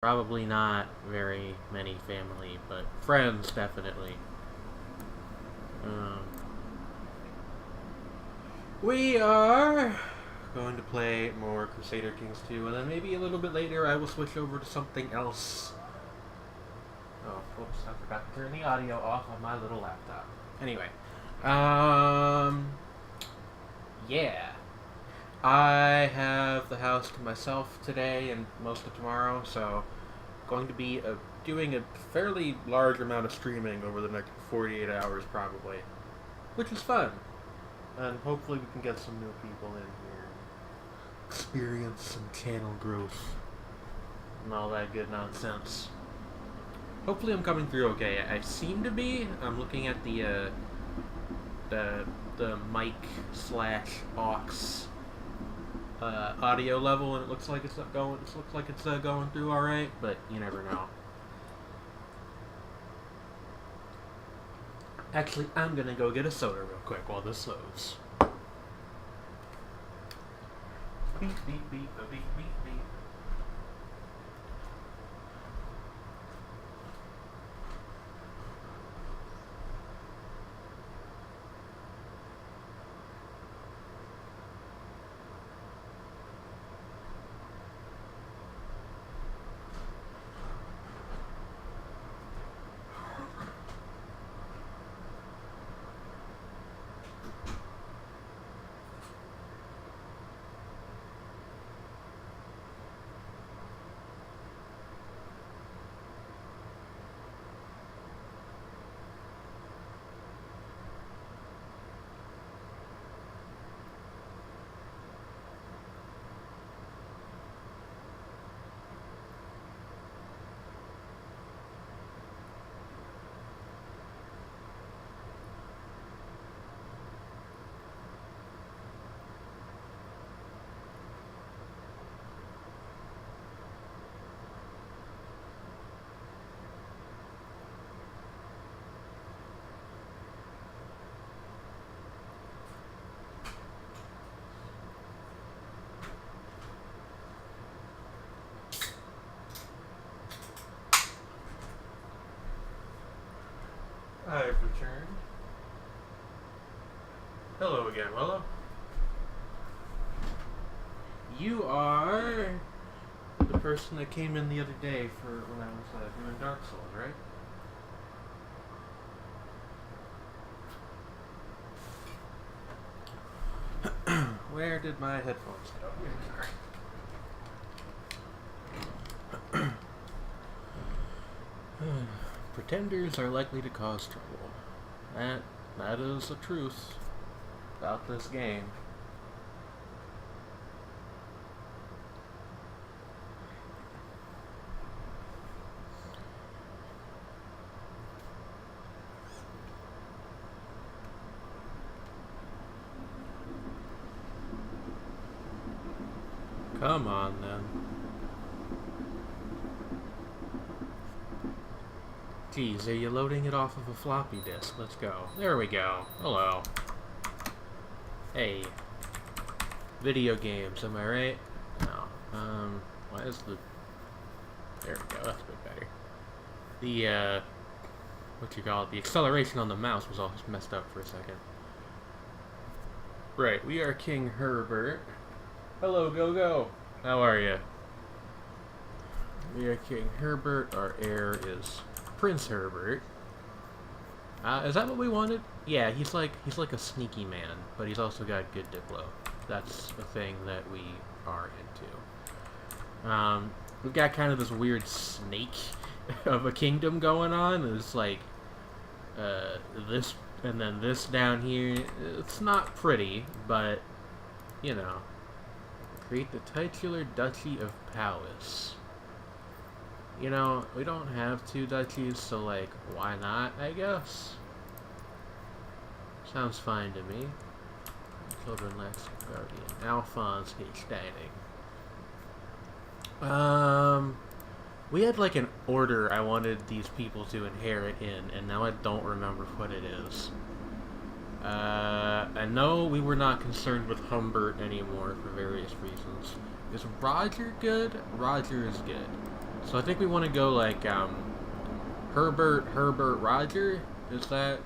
Probably not very many family, but friends definitely. Um, we are going to play more Crusader Kings 2, and then maybe a little bit later I will switch over to something else. Oh, whoops, I forgot to turn the audio off on my little laptop. Anyway, um, yeah. I have the house to myself today and most of tomorrow, so going to be doing a fairly large amount of streaming over the next 48 hours, probably, which is fun. And hopefully we can get some new people in here, experience some channel growth, and all that good nonsense. Hopefully I'm coming through okay. I seem to be. I'm looking at the mic slash aux audio level, and it looks like it's going. It looks like it's going through all right, but you never know. Actually, I'm gonna go get a soda real quick while this loads. Beep beep beep beep beep beep. I've returned. Hello again, Willow. You are the person that came in the other day for when I was doing Dark Souls, right? Where did my headphones go? Here they are. Pretenders are likely to cause trouble. That is the truth about this game. Come on, then. Geez, are you loading it off of a floppy disk? Let's go. There we go. Hello. Hey. Video games, am I right? No. Why is the... There we go, that's a bit better. The, what you call it? The acceleration on the mouse was all messed up for a second. Right, we are King Herbert. Hello, Go-Go. How are you? We are King Herbert. Our heir is Prince Herbert. Is that what we wanted? Yeah, he's like a sneaky man, but he's also got good diplo. That's a thing that we are into. We've got kind of this weird snake of a kingdom going on. It's like this and then this down here. It's not pretty, but you know. Create the titular Duchy of Palace. You know, we don't have two duchies, so like, why not, I guess? Sounds fine to me. Children Lex Guardian. Alphonse H. Dining. We had like an order I wanted these people to inherit in, and now I don't remember what it is. I know we were not concerned with Humbert anymore for various reasons. Is Roger good? Roger is good. So I think we want to go like Herbert Roger. Does that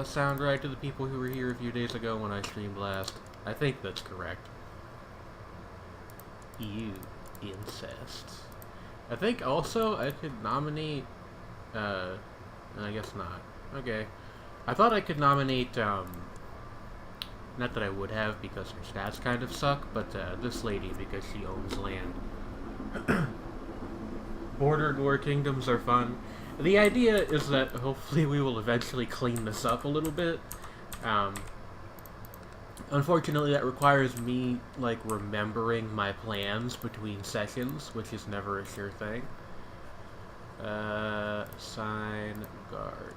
sound right to the people who were here a few days ago when I streamed last? I think that's correct. Ew, incest. I think also I could nominate. I guess not. Okay. I thought I could nominate. Not that I would have because her stats kind of suck, but this lady because she owns land. Border Gore Kingdoms are fun. The idea is that hopefully we will eventually clean this up a little bit. Unfortunately, that requires me, like, remembering my plans between sessions, which is never a sure thing. Sign Guardian.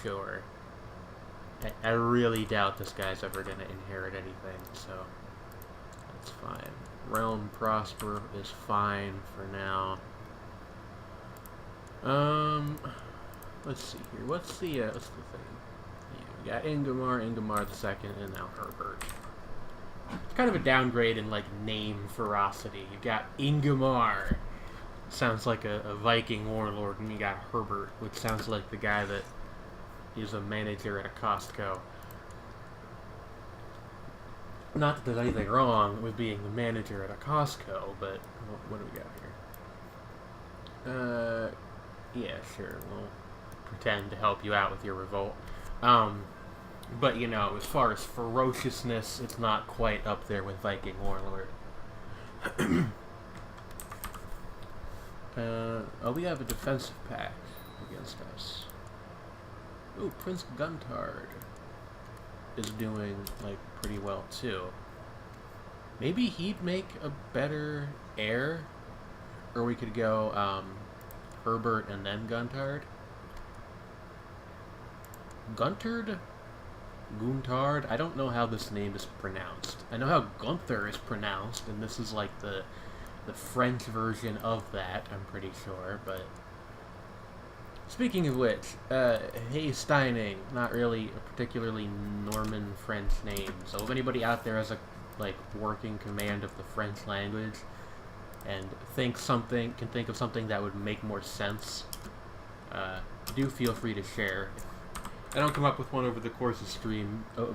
Sure. I really doubt this guy's ever gonna inherit anything, so that's fine. Realm Prosper is fine for now. Let's see here. What's the thing? Yeah, we got Ingomar the Second, and now Herbert. It's kind of a downgrade in, like, name ferocity. You got Ingomar. Sounds like a Viking warlord, and you got Herbert, which sounds like the guy that is a manager at a Costco. Not that there's anything wrong with being the manager at a Costco, but what do we got here? Yeah, sure, we'll pretend to help you out with your revolt. But, you know, as far as ferociousness, it's not quite up there with Viking warlord. Oh, we have a defensive pact against us. Ooh, Prince Guntard is doing, like, pretty well, too. Maybe he'd make a better heir? Or we could go, Herbert and then Guntard? Guntard? Guntard? I don't know how this name is pronounced. I know how Gunther is pronounced, and this is, like, the French version of that, I'm pretty sure, but... Speaking of which, Steining, not really a particularly Norman French name, so if anybody out there has a, like, working command of the French language, and can think of something that would make more sense, do feel free to share. If I don't come up with one over the course of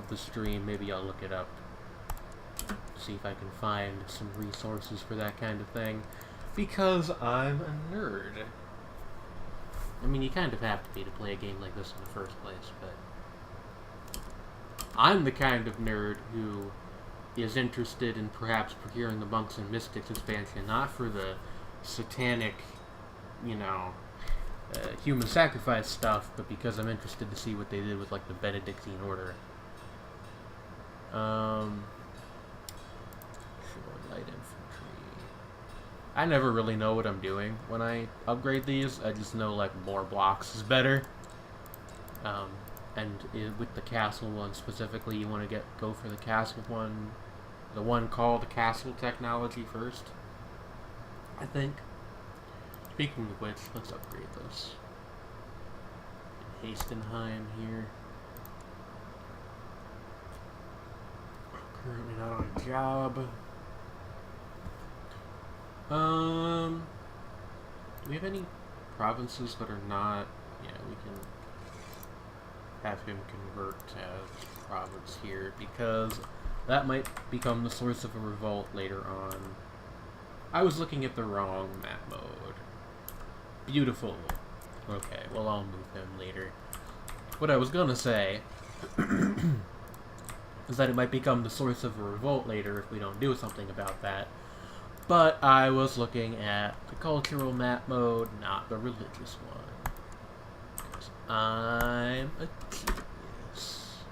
the stream, maybe I'll look it up. See if I can find some resources for that kind of thing, because I'm a nerd. I mean, you kind of have to be to play a game like this in the first place, but I'm the kind of nerd who is interested in perhaps procuring the Monks and Mystics expansion, not for the satanic, you know, human sacrifice stuff, but because I'm interested to see what they did with, like, the Benedictine Order. Light infantry. I never really know what I'm doing when I upgrade these. I just know, like, more blocks is better. And with the castle one specifically, you want to go for the castle one, the one called the castle technology first, I think. Speaking of which, let's upgrade this. Hastenheim here. Currently not on a job. Do we have any provinces that are not... Yeah, we can have him convert to province here, because that might become the source of a revolt later on. I was looking at the wrong map mode. Beautiful. Okay, well, I'll move him later. What I was gonna say is that it might become the source of a revolt later if we don't do something about that. But I was looking at the cultural map mode, not the religious one. Because I'm a genius.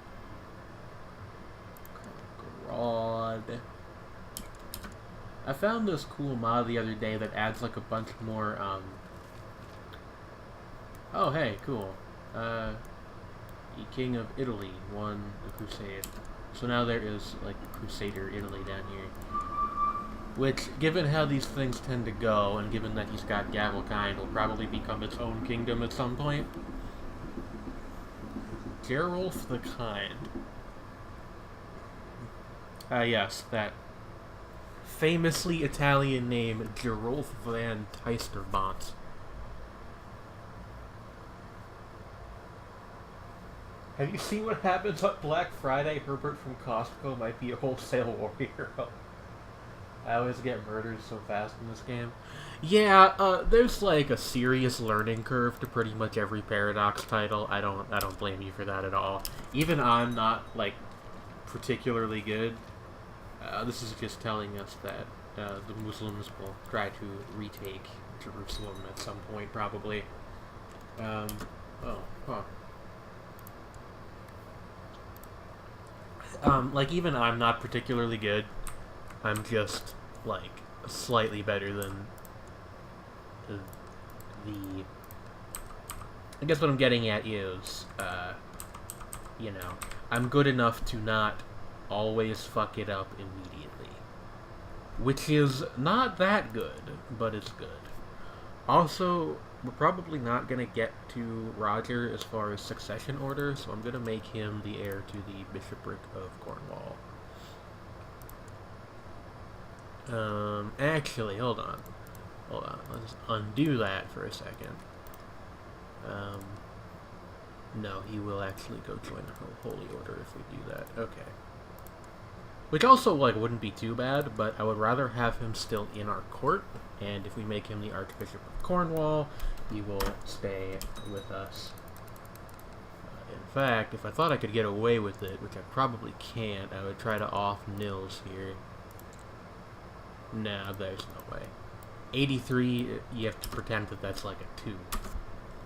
Rod. I found this cool mod the other day that adds, like, a bunch more, Oh, hey, cool. The King of Italy won the crusade. So now there is, like, Crusader Italy down here. Which, given how these things tend to go, and given that he's got Gavelkind, will probably become its own kingdom at some point. Gerolf the Kind. Yes, that famously Italian name, Gerolf van Teisterbont. Have you seen what happens on Black Friday? Herbert from Costco might be a wholesale warrior. I always get murdered so fast in this game. Yeah, there's like a serious learning curve to pretty much every Paradox title. I don't blame you for that at all. Even I'm not like particularly good. This is just telling us that the Muslims will try to retake Jerusalem at some point, probably. Oh, huh. Like, even I'm not particularly good. I'm just, like, slightly better than the... I guess what I'm getting at is, you know, I'm good enough to not always fuck it up immediately. Which is not that good, but it's good. Also, we're probably not going to get to Roger as far as succession order, so I'm going to make him the heir to the bishopric of Cornwall. Actually, hold on. Let's undo that for a second. No, he will actually go join the Holy Order if we do that. Okay. Which also, like, wouldn't be too bad, but I would rather have him still in our court, and if we make him the Archbishop of Cornwall, he will stay with us. In fact, if I thought I could get away with it, which I probably can't, I would try to off Nils here. Nah, there's no way. 83, you have to pretend that that's like a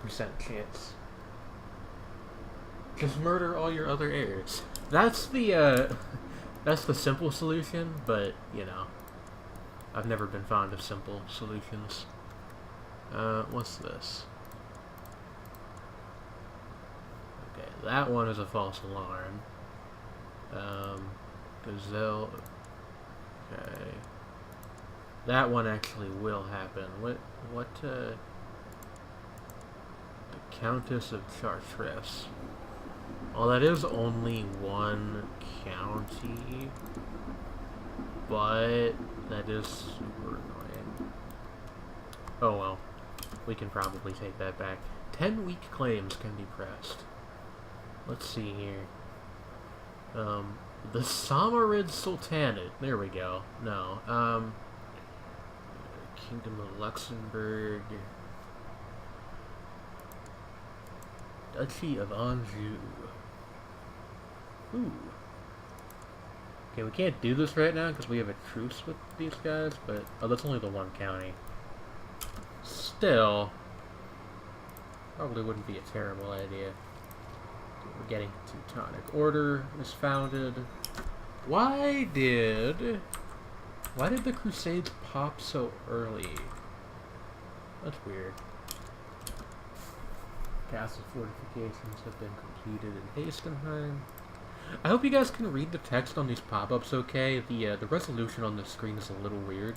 2% chance. Just murder all your other heirs. That's the simple solution, but, you know, I've never been fond of simple solutions. What's this? Okay, that one is a false alarm. Gazelle. Okay. That one actually will happen. The Countess of Chartres. Well, that is only one county, but that is super annoying. Oh well, we can probably take that back. 10 weak claims can be pressed. Let's see here. The Samorid Sultanate. There we go. No. Kingdom of Luxembourg. Duchy of Anjou. Ooh. Okay, we can't do this right now because we have a truce with these guys, but... Oh, that's only the one county. Still, probably wouldn't be a terrible idea. We're getting Teutonic Order is founded. Why did the Crusades pop so early? That's weird. Castle fortifications have been completed in Hastenheim. I hope you guys can read the text on these pop-ups okay. The resolution on the screen is a little weird.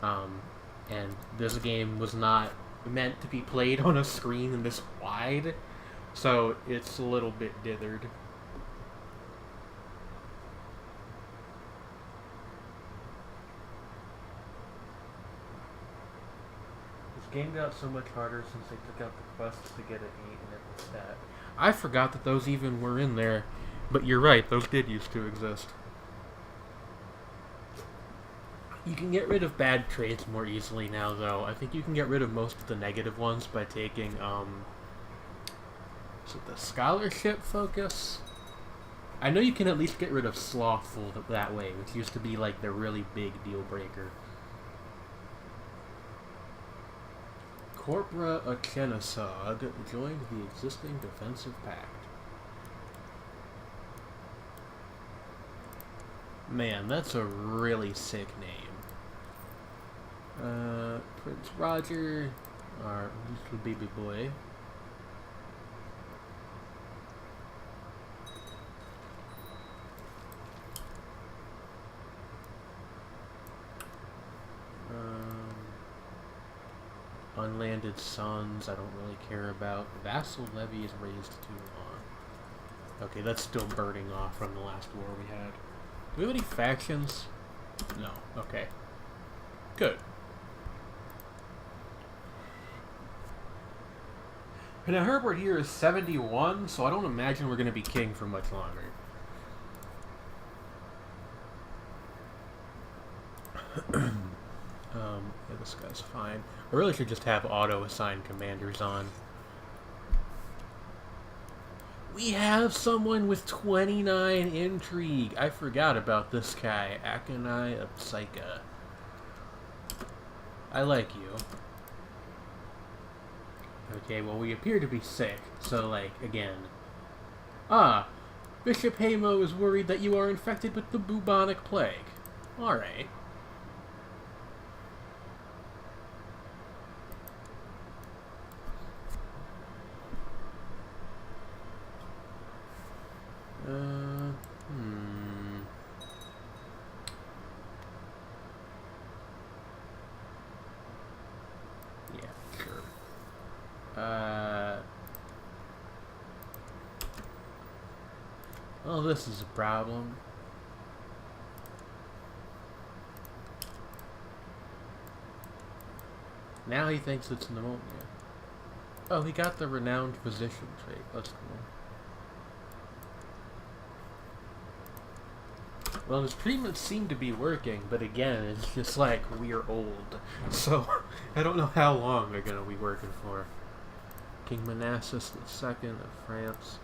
And this game was not meant to be played on a screen this wide, so it's a little bit dithered. This game got so much harder since they took out the quests to get an 8 in every stat. I forgot that those even were in there, but you're right, those did used to exist. You can get rid of bad traits more easily now, though. I think you can get rid of most of the negative ones by taking, is it the scholarship focus? I know you can at least get rid of slothful that way, which used to be, like, the really big deal breaker. Corpora Achenesog joined the existing defensive pact. Man, that's a really sick name. Prince Roger, our little baby boy. Unlanded sons, I don't really care about. Vassal levy is raised too long. Okay, that's still burning off from the last war we had. we have any factions? No. Okay. Good. Now Herbert here is 71, so I don't imagine we're going to be king for much longer. Yeah, this guy's fine. I really should just have auto-assign commanders on. We have someone with 29 intrigue. I forgot about this guy, Akonai of Psycha. I like you. Okay, well, we appear to be sick, so, like, again. Ah, Bishop Hamo is worried that you are infected with the bubonic plague. Alright. Yeah, sure. Well, this is a problem. Now he thinks it's pneumonia. Oh, he got the renowned physician trait. That's cool. Well, his treatments seem to be working, but again, it's just like, we're old. So, I don't know how long they're gonna be working for. King Manassas II of France.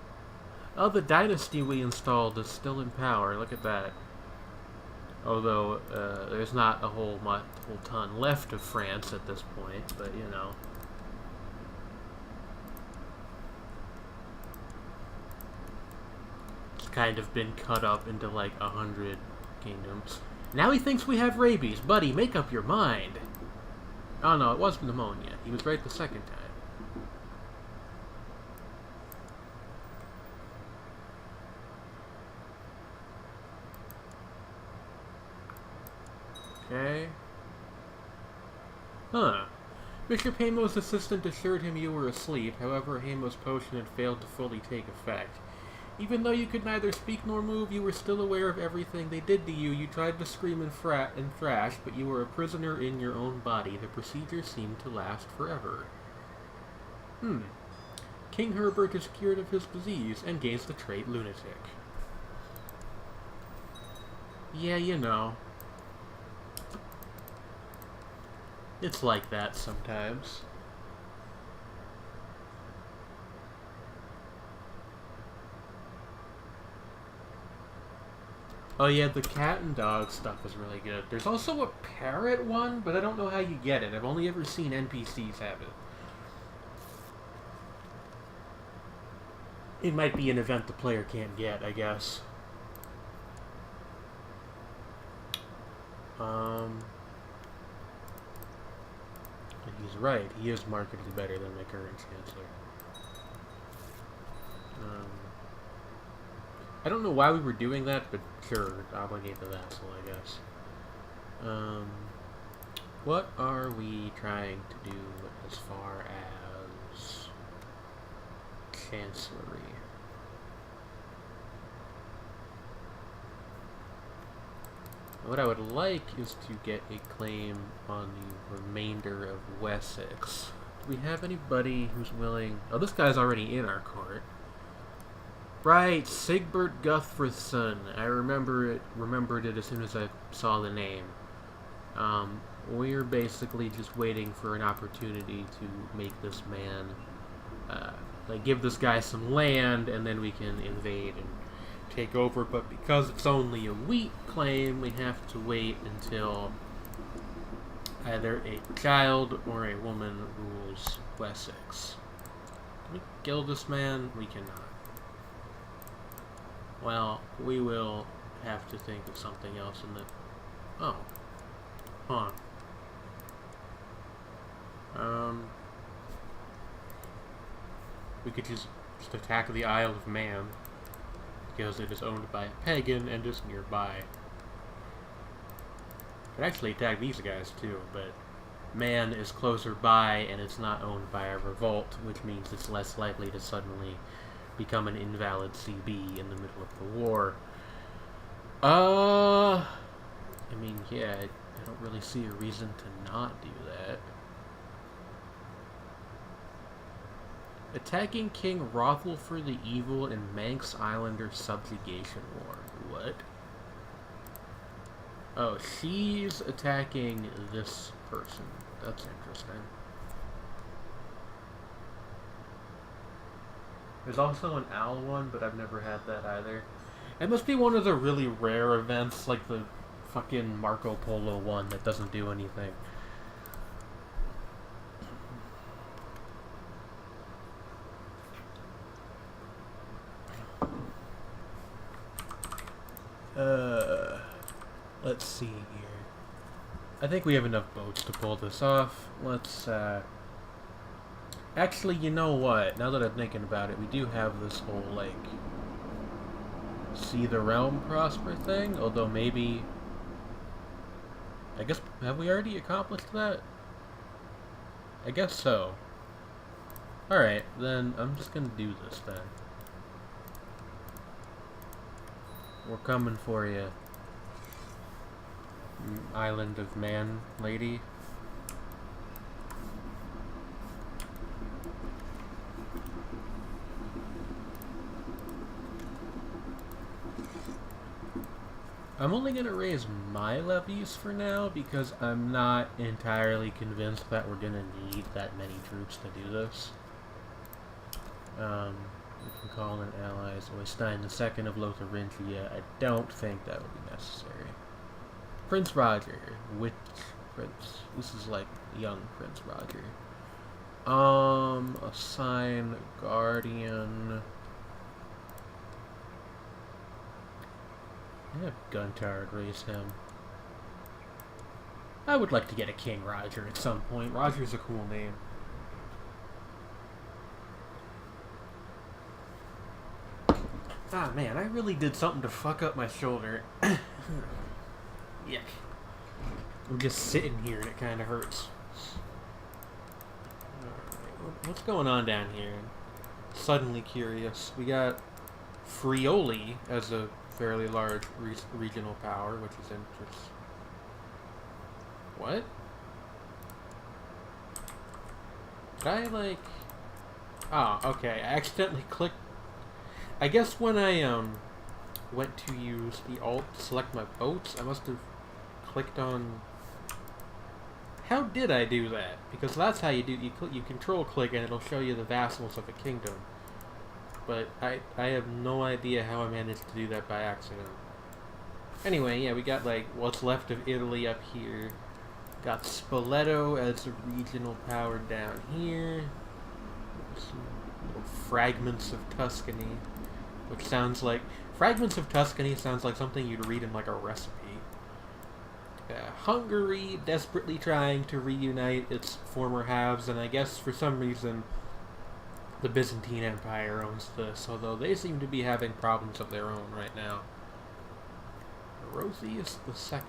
Oh, the dynasty we installed is still in power. Look at that. Although, there's not a whole ton left of France at this point, but, you know. It's kind of been cut up into, like, 100 kingdoms. Now he thinks we have rabies. Buddy, make up your mind. Oh, no, it was pneumonia. He was right the second time. Okay. Huh. Bishop Hamo's assistant assured him you were asleep, however Hamo's potion had failed to fully take effect. Even though you could neither speak nor move, you were still aware of everything they did to you. You tried to scream and thrash, but you were a prisoner in your own body. The procedure seemed to last forever. King Herbert is cured of his disease, and gains the trait Lunatic. Yeah, you know. It's like that sometimes. Oh yeah, the cat and dog stuff is really good. There's also a parrot one, but I don't know how you get it. I've only ever seen NPCs have it. It might be an event the player can't get, I guess. He's right. He is markedly better than my current chancellor. I don't know why we were doing that, but sure, obligate the vassal, I guess. What are we trying to do as far as chancellery? What I would like is to get a claim on the remainder of Wessex. Do we have anybody who's willing... Oh, this guy's already in our court. Right, Sigbert Guthfrithson. I remembered it as soon as I saw the name. We're basically just waiting for an opportunity to make this man... like, give this guy some land, and then we can invade and take over, but because it's only a wheat claim, we have to wait until either a child or a woman rules Wessex. Can we kill this man? We cannot. Well, we will have to think of something else in the... Oh. Huh. We could just attack the Isle of Man, because it is owned by a pagan and is nearby. Could actually attack these guys too, but Man is closer by and it's not owned by a revolt, which means it's less likely to suddenly become an invalid CB in the middle of the war. I mean, yeah, I don't really see a reason to not do that. Attacking King Rothwolfer the Evil in Manx Islander Subjugation War. What? Oh, she's attacking this person. That's interesting. There's also an owl one, but I've never had that either. It must be one of the really rare events, like the fucking Marco Polo one that doesn't do anything. Let's see here. I think we have enough boats to pull this off. Let's, actually, you know what? Now that I'm thinking about it, we do have this whole, like, see the realm prosper thing, although maybe... I guess, have we already accomplished that? I guess so. Alright, then I'm just gonna do this then. We're coming for you. Island of Man lady. I'm only going to raise my levies for now because I'm not entirely convinced that we're going to need that many troops to do this. We can call in allies. Oystein II of Lotharingia. I don't think that would be necessary. Prince Roger. Which prince? This is like young Prince Roger. Assign Guardian. I have Guntard raise him. I would like to get a King Roger at some point. Roger's a cool name. Ah, man, I really did something to fuck up my shoulder. Yuck. I'm just sitting here and it kind of hurts. Alright, what's going on down here? Suddenly curious. We got Friuli as a fairly large regional power, which is interesting. What? Did I, like... Oh, okay. I accidentally clicked... I guess when I, went to use the alt to select my boats, I must have clicked on... How did I do that? Because that's how you do... You control click and it'll show you the vassals of a kingdom. But I have no idea how I managed to do that by accident. Anyway, yeah, we got, like, what's left of Italy up here. Got Spoleto as a regional power down here. Some little fragments of Tuscany. Which sounds like... Fragments of Tuscany sounds like something you'd read in, like, a recipe. Hungary desperately trying to reunite its former halves, and I guess for some reason... The Byzantine Empire owns this, although they seem to be having problems of their own right now. Rothius II.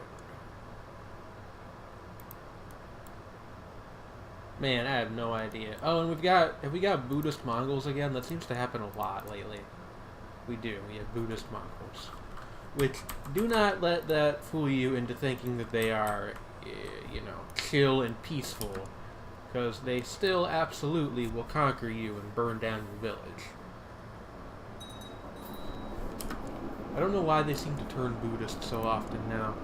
Man, I have no idea. Oh, and have we got Buddhist Mongols again? That seems to happen a lot lately. We do. We have Buddhist Mongols. Which, do not let that fool you into thinking that they are, you know, chill and peaceful. Because they still absolutely will conquer you and burn down your village. I don't know why they seem to turn Buddhist so often now.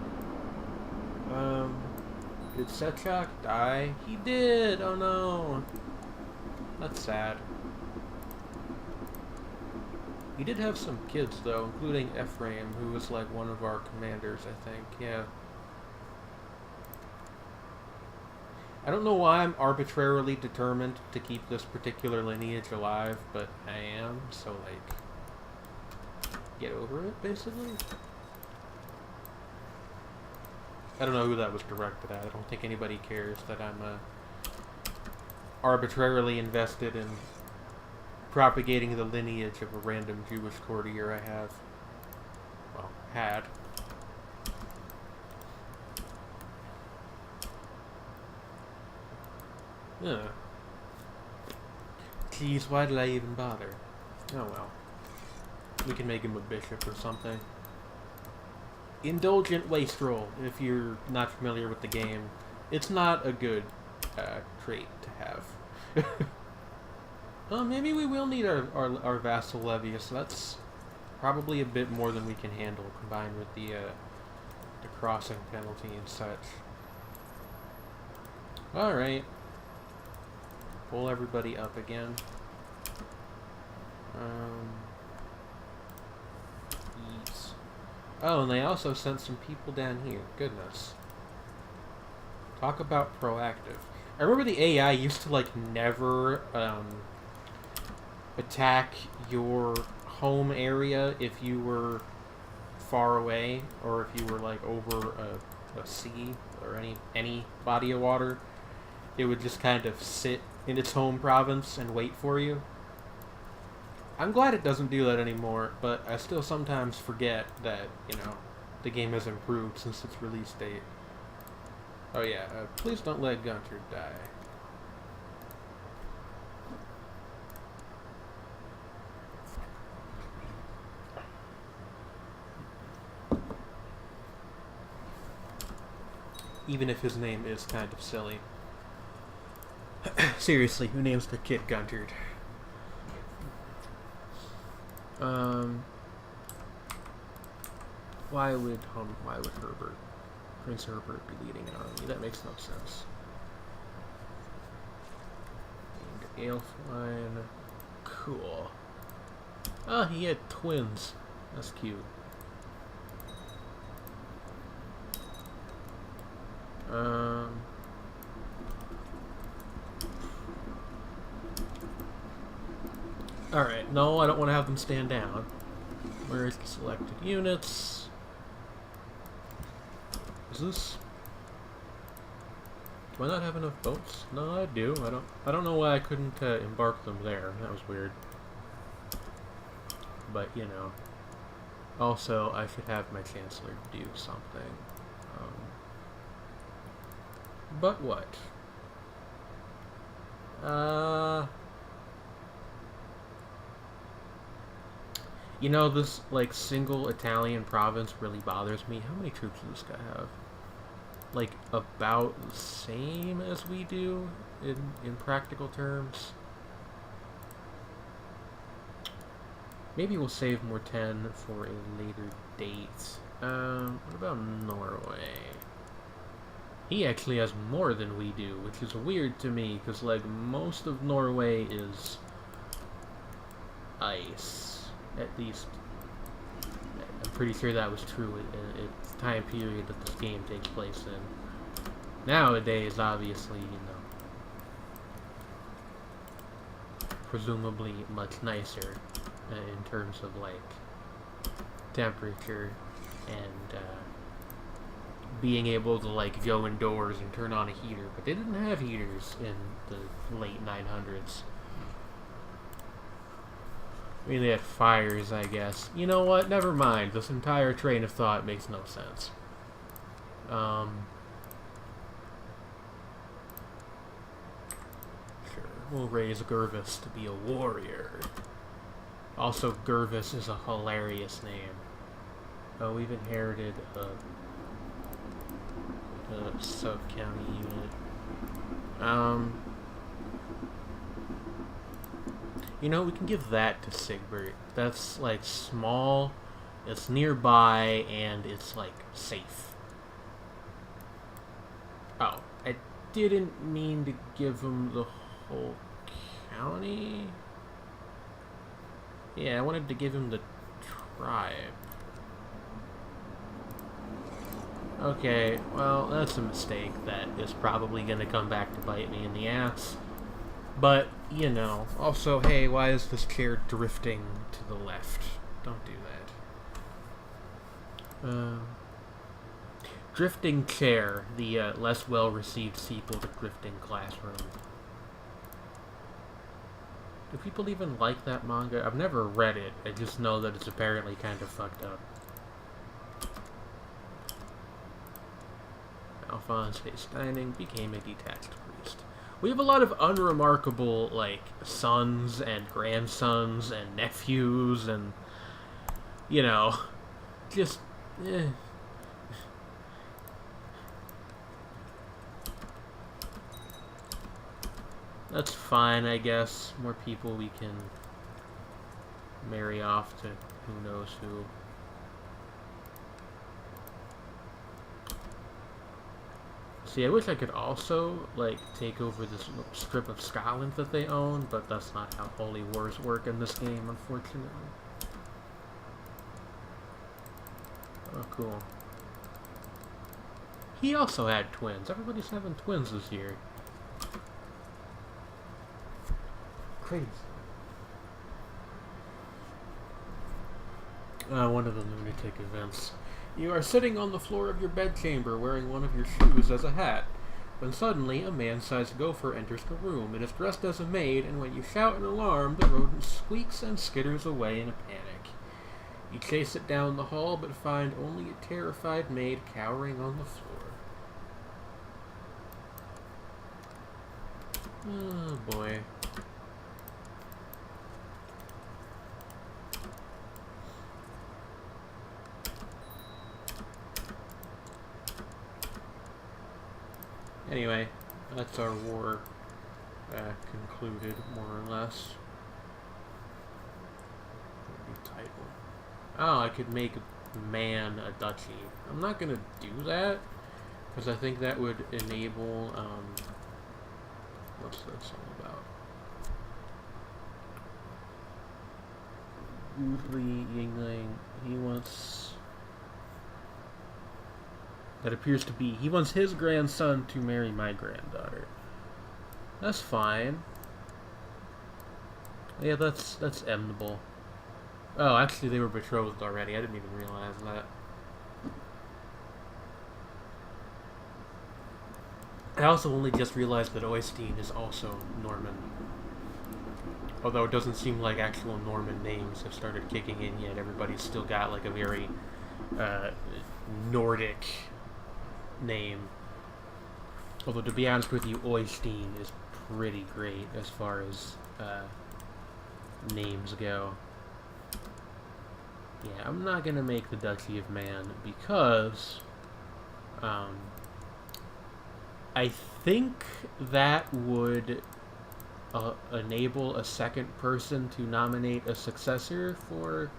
Did Setchak die? He did! Oh no! That's sad. He did have some kids though, including Ephraim, who was like one of our commanders, I think. Yeah. I don't know why I'm arbitrarily determined to keep this particular lineage alive, but I am, so, like, get over it, basically? I don't know who that was directed at. I don't think anybody cares that I'm, arbitrarily invested in propagating the lineage of a random Jewish courtier I have. Well, had. Yeah. Jeez, why did I even bother? Oh well. We can make him a bishop or something. Indulgent Wastrel, if you're not familiar with the game. It's not a good trait to have. Well, maybe we will need our Vassal Levy, so that's probably a bit more than we can handle, combined with the crossing penalty and such. Alright. Pull everybody up again. Yes. Oh, and they also sent some people down here. Goodness. Talk about proactive. I remember the AI used to, like, never, attack your home area if you were far away, or if you were, like, over a sea, or any body of water. It would just kind of sit in its home province and wait for you. I'm glad it doesn't do that anymore, but I still sometimes forget that, you know, the game has improved since its release date. Oh yeah, please don't let Gunter die. Even if his name is kind of silly. Seriously, who names their kid Guntard? Why would Herbert, Prince Herbert, be leading an army? That makes no sense. And Aelfline, cool. Ah, he had twins. That's cute. Alright, no, I don't want to have them stand down. Where's the selected units? Is this... Do I not have enough boats? No, I do. I don't know why I couldn't embark them there. That was weird. But, you know. Also, I should have my Chancellor do something. But what? You know, this, like, single Italian province really bothers me. How many troops does this guy have? Like, about the same as we do, in practical terms. Maybe we'll save more 10 for a later date. What about Norway? He actually has more than we do, which is weird to me, because, like, most of Norway is ice. At least, I'm pretty sure that was true in the time period that this game takes place in. Nowadays, obviously, you know, presumably much nicer in terms of, like, temperature and being able to, like, go indoors and turn on a heater. But they didn't have heaters in the late 900s. I mean, they had fires, I guess. You know what? Never mind. This entire train of thought makes no sense. Sure. We'll raise Gervis to be a warrior. Also, Gervis is a hilarious name. Oh, we've inherited a sub-county unit. You know, we can give that to Sigbert. That's, like, small, it's nearby, and it's, like, safe. Oh, I didn't mean to give him the whole county? Yeah, I wanted to give him the tribe. Okay, well, that's a mistake that is probably gonna come back to bite me in the ass. But, you know, also, hey, why is this chair drifting to the left? Don't do that. Drifting Chair, the less well-received sequel to Drifting Classroom. Do people even like that manga? I've never read it, I just know that it's apparently kind of fucked up. Alphonse Hasteining became a detached priest. We have a lot of unremarkable, like, sons and grandsons and nephews and, you know, just, That's fine, I guess. More people we can marry off to who knows who. See, I wish I could also, like, take over this strip of Scotland that they own, but that's not how holy wars work in this game, unfortunately. Oh, cool. He also had twins. Everybody's having twins this year. Crazy. One of the lunatic events. You are sitting on the floor of your bedchamber wearing one of your shoes as a hat, when suddenly a man-sized gopher enters the room. It is dressed as a maid, and when you shout in alarm, the rodent squeaks and skitters away in a panic. You chase it down the hall, but find only a terrified maid cowering on the floor. Oh boy. Anyway, that's our war concluded, more or less. Title. Oh, I could make man a duchy. I'm not gonna do that, because I think that would enable, what's this all about? Usually Yingling, he wants... That appears to be... He wants his grandson to marry my granddaughter. That's fine. Yeah, that's amiable. Oh, actually they were betrothed already. I didn't even realize that. I also only just realized that Oystein is also Norman. Although it doesn't seem like actual Norman names have started kicking in yet. Everybody's still got like a very Nordic name. Although to be honest with you, Oystein is pretty great as far as names go. Yeah, I'm not gonna make the Duchy of Man because I think that would enable a second person to nominate a successor for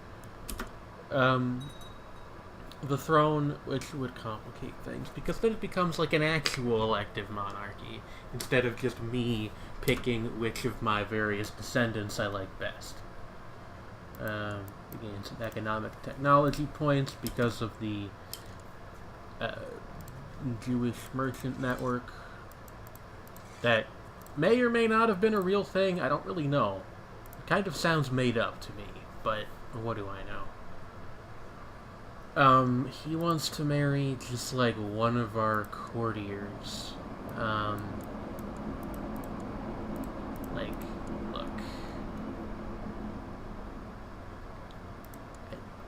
the throne, which would complicate things, because then it becomes like an actual elective monarchy, instead of just me picking which of my various descendants I like best. We gain some economic technology points because of the Jewish merchant network that may or may not have been a real thing. I don't really know. It kind of sounds made up to me, but what do I know? He wants to marry just like one of our courtiers. Like, look.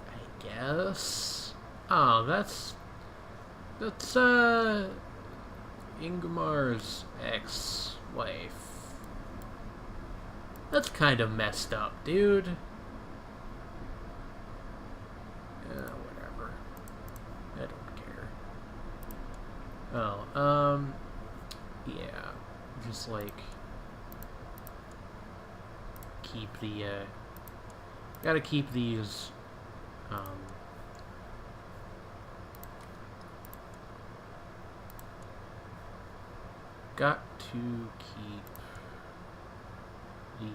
I guess? Oh, that's Ingemar's ex-wife. That's kind of messed up, dude. Whatever. I don't care. Oh, yeah. Just, like, keep the, gotta keep these, got to keep these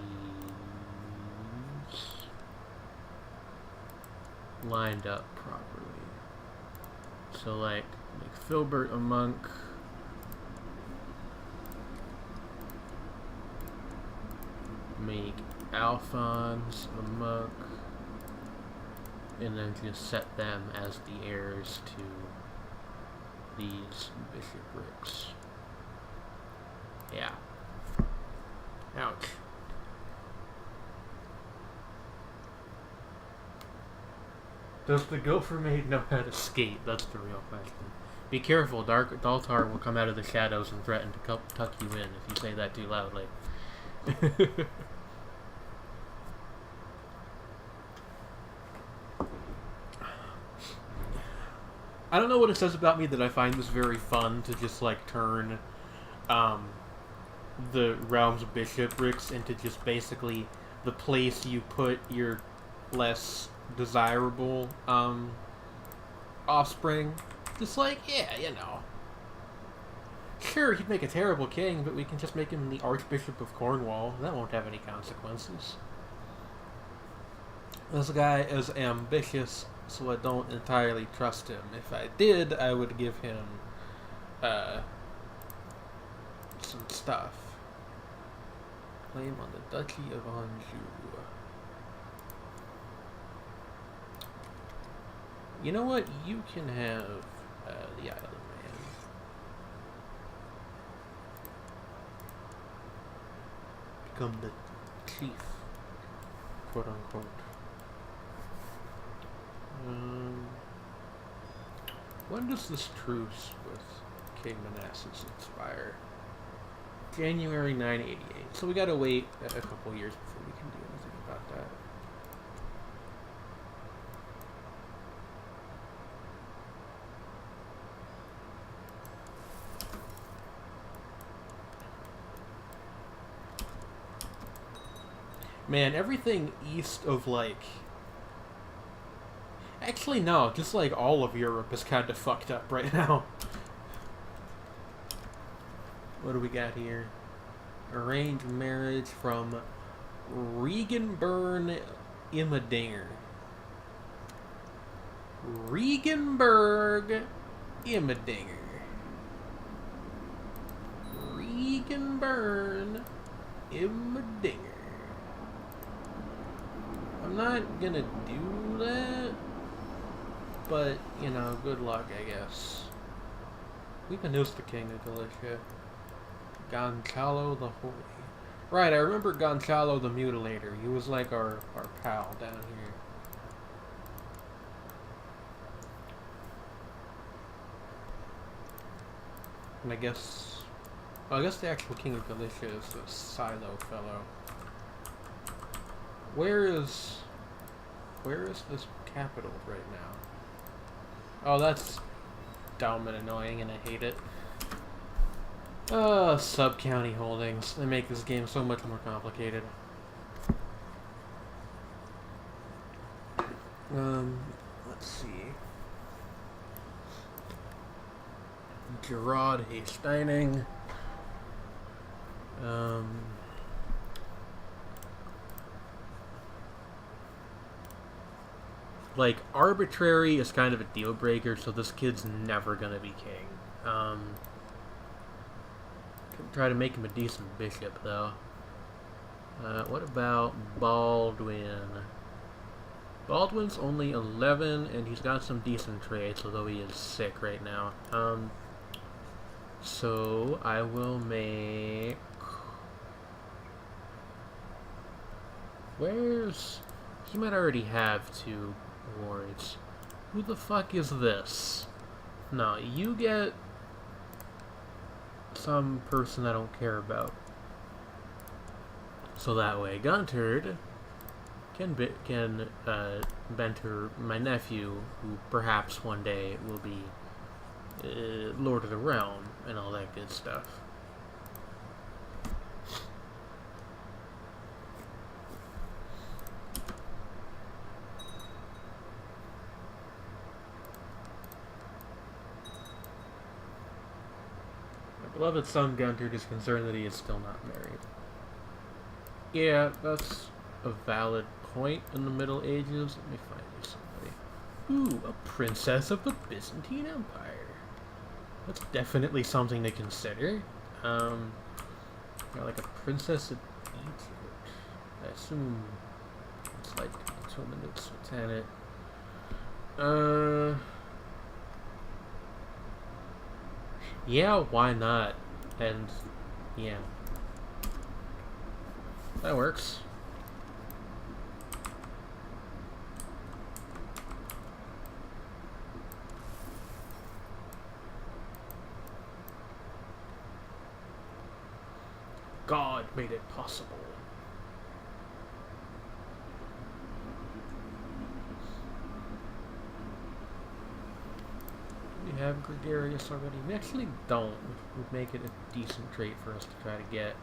lined up properly. So, like, make Filbert a monk. Make Alphonse a monk. And then just set them as the heirs to these bishoprics. Yeah. Ouch. Does the Gopher Maid know how to skate? That's the real question. Be careful, Daltar will come out of the shadows and threaten to tuck you in if you say that too loudly. I don't know what it says about me that I find this very fun to just, like, turn, the realm's bishoprics into just basically the place you put your less desirable offspring. Just like, yeah, you know. Sure, he'd make a terrible king, but we can just make him the Archbishop of Cornwall. That won't have any consequences. This guy is ambitious, so I don't entirely trust him. If I did, I would give him some stuff. Claim on the Duchy of Anjou. You know what? You can have the Isle of Man. Become the chief, quote unquote. When does this truce with King Manassas expire? January 988. So we gotta wait a couple years before we can do anything about that. Man, everything east of, like... Actually, no. Just, like, all of Europe is kind of fucked up right now. What do we got here? Arranged marriage from Regenburn Immedinger. Regenburg Immedinger. Regenburn Immedinger. I'm not gonna do that, but, you know, good luck, I guess. We can use the King of Galicia. Gonzalo the Holy. Right, I remember Gonzalo the Mutilator. He was like our pal down here. And I guess the actual King of Galicia is the Silo fellow. Where is this capital right now? Oh, that's dumb and annoying, and I hate it. Sub-county holdings. They make this game so much more complicated. Let's see. Gerard Hasteining. Like, arbitrary is kind of a deal breaker, so this kid's never gonna be king. Try to make him a decent bishop, though. What about Baldwin? Baldwin's only 11, and he's got some decent traits, although he is sick right now. So I will make... Where's... He might already have 2 wards. Who the fuck is this? No, you get... some person I don't care about. So that way, Gunterd can mentor my nephew, who perhaps one day will be Lord of the Realm and all that good stuff. Beloved son Gunterd is concerned that he is still not married. Yeah, that's a valid point in the Middle Ages. Let me find you somebody. Ooh, a princess of the Byzantine Empire. That's definitely something to consider. Like a princess of Egypt. I assume it's like 2 minutes Lieutenant. Yeah, why not? And, yeah. That works. God made it possible. We have gregarious already? We actually don't, which would make it a decent trait for us to try to get.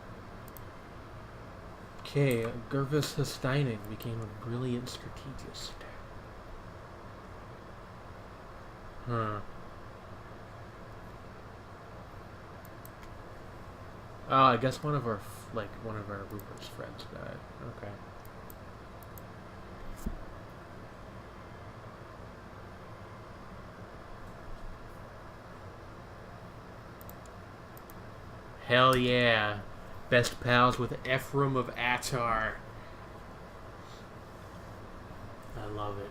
Okay, Gervis Hesteinen became a brilliant strategist. Huh. Oh, I guess one of our Rupert's friends died. Okay. Hell yeah. Best pals with Ephraim of Attar. I love it.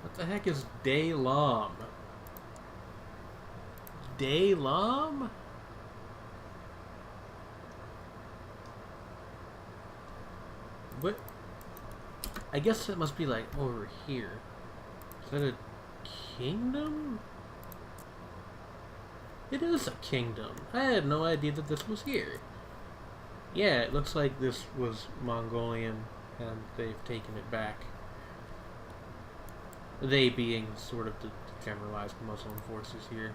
What the heck is Daylam? Daylam? What? I guess it must be like over here. Is that a kingdom? It is a kingdom. I had no idea that this was here. Yeah, it looks like this was Mongolian and they've taken it back. They being sort of the generalized Muslim forces here.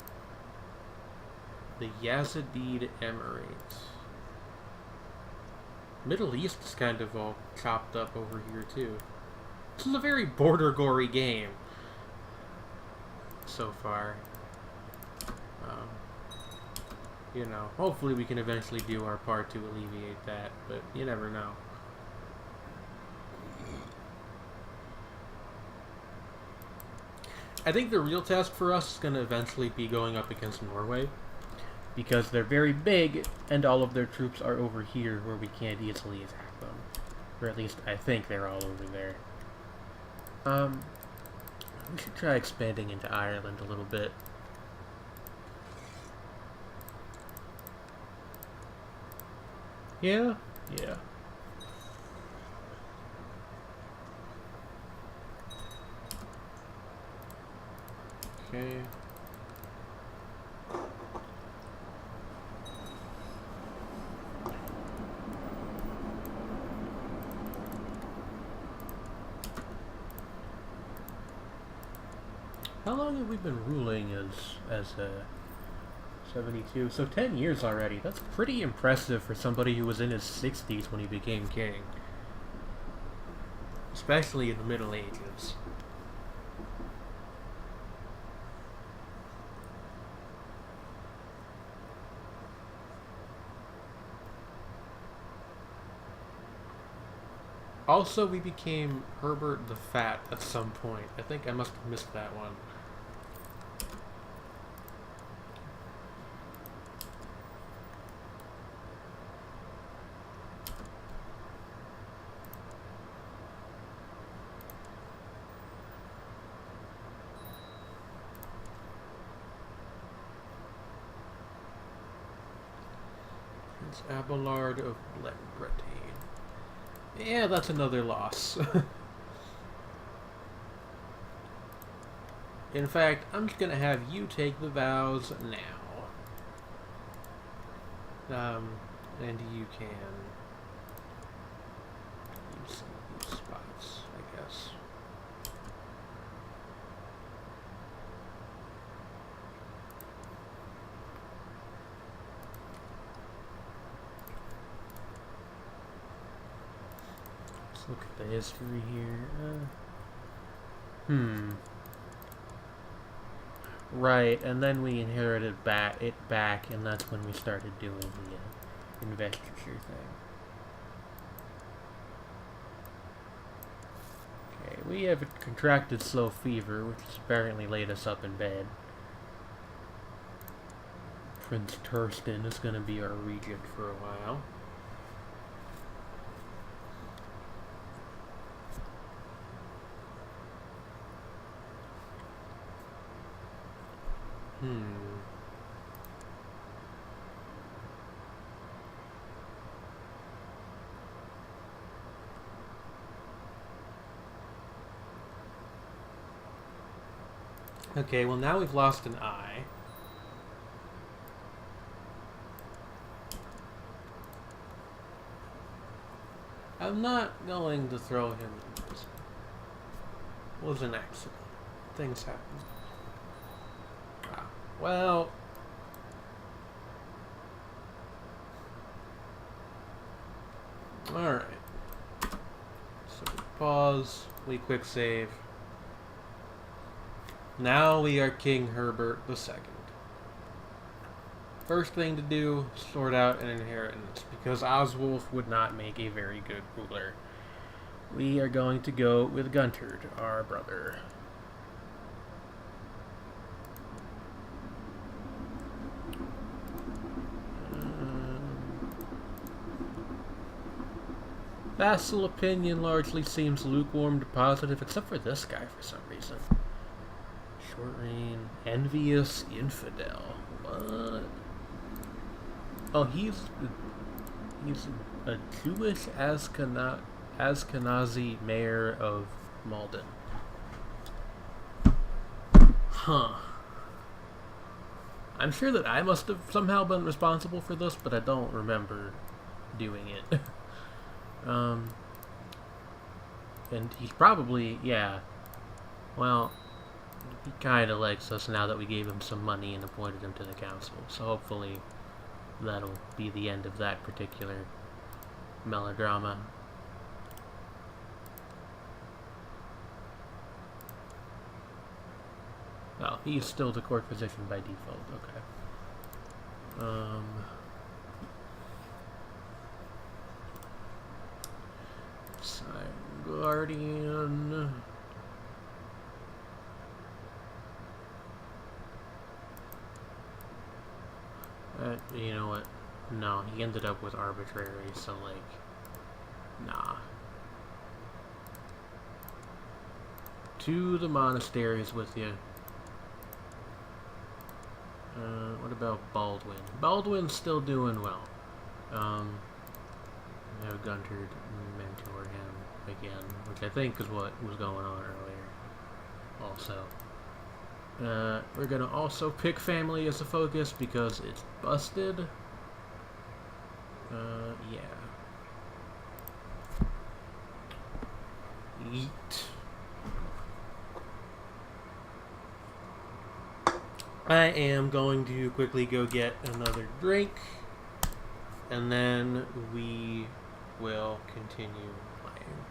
The Yazidid Emirates. Middle East is kind of all chopped up over here too. This is a very border-gory game so far. You know, hopefully we can eventually do our part to alleviate that, but you never know. I think the real test for us is going to eventually be going up against Norway, because they're very big, and all of their troops are over here where we can't easily attack them. Or at least I think they're all over there. We should try expanding into Ireland a little bit. Yeah? Yeah. Okay. How long have we been ruling as a 72? So 10 years already. That's pretty impressive for somebody who was in his 60s when he became king. Especially in the Middle Ages. Also, we became Herbert the Fat at some point. I think I must have missed that one. Prince Abelard of Bretagne. Yeah, that's another loss. In fact, I'm just gonna have you take the vows now. And you can use some of these spots, I guess. Look at the history here. Right, and then we inherited it back, and that's when we started doing the investiture thing. Okay, we have contracted slow fever, which has apparently laid us up in bed. Prince Turstan is going to be our regent for a while. Okay, well now we've lost an eye. I'm not going to throw him in prison. It was an accident. Things happen. Ah, well... Alright. So we pause, we quick save. Now we are King Herbert II. First thing to do, sort out an inheritance, because Oswulf would not make a very good ruler. We are going to go with Guntard, our brother. Vassal opinion largely seems lukewarm to positive, except for this guy for some reason. Short reign, envious infidel. What? Oh, he's a Jewish Ashkenazi mayor of Malden. Huh. I'm sure that I must have somehow been responsible for this, but I don't remember doing it. And he probably, yeah. Well, he kind of likes us now that we gave him some money and appointed him to the council. So hopefully that'll be the end of that particular melodrama. Oh, he's still the court position by default. Okay. Sign Guardian. You know what? No, he ended up with arbitrary, so like, nah. To the monasteries with you. What about Baldwin? Baldwin's still doing well. Have Guntard mentor him again, which I think is what was going on earlier. Also. We're gonna also pick family as a focus because it's busted. Yeah. Yeet. I am going to quickly go get another drink, and then we will continue playing.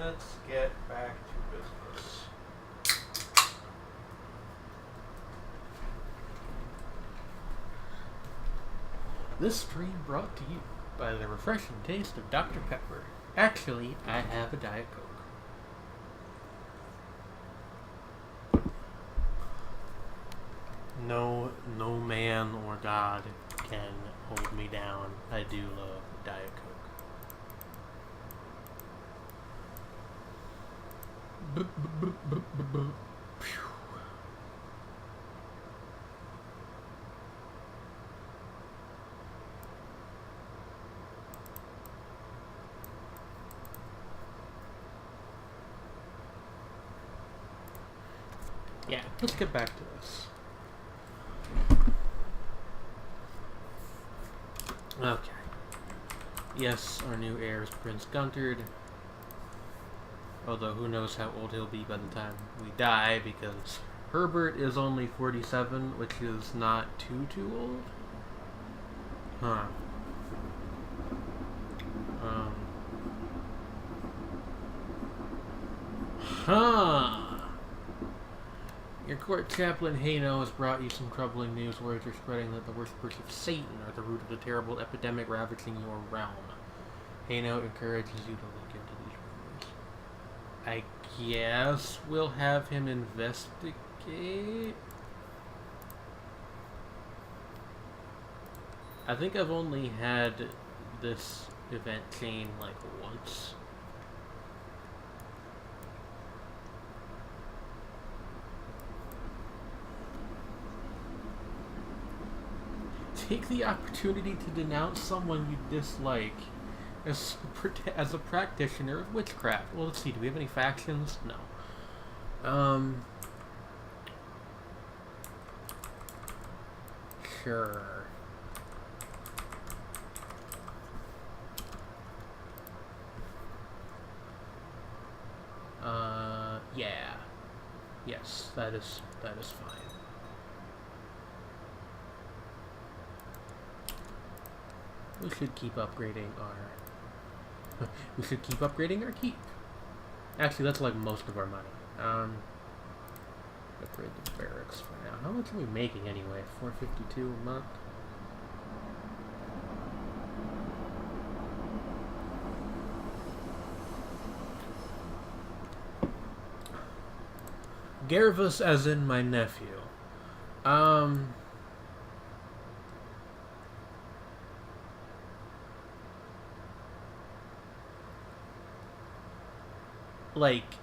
let's get back to business. This stream brought to you by the refreshing taste of Dr. Pepper. Actually, I have a Diet Coke. No man or God can hold me down. I do love Diet Coke. Yeah, let's get back to this. Okay. Yes, our new heir is Prince Guntard. Although who knows how old he'll be by the time we die, because Herbert is only 47, which is not too old. Huh. Your court chaplain Haino has brought you some troubling news. Words are spreading that the worshippers of Satan are the root of the terrible epidemic ravaging your realm. Haino encourages you to look into these rumors. I guess we'll have him investigate. I think I've only had this event chain like once. Take the opportunity to denounce someone you dislike as a practitioner of witchcraft. Well, let's see. Do we have any factions? No. Sure. Yeah. Yes, that is fine. We should keep upgrading our... we should keep upgrading our keep. Actually, that's like most of our money. Upgrade the barracks for now. How much are we making anyway? $452 a month? Gervus as in my nephew. Like,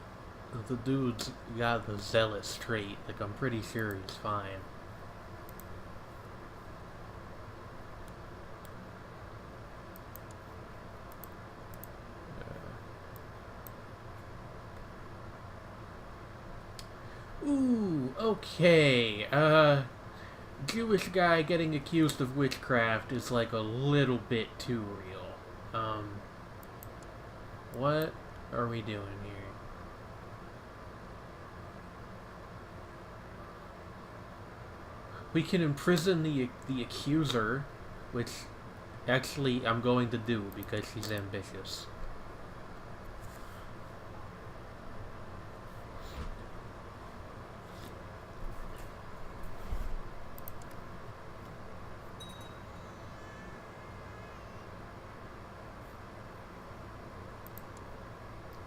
the dude's got the zealous trait. Like, I'm pretty sure he's fine. Ooh, okay. Jewish guy getting accused of witchcraft is like a little bit too real. What are we doing here? We can imprison the accuser, which actually I'm going to do because she's ambitious.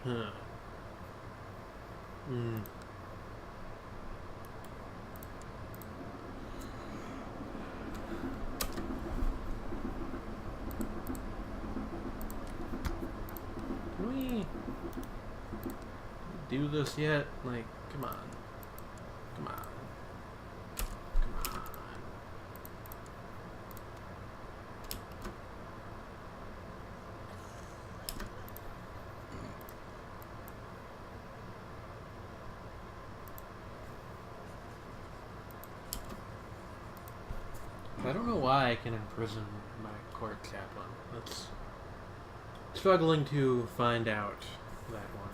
Huh. Can we do this yet? Like, come on. Come on. Come on. I don't know why I can imprison my court chaplain. That's struggling to find out that one.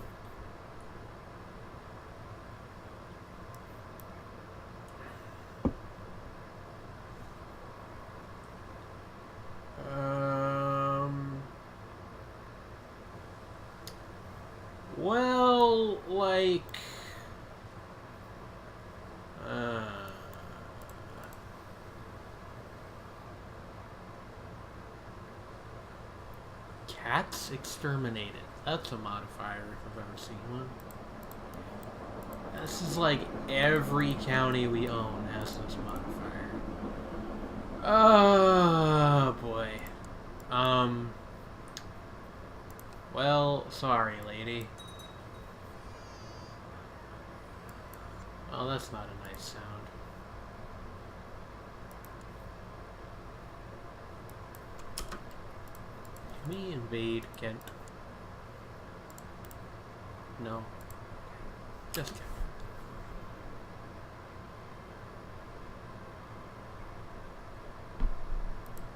Cats exterminated. That's a modifier if I've ever seen one. This is like every county we own has this modifier. Oh boy. Well, sorry, lady. Oh, that's not a nice sound. Can we invade Kent? No. Just Kent.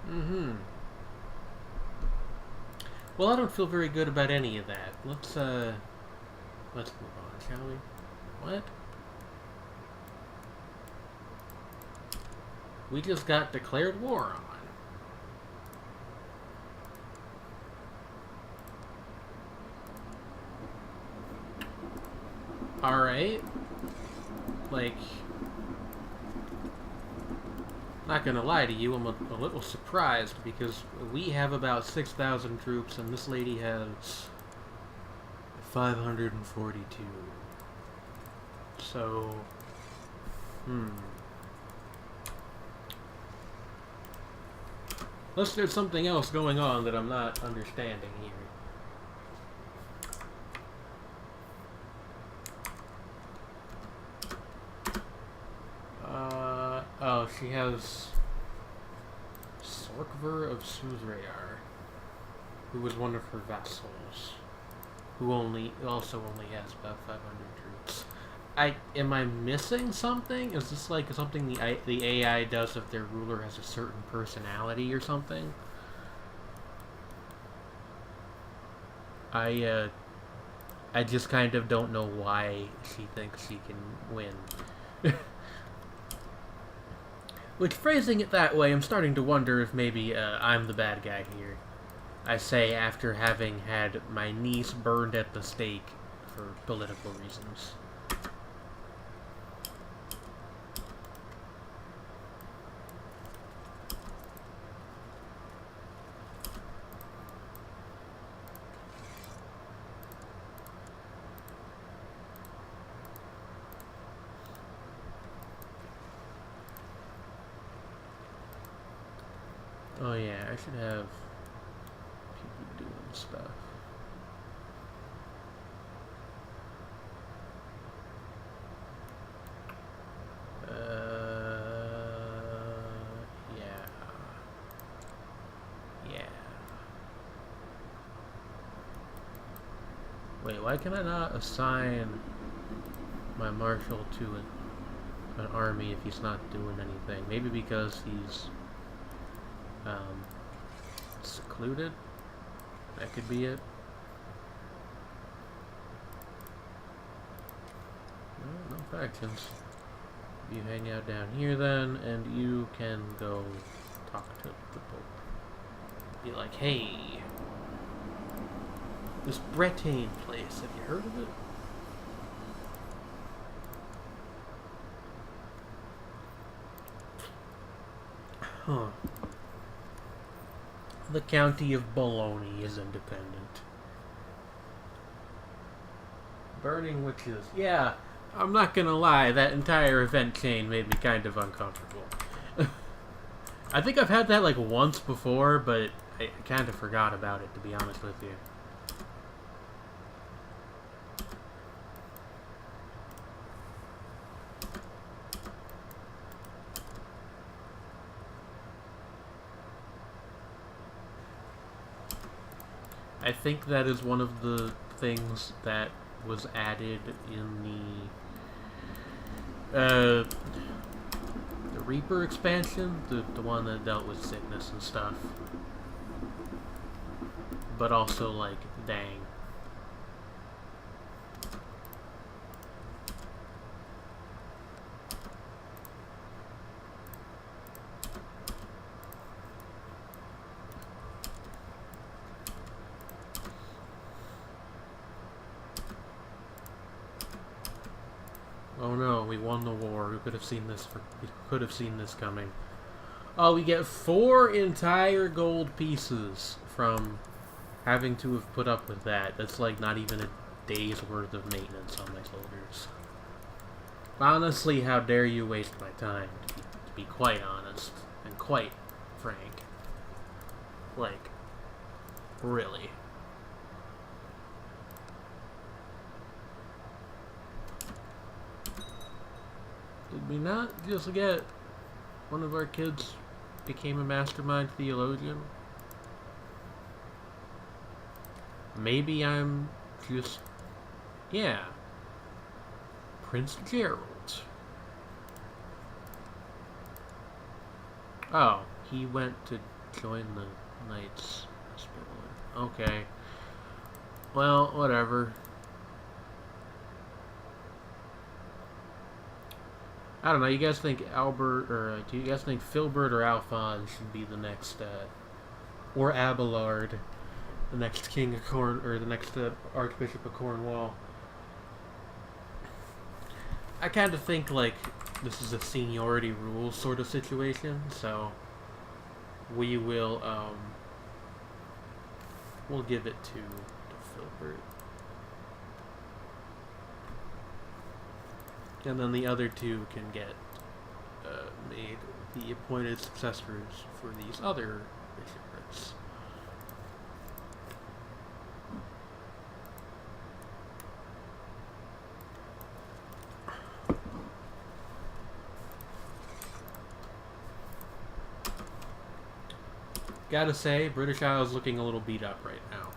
Mm-hmm. Well, I don't feel very good about any of that. Let's move on, shall we? What? We just got declared war on. Alright. Like, not gonna lie to you, I'm a little surprised because we have about 6,000 troops and this lady has 542. So, unless there's something else going on that I'm not understanding here. Oh, she has Sorkver of Suzrayar, who was one of her vassals, who also only has about 500 troops. Am I missing something? Is this like something the AI does if their ruler has a certain personality or something? I just kind of don't know why she thinks she can win. Which, phrasing it that way, I'm starting to wonder if maybe I'm the bad guy here. I say after having had my niece burned at the stake for political reasons. Oh yeah, I should have people doing stuff. Yeah. Wait, why can I not assign my marshal to an army if he's not doing anything? Maybe because he's secluded? That could be it. No factions. You hang out down here then, and you can go talk to the Pope. Be like, hey, this Bretagne place, have you heard of it? Huh. The county of Bologna is independent. Burning witches. Yeah, I'm not gonna lie, that entire event chain made me kind of uncomfortable. I think I've had that like once before, but I kind of forgot about it, to be honest with you. I think that is one of the things that was added in the Reaper expansion, the one that dealt with sickness and stuff. But also, like, dang. Oh no, we won the war. Who could have seen this? We could have seen this coming. Oh, we get 4 entire gold pieces from Having to have put up with that, that's like not even a day's worth of maintenance on my soldiers. Honestly, how dare you waste my time, to be quite honest, and quite frank. Like, really. Did we not just get one of our kids became a mastermind theologian? Maybe I'm just... Yeah. Prince Gerald. Oh, he went to join the Knights Hospital. Okay. Well, whatever. I don't know, you guys think Albert, or do you guys think Filbert or Alphonse should be the next, or Abelard, the next King of Corn, or the next Archbishop of Cornwall? I kind of think, like, this is a seniority rules sort of situation, so we will, we'll give it to Filbert. And then the other two can get made the appointed successors for these other bishoprics. Gotta say, British Isles looking a little beat up right now.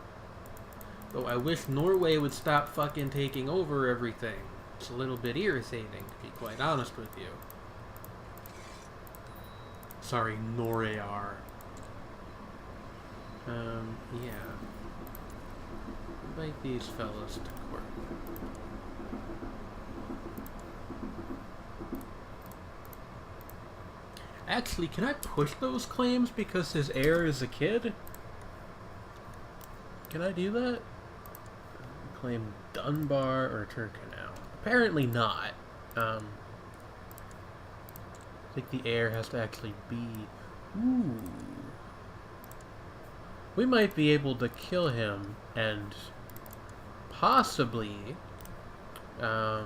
Though I wish Norway would stop fucking taking over everything. It's a little bit irritating, to be quite honest with you. Sorry, Norear. Yeah. Invite these fellas to court. Actually, can I push those claims because his heir is a kid? Can I do that? Claim Dunbar or Turkana? Apparently not. I think the heir has to actually be... Ooh. We might be able to kill him and possibly... I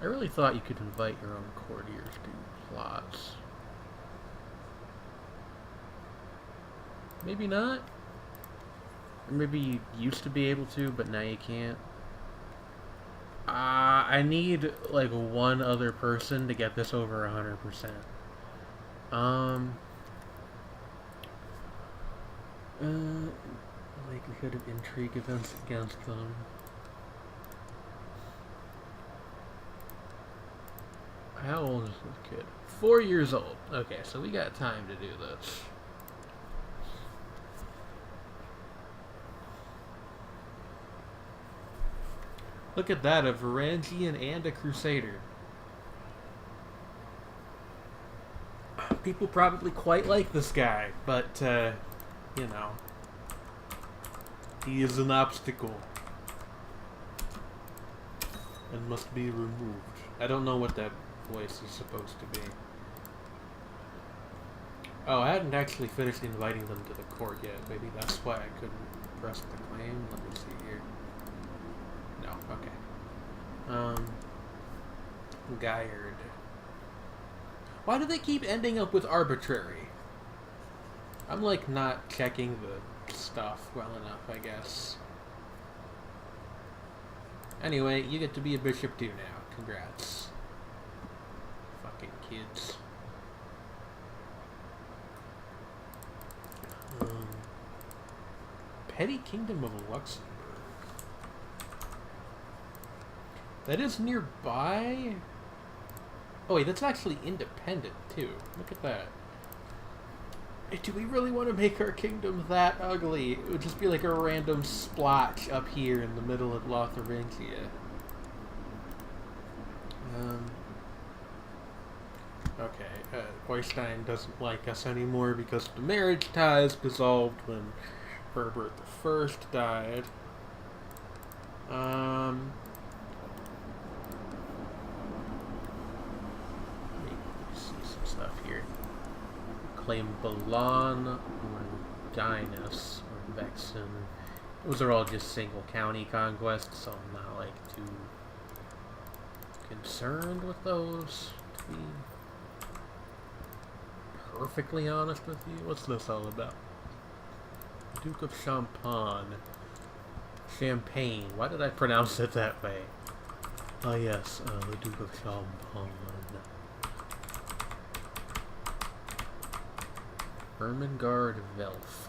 really thought you could invite your own courtiers to plots. Maybe not? Or maybe you used to be able to, but now you can't. I need, like, one other person to get this over 100%. Likelihood of intrigue events against them. How old is this kid? 4 years old. Okay, so we got time to do this. Look at that, a Varangian and a Crusader. People probably quite like this guy, but, you know, he is an obstacle and must be removed. I don't know what that voice is supposed to be. Oh, I hadn't actually finished inviting them to the court yet. Maybe that's why I couldn't press the claim. Let me see here. No, okay. Guyard. Why do they keep ending up with arbitrary? I'm, like, not checking the stuff well enough, I guess. Anyway, you get to be a bishop too now. Congrats. Fucking kids. Petty Kingdom of Luxembourg. That is nearby? Oh wait, that's actually independent too. Look at that. Hey, do we really want to make our kingdom that ugly? It would just be like a random splotch up here in the middle of Lotharingia. Okay, Oystein doesn't like us anymore because the marriage ties dissolved when Herbert I died. claim Boulogne or Guinness or Vexen. Those are all just single county conquests, so I'm not like too concerned with those, to be perfectly honest with you. What's this all about? Duke of Champagne. Champagne. Why did I pronounce it that way? Oh yes, the Duke of Champagne. Ermengarde Velf.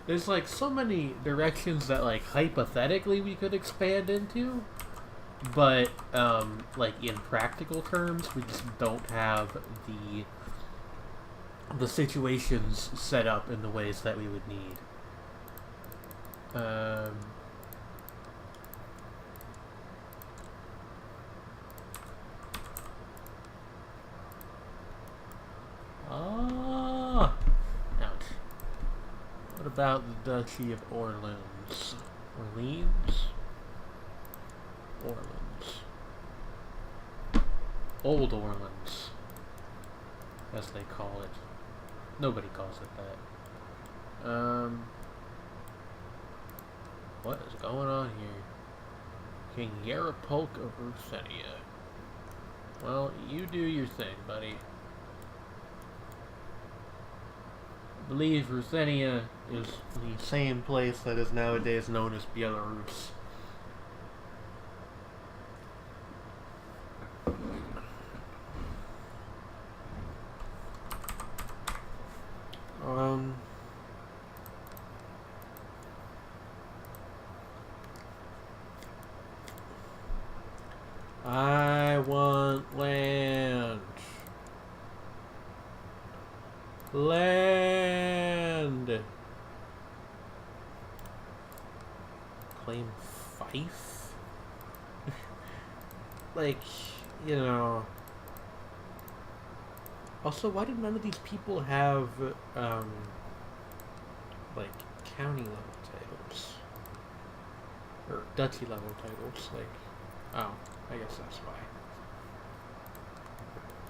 There's like so many directions that like hypothetically we could expand into, but like in practical terms we just don't have the situations set up in the ways that we would need. Ouch. What about the Duchy of Orleans? Old Orleans, as they call it. Nobody calls it that. What is going on here? King Yarapulk of Ruthenia. Well, you do your thing, buddy. I believe Ruthenia is the same place that is nowadays known as Belarus. I want land. Land. Claim Fife? Like, you know. Also, why did none of these people have, like, county level titles? Or duchy level titles? Like, oh, I guess that's why.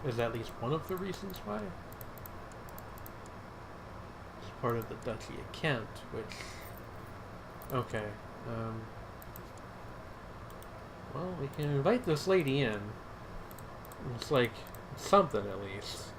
Is at least one of the reasons why? It's part of the Duchy of Kent, which... Okay, well, we can invite this lady in. It's like, something at least.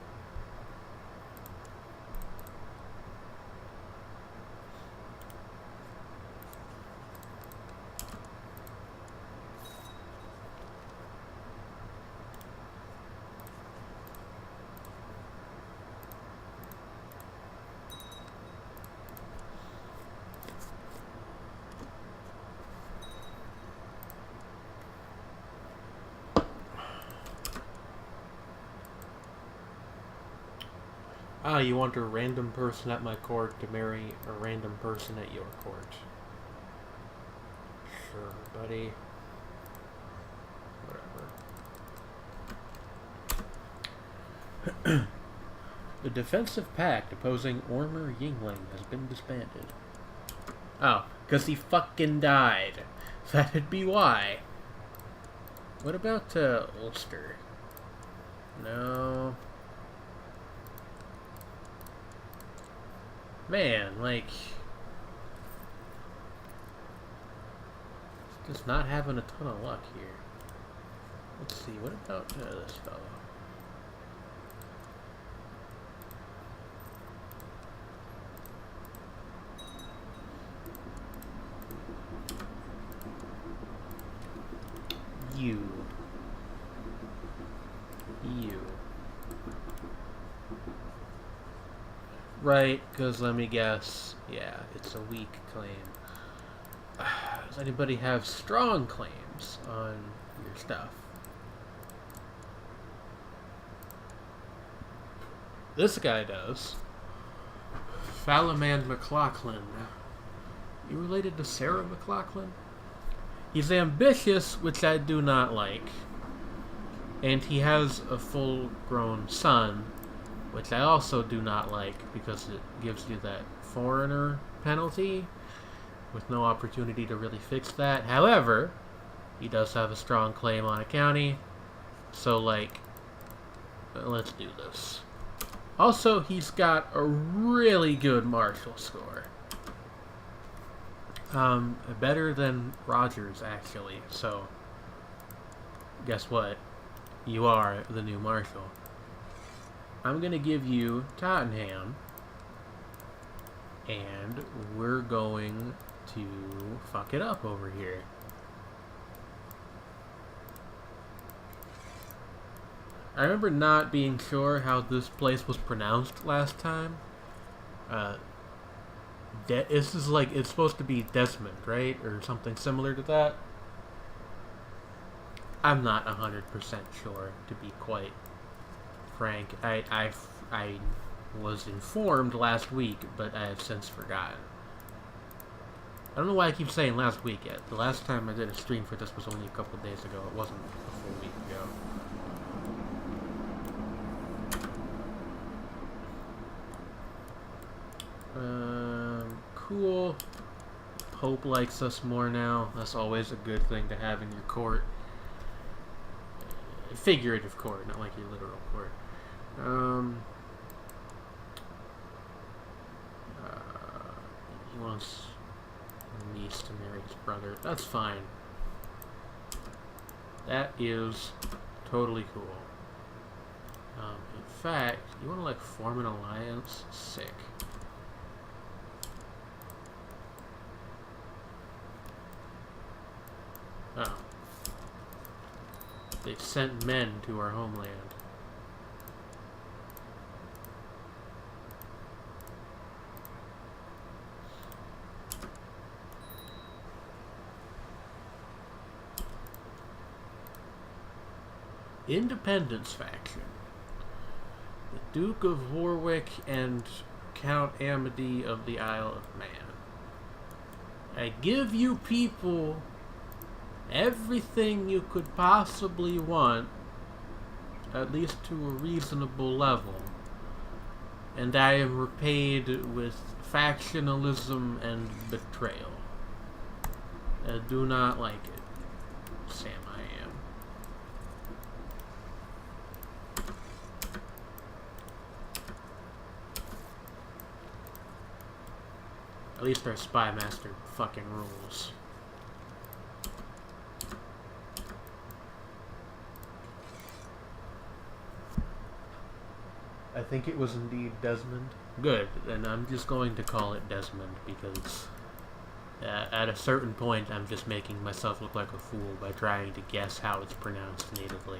Ah, you want a random person at my court to marry a random person at your court. Sure, buddy. Whatever. The defensive pact opposing Ormer Yingling has been disbanded. Oh, because he fucking died. That'd be why. What about Ulster? No. Man, like, just not having a ton of luck here. Let's see, what about this fellow? You. Right, because let me guess. Yeah, it's a weak claim. Does anybody have strong claims on your stuff? This guy does. Falaman McLaughlin. You related to Sarah McLaughlin? He's ambitious, which I do not like. And he has a full-grown son, which I also do not like because it gives you that foreigner penalty with no opportunity to really fix that. However, he does have a strong claim on a county, so like, let's do this. Also, he's got a really good martial score. Better than Rogers, actually, so guess what? You are the new marshal. I'm gonna give you Tottenham, and we're going to fuck it up over here. I remember not being sure how this place was pronounced last time. This is like, it's supposed to be Desmond, right? Or something similar to that. I'm not 100% sure, to be quite frank. I was informed last week, but I have since forgotten. I don't know why I keep saying last week yet. The last time I did a stream for this was only a couple days ago. It wasn't a full week ago. Cool. Pope likes us more now. That's always a good thing to have in your court. Figurative court, not like your literal court. He wants a niece to marry his brother. That's fine. That is totally cool. In fact, you want to like form an alliance? Sick. Oh. They've sent men to our homeland. Independence faction. The Duke of Warwick and Count Amity of the Isle of Man. I give you people everything you could possibly want, at least to a reasonable level, and I am repaid with factionalism and betrayal. I do not like it, Sam. I am. At least our spy master fucking rules. I think it was indeed Desmond. Good, and I'm just going to call it Desmond because at a certain point I'm just making myself look like a fool by trying to guess how it's pronounced natively.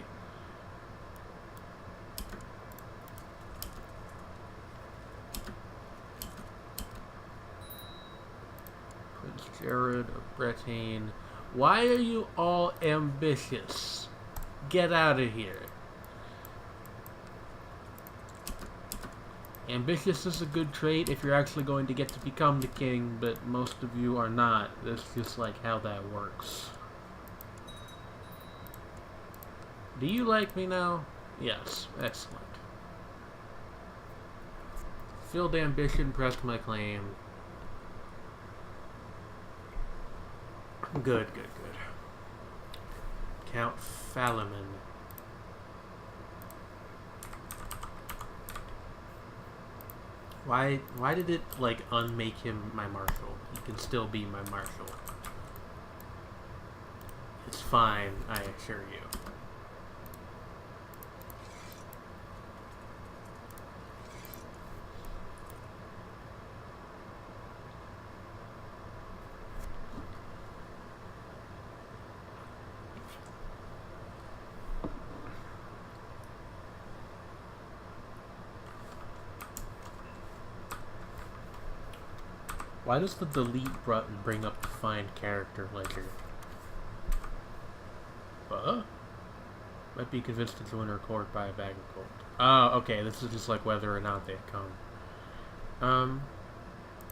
Prince Jared of Bretagne. Why are you all ambitious? Get out of here. Ambitious is a good trait if you're actually going to get to become the king, but most of you are not. That's just like how that works. Do you like me now? Yes. Excellent. Filled ambition, pressed my claim. Good, good, good. Count Falaman. Why did it, like, unmake him my marshal? He can still be my marshal. It's fine, I assure you. Why does the delete button bring up the find character ledger? Might be convinced to join our court by a bag of gold. Oh, okay, this is just like whether or not they've come.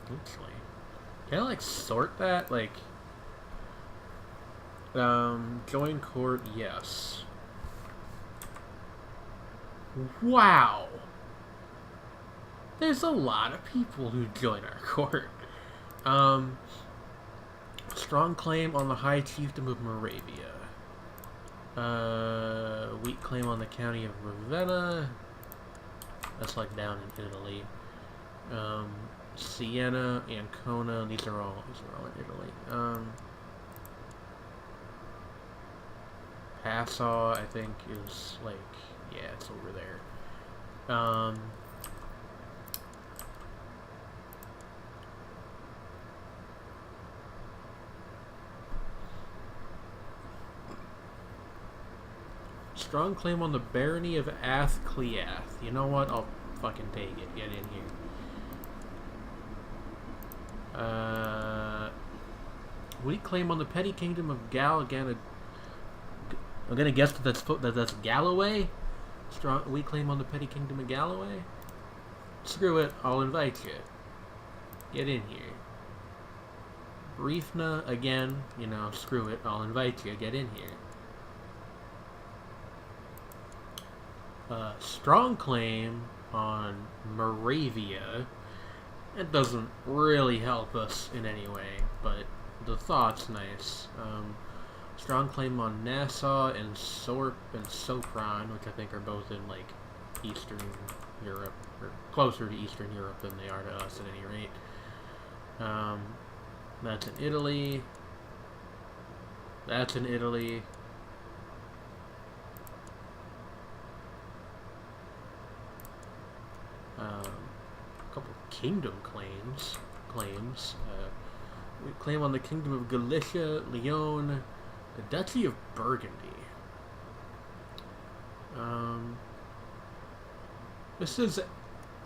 Actually, can I like sort that? Like, join court, yes. Wow! There's a lot of people who join our court. Strong claim on the High Chiefdom of Moravia. Weak claim on the county of Ravenna. That's like down in Italy. Siena, Ancona. These are all in Italy. Passau, I think, is like, yeah, it's over there. Strong claim on the barony of Athcliath. You know what? I'll fucking take it. Get in here. Weak claim on the petty kingdom of I'm gonna guess that's Galloway. Strong weak claim on the petty kingdom of Galloway. Screw it. I'll invite you. Get in here. Briefna again. You know, screw it. I'll invite you. Get in here. Strong claim on Moravia. It doesn't really help us in any way, but the thought's nice. Strong claim on Nassau and Sopron, which I think are both in like Eastern Europe, or closer to Eastern Europe than they are to us at any rate. That's in Italy. That's in Italy. A couple of kingdom claims. We claim on the kingdom of Galicia, Lyon, the Duchy of Burgundy. This is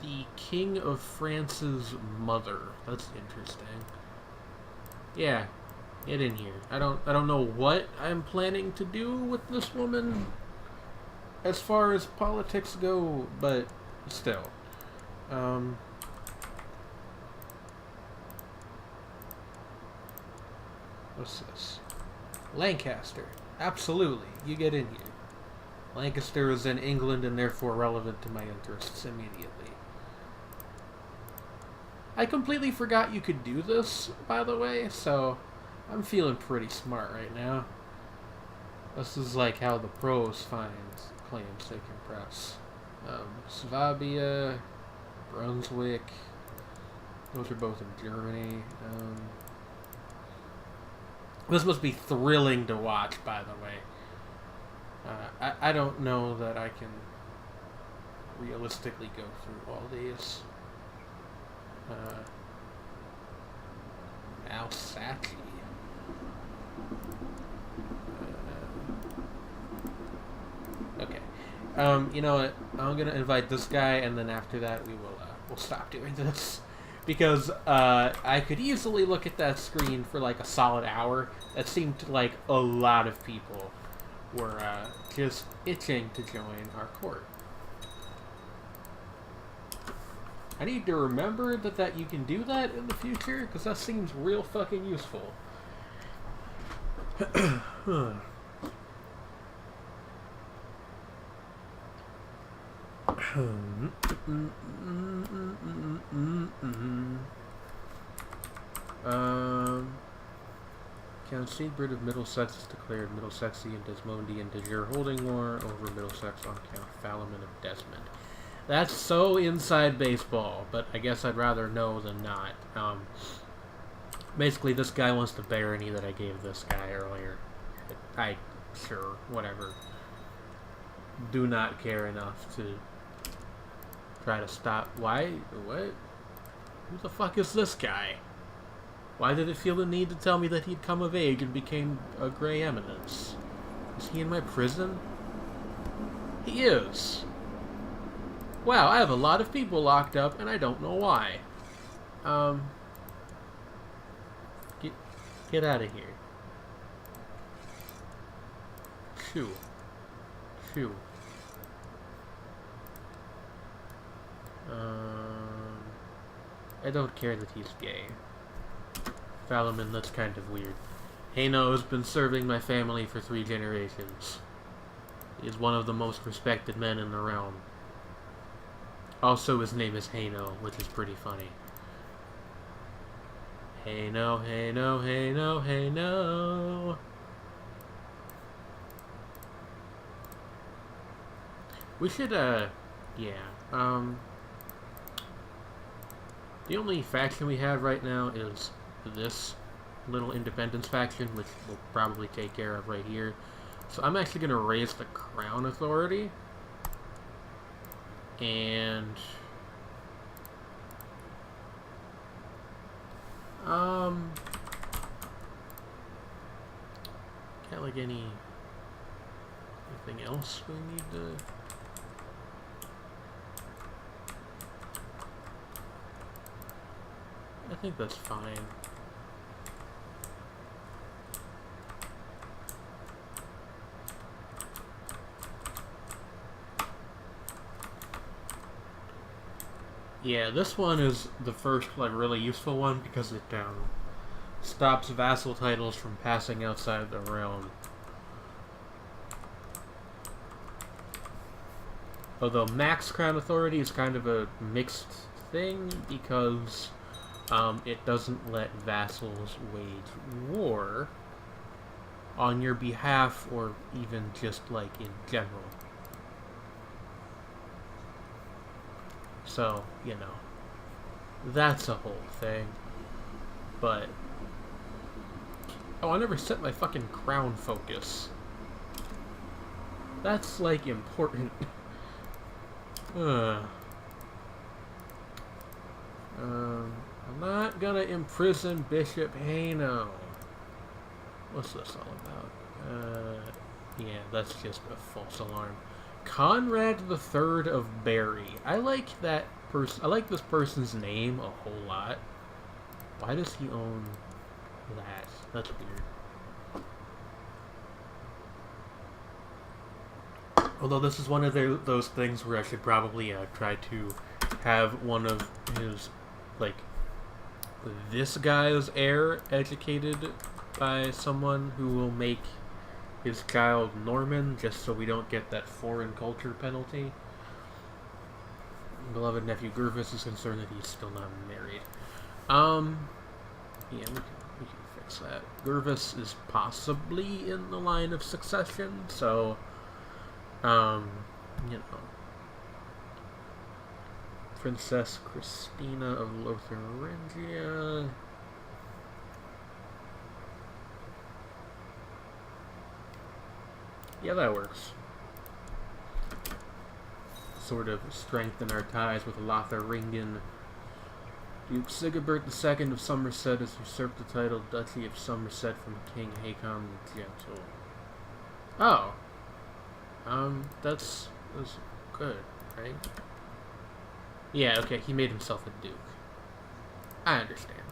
the King of France's mother. That's interesting. Yeah, get in here. I don't know what I'm planning to do with this woman as far as politics go, but still. What's this? Lancaster. Absolutely. You get in here. Lancaster is in England and therefore relevant to my interests immediately. I completely forgot you could do this, by the way, so I'm feeling pretty smart right now. This is like how the pros find claims they can press. Swabia, Brunswick, those are both in Germany. This must be thrilling to watch, by the way. I don't know that I can realistically go through all these. Alsace. Okay. You know what? I'm gonna invite this guy, and then after that we'll stop doing this. Because I could easily look at that screen for like a solid hour. That seemed like a lot of people were just itching to join our court. I need to remember that you can do that in the future, because that seems real fucking useful. Count Siegbert of Middlesex is declared Middlesexian and Desmondian de jure holding war over Middlesex on Count Falaman of Desmond. That's so inside baseball, but I guess I'd rather know than not. Basically, this guy wants the barony that I gave this guy earlier. Sure, whatever. Do not care enough to try to stop. Why? What? Who the fuck is this guy? Why did it feel the need to tell me that he'd come of age and became a Grey Eminence? Is he in my prison? He is. Wow, I have a lot of people locked up, and I don't know why. Get out of here. Shoo. Shoo. I don't care that he's gay. Falaman, that's kind of weird. Haino has been serving my family for 3 generations. He is one of the most respected men in the realm. Also, his name is Hano, which is pretty funny. Hano, Hano, Hano, Hano. We should, yeah. The only faction we have right now is this little independence faction, which we'll probably take care of right here. So I'm actually going to raise the crown authority. And can't like anything else we need to. I think that's fine. Yeah, this one is the first like really useful one because it stops vassal titles from passing outside the realm. Although max crown authority is kind of a mixed thing because it doesn't let vassals wage war on your behalf or even just like in general. So, you know, that's a whole thing. But, oh, I never set my fucking crown focus. That's, like, important. I'm not gonna imprison Bishop Hano. What's this all about? Yeah, that's just a false alarm. Conrad III of Barry. I like that person. I like this person's name a whole lot. Why does he own that? That's weird. Although this is one of those things where I should probably try to have one of his, like, this guy's heir educated by someone who will make his child Norman, just so we don't get that foreign culture penalty. Beloved nephew Gervis is concerned that he's still not married. Yeah, we can fix that. Gervis is possibly in the line of succession, so, you know. Princess Christina of Lotharingia. Yeah, that works. Sort of strengthen our ties with Lotharingen. Duke Sigibert II of Somerset has usurped the title Duchy of Somerset from King Hakon the Gentle. Oh. That's good, right? Yeah, okay, he made himself a duke. I understand.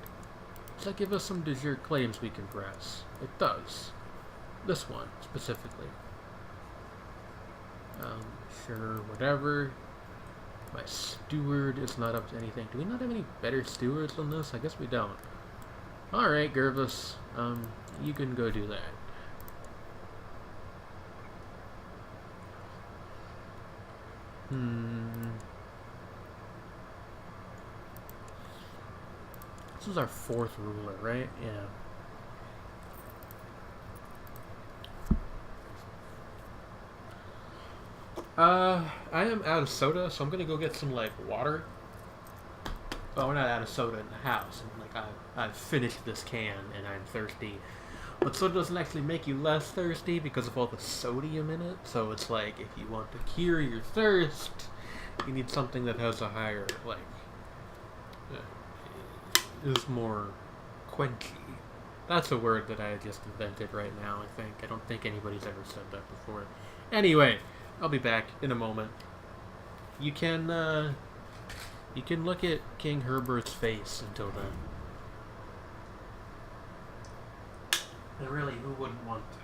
Does that give us some de jure claims we can press? It does. This one, specifically. Sure, whatever. My steward is not up to anything. Do we not have any better stewards than this? I guess we don't. Alright, Gervis. You can go do that. This is our 4th ruler, right? Yeah. I am out of soda, so I'm gonna go get some, like, water. Well, we're not out of soda in the house. Like, I've finished this can, and I'm thirsty. But soda doesn't actually make you less thirsty because of all the sodium in it. So it's like, if you want to cure your thirst, you need something that has a higher, like, is more quenchy. That's a word that I just invented right now, I think. I don't think anybody's ever said that before. Anyway, I'll be back in a moment. You can look at King Herbert's face until then. And really, who wouldn't want to?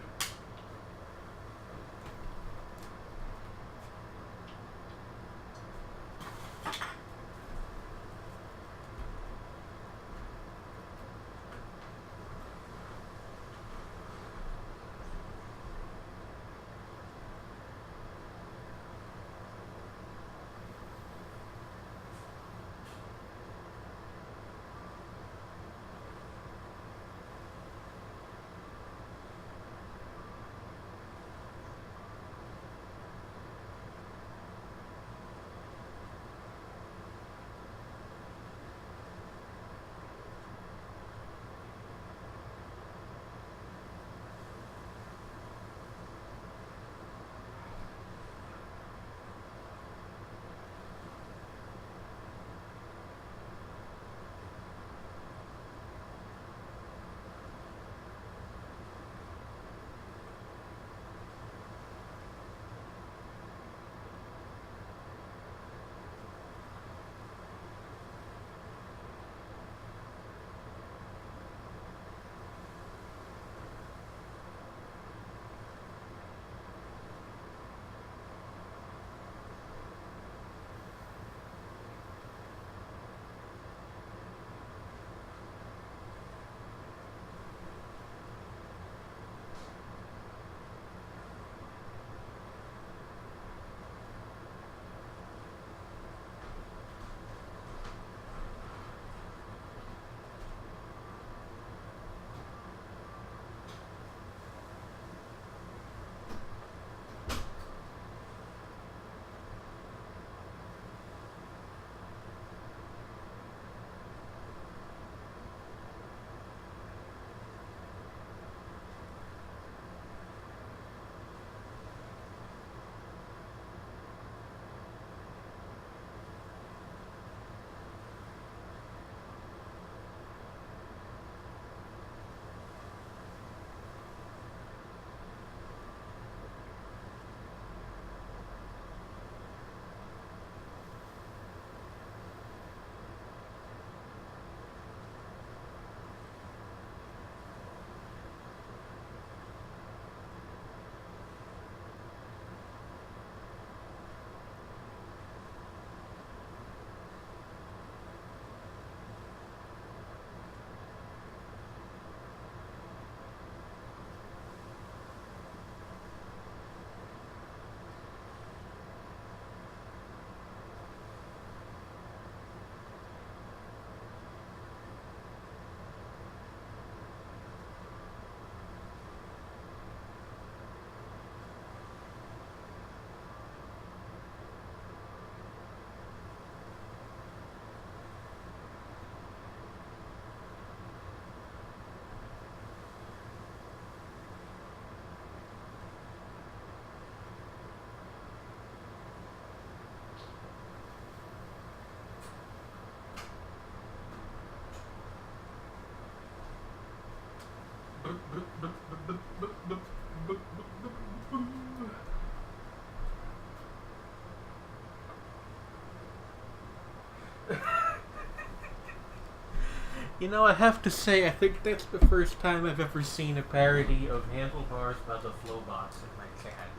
You know, I have to say, I think that's the first time I've ever seen a parody of Handlebars by the Flowbots in my chat.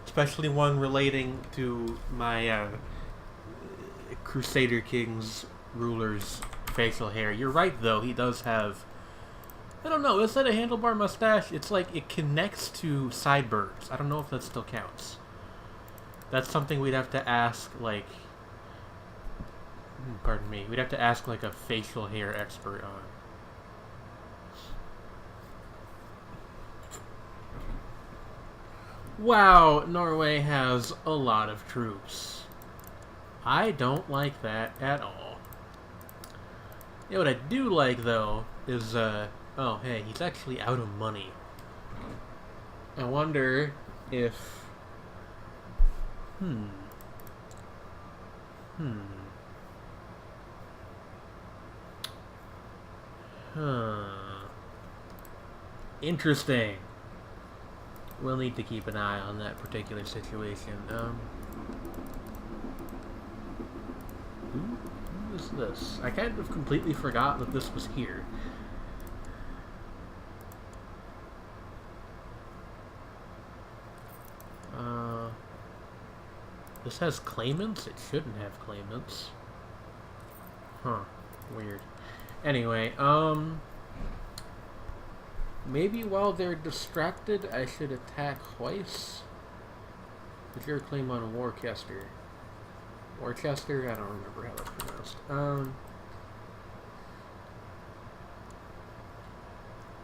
Especially one relating to my Crusader Kings ruler's facial hair. You're right, though. He does have... I don't know, is that a handlebar mustache? It's like, it connects to sideburns. I don't know if that still counts. That's something we'd have to ask, like... Pardon me. We'd have to ask, like, a facial hair expert on. Wow, Norway has a lot of troops. I don't like that at all. You know what I do like, though, is, oh, hey, he's actually out of money. I wonder if... Interesting. We'll need to keep an eye on that particular situation. Who is this? I kind of completely forgot that this was here. This has claimants? It shouldn't have claimants. Huh. Weird. Anyway, maybe while they're distracted, I should attack twice? Put your claim on Worcester. Worcester? I don't remember how that's pronounced.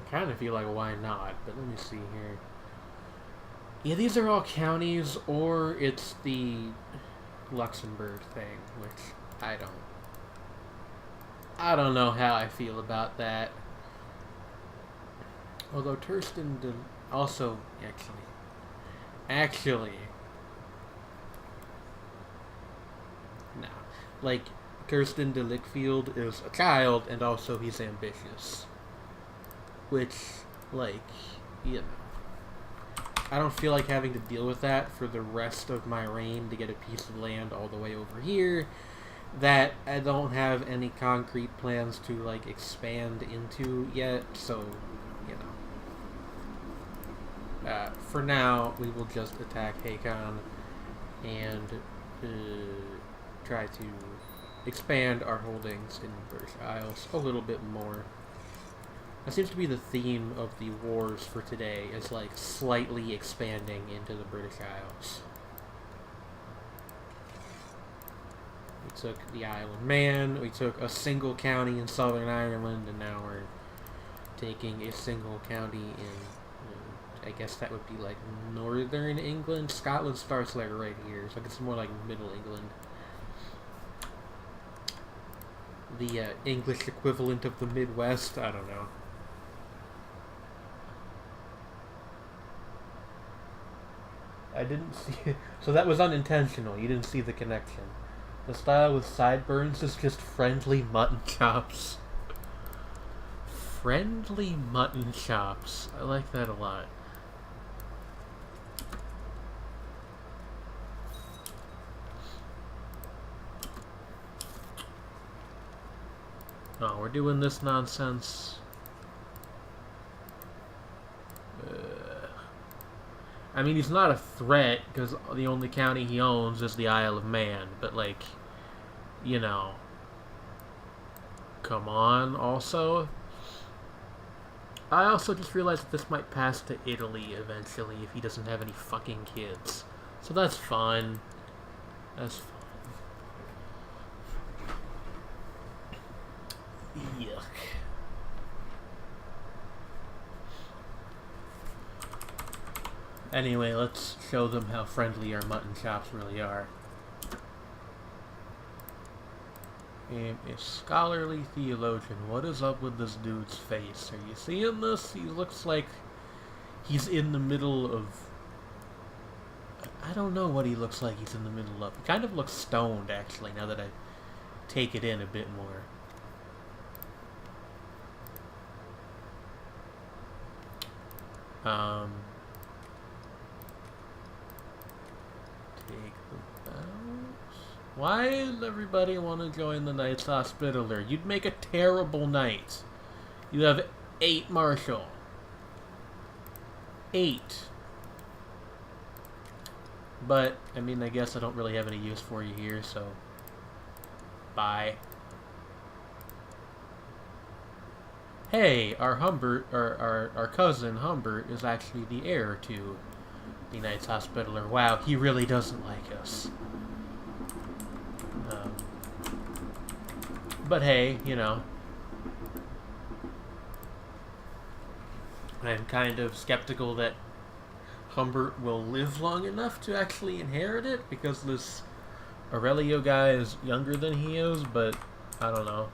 I kind of feel like why not, but let me see here. Yeah, these are all counties, or it's the Luxembourg thing, which I don't know how I feel about that. Although Thurston also actually no, like Thurston de Lickfield is a child, and also he's ambitious, which, like, you know, I don't feel like having to deal with that for the rest of my reign to get a piece of land all the way over here that I don't have any concrete plans to, like, expand into yet, so, you know. For now, we will just attack Hakon and try to expand our holdings in the British Isles a little bit more. That seems to be the theme of the wars for today, is, like, slightly expanding into the British Isles. We took the Isle of Man, we took a single county in Southern Ireland, and now we're taking a single county in, I guess that would be, like, Northern England? Scotland starts, like, right here, so it's more like Middle England. The English equivalent of the Midwest? I don't know. I didn't see it. So that was unintentional. You didn't see the connection. The style with sideburns is just friendly mutton chops. Friendly mutton chops. I like that a lot. Oh, we're doing this nonsense. I mean, he's not a threat, because the only county he owns is the Isle of Man, but, like, you know, come on, also. I also just realized that this might pass to Italy eventually if he doesn't have any fucking kids. So that's fun. That's fun. Yuck. Anyway, let's show them how friendly our mutton chops really are. A scholarly theologian. What is up with this dude's face? Are you seeing this? He looks like he's in the middle of... I don't know what he looks like he's in the middle of. He kind of looks stoned, actually, now that I take it in a bit more. Take the bells. Why does everybody want to join the Knights Hospitaller? You'd make a terrible knight. You have 8 martial. 8. But, I mean, I guess I don't really have any use for you here, so... Bye. Hey, our Humbert, our cousin Humbert is actually the heir to the Knights Hospitaller. Wow, he really doesn't like us. But hey, you know, I'm kind of skeptical that Humbert will live long enough to actually inherit it, because this Aurelio guy is younger than he is, but I don't know.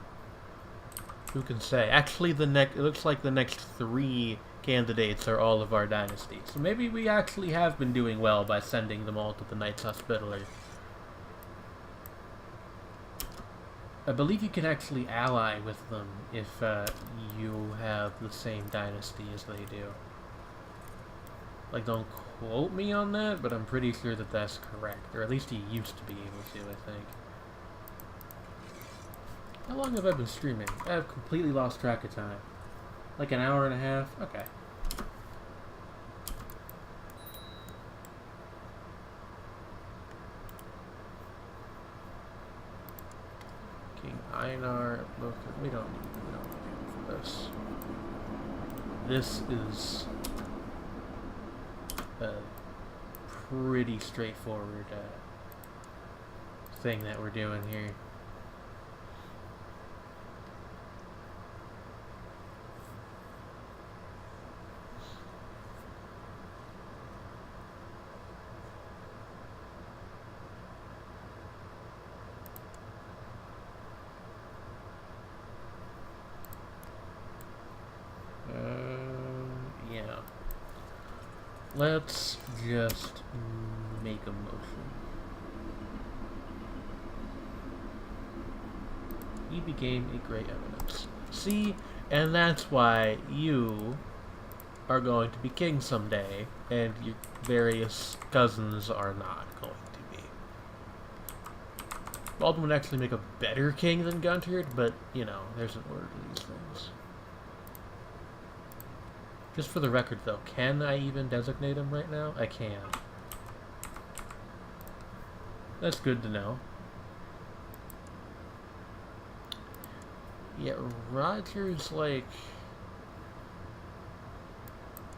Who can say? Actually, it looks like the next 3 candidates are all of our dynasty. So maybe we actually have been doing well by sending them all to the Knights Hospitaller. I believe you can actually ally with them if you have the same dynasty as they do. Like, don't quote me on that, but I'm pretty sure that that's correct. Or at least you used to be able to, I think. How long have I been streaming? I have completely lost track of time. Like an hour and a half? Okay. King Einar. Look, we don't need for this. This is a pretty straightforward thing that we're doing here. Yeah. Let's just make a motion. He became a great eminence. See, and that's why you are going to be king someday, and your various cousins are not going to be. Baldwin would actually make a better king than Gunther, but, you know, there's an order to these things. Just for the record, though, can I even designate him right now? I can. That's good to know. Yeah, Roger's like...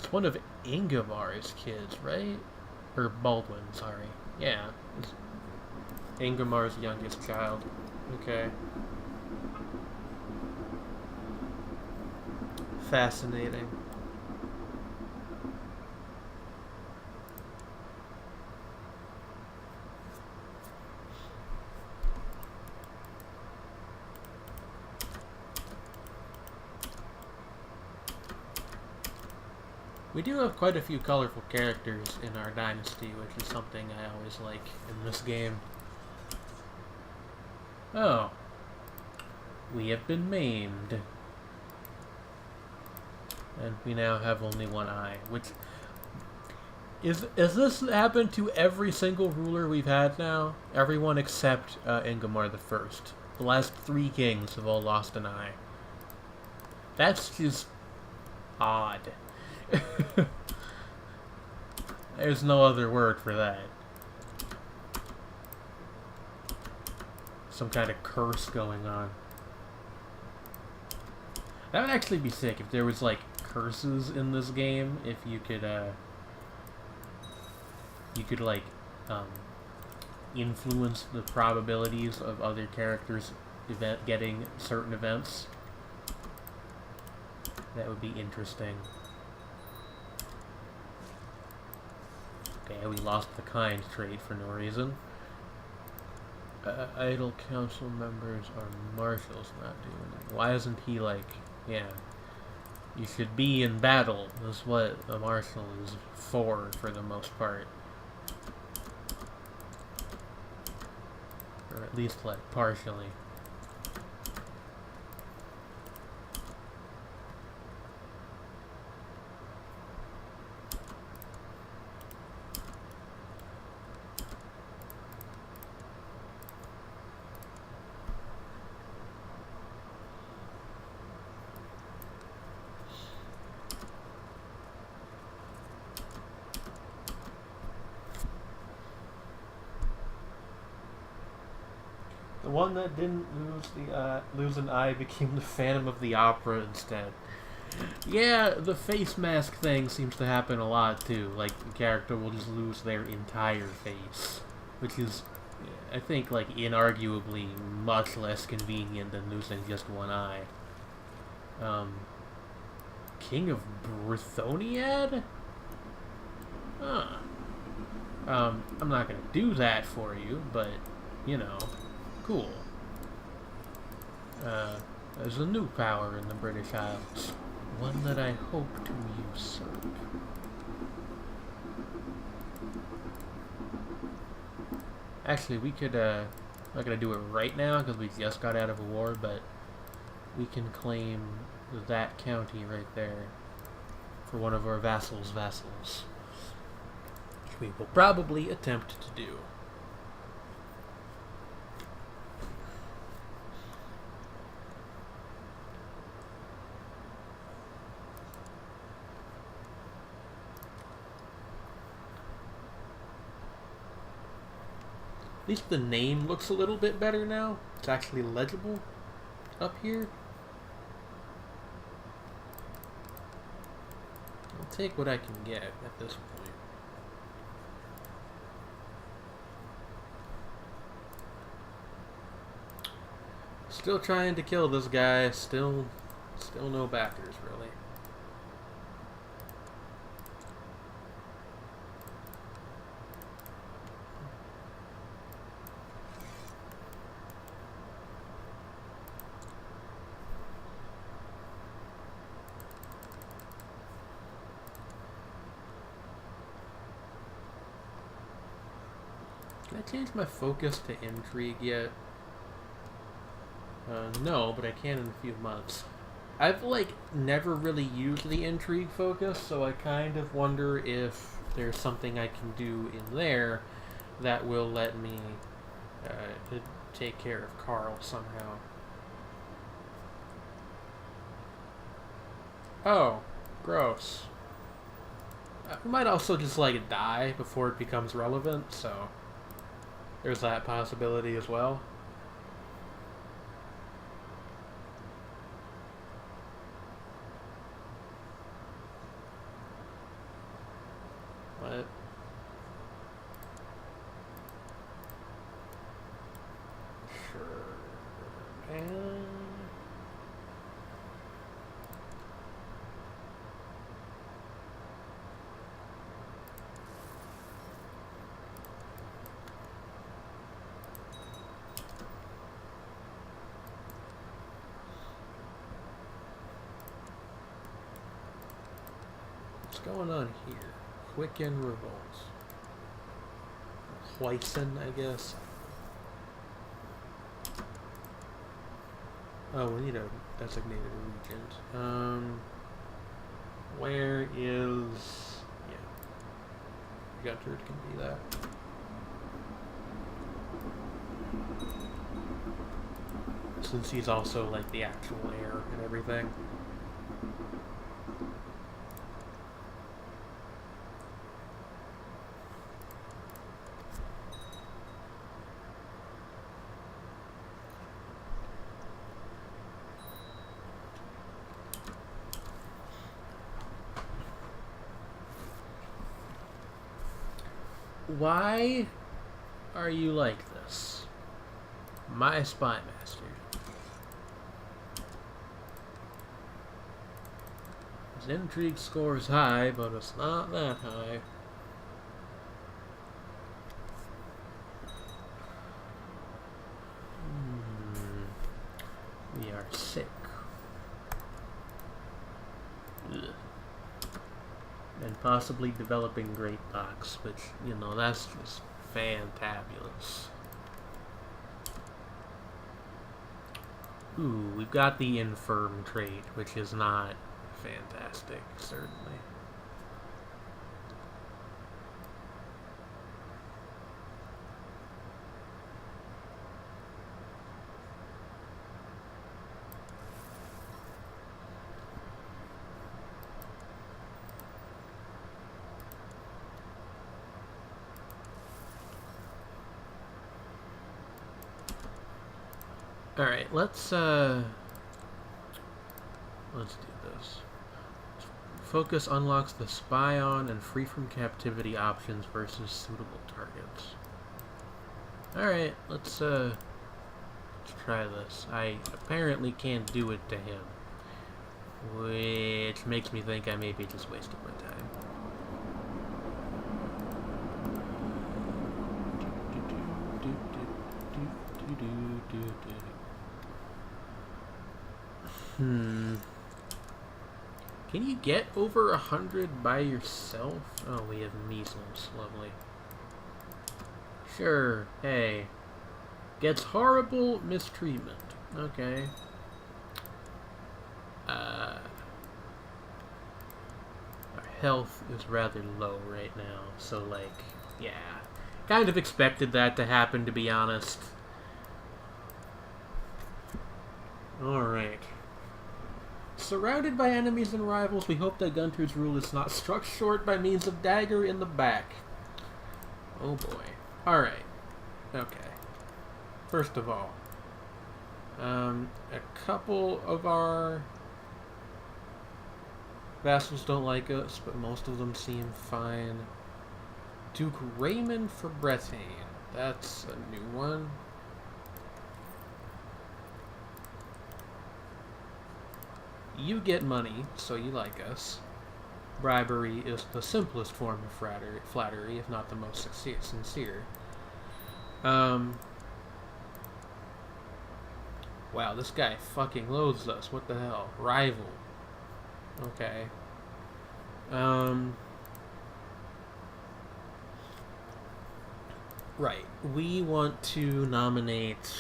It's one of Ingemar's kids, right? Or Baldwin, sorry. Yeah. It's Ingemar's youngest child. Okay. Fascinating. We do have quite a few colorful characters in our dynasty, which is something I always like in this game. Oh. We have been maimed. And we now have only one eye, which... Is this happened to every single ruler we've had now? Everyone except Ingemar the First. The last 3 kings have all lost an eye. That's just... odd. There's no other word for that. Some kind of curse going on. That would actually be sick if there was, like, curses in this game. If you could, like, influence the probabilities of other characters getting certain events. That would be interesting. Okay, we lost the kind trait for no reason. Idle council members are marshals not doing it. Why isn't he like, yeah, you should be in battle. That's what a marshal is for the most part. Or at least, like, partially. The one that didn't lose an eye became the Phantom of the Opera instead. Yeah, the face mask thing seems to happen a lot too. Like, the character will just lose their entire face, which is, I think, like, inarguably much less convenient than losing just one eye. King of Brythoniad? Huh. I'm not gonna do that for you, but, you know, cool. There's a new power in the British Isles. One that I hope to usurp. Actually, we could, I'm not gonna do it right now, because we just got out of a war, but we can claim that county right there for one of our vassals' vassals. Which we will probably attempt to do. At least the name looks a little bit better now. It's actually legible up here. I'll take what I can get at this point. Still trying to kill this guy. Still no backers, really. Can I change my focus to intrigue yet? No, but I can in a few months. I've, like, never really used the intrigue focus, so I kind of wonder if there's something I can do in there that will let me take care of Carl somehow. Oh, gross. I might also just, like, die before it becomes relevant, so there's that possibility as well. What? Sure. And what's going on here? Quicken revolts. Whiteson, I guess. Oh, we need a designated regent. Where is... yeah. Gunther can be that. Since he's also, like, the actual heir and everything. Why are you like this? My spy master. His intrigue score is high, but it's not that high. We are sick. Ugh. And possibly developing Great Box, which, you know, that's just fantabulous. Ooh, we've got the Infirm trait, which is not fantastic, certainly. Alright, let's do this. Focus unlocks the spy on and free from captivity options versus suitable targets. Alright, let's try this. I apparently can't do it to him, which makes me think I may be just wasting my time. Can you get over 100 by yourself? Oh, we have measles. Lovely. Sure. Hey. Gets horrible mistreatment. Okay. Our health is rather low right now, so like, yeah. Kind of expected that to happen, to be honest. Alright. Surrounded by enemies and rivals, we hope that Gunter's rule is not struck short by means of dagger in the back. Oh boy. Alright. Okay. First of all, a couple of our vassals don't like us, but most of them seem fine. Duke Raymond for Bretagne. That's a new one. You get money, so you like us. Bribery is the simplest form of flattery, if not the most sincere. Wow, this guy fucking loathes us. What the hell? Rival. Okay. Right. We want to nominate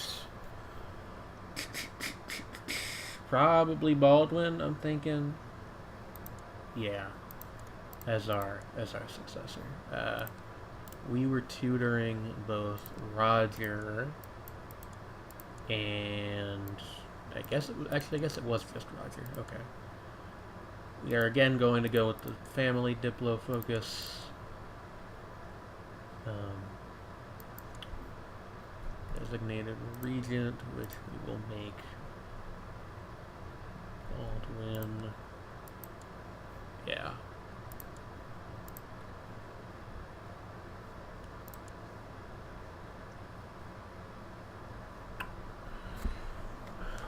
probably Baldwin, I'm thinking. Yeah. As our successor. We were tutoring both Roger and I guess it was just Roger. Okay. We are again going to go with the family Diplo focus. Designated regent, which we will make Baldwin. Yeah.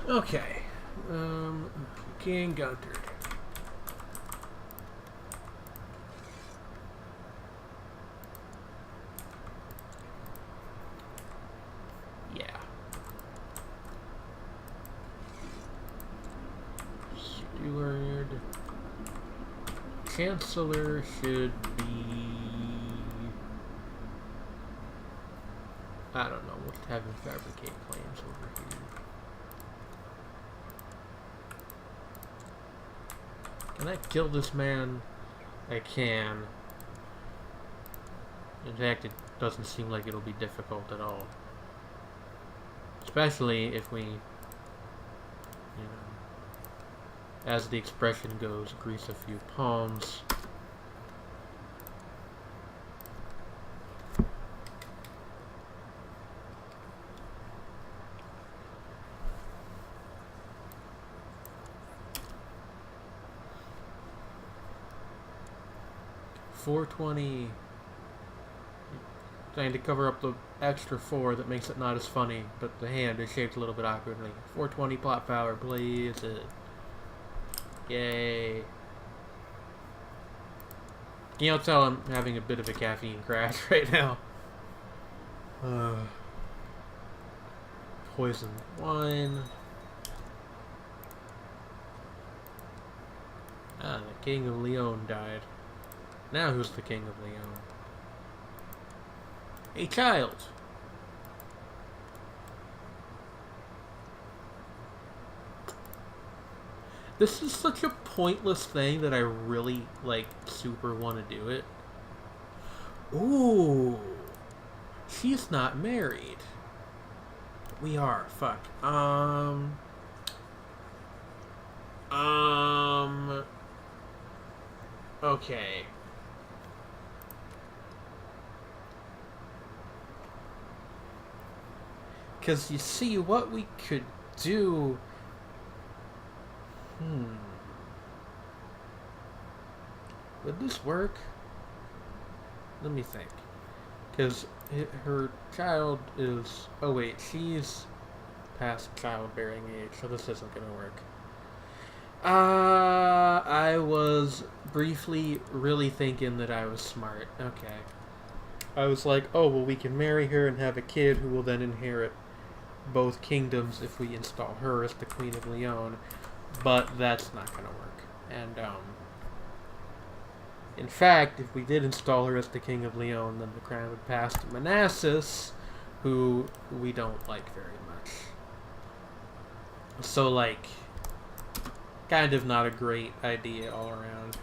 Okay. King Gunter. Yeah. Steward. Chancellor should be... I don't know. We'll have him fabricate claims over here. Can I kill this man? I can. In fact, it doesn't seem like it'll be difficult at all. Especially if we, as the expression goes, grease a few palms. $420. Trying to cover up the extra 4 that makes it not as funny, but the hand is shaped a little bit awkwardly. 420 plot power, please. Yay. You know, tell I'm having a bit of a caffeine crash right now. Poisoned wine. Ah, the King of Leon died. Now who's the King of Leon? A child. This is such a pointless thing that I really, super want to do it. Ooh. She's not married. We are. Fuck. Okay. Because you see, what we could do... Would this work? Let me think. Because her child is... Oh wait, she's past childbearing age, so this isn't going to work. I was briefly really thinking that I was smart. Okay. I was like, oh, well, we can marry her and have a kid who will then inherit both kingdoms if we install her as the Queen of Leon. But that's not going to work. And, in fact, if we did install her as the King of Leon, then the crown would pass to Manassas, who we don't like very much. So, like, kind of not a great idea all around.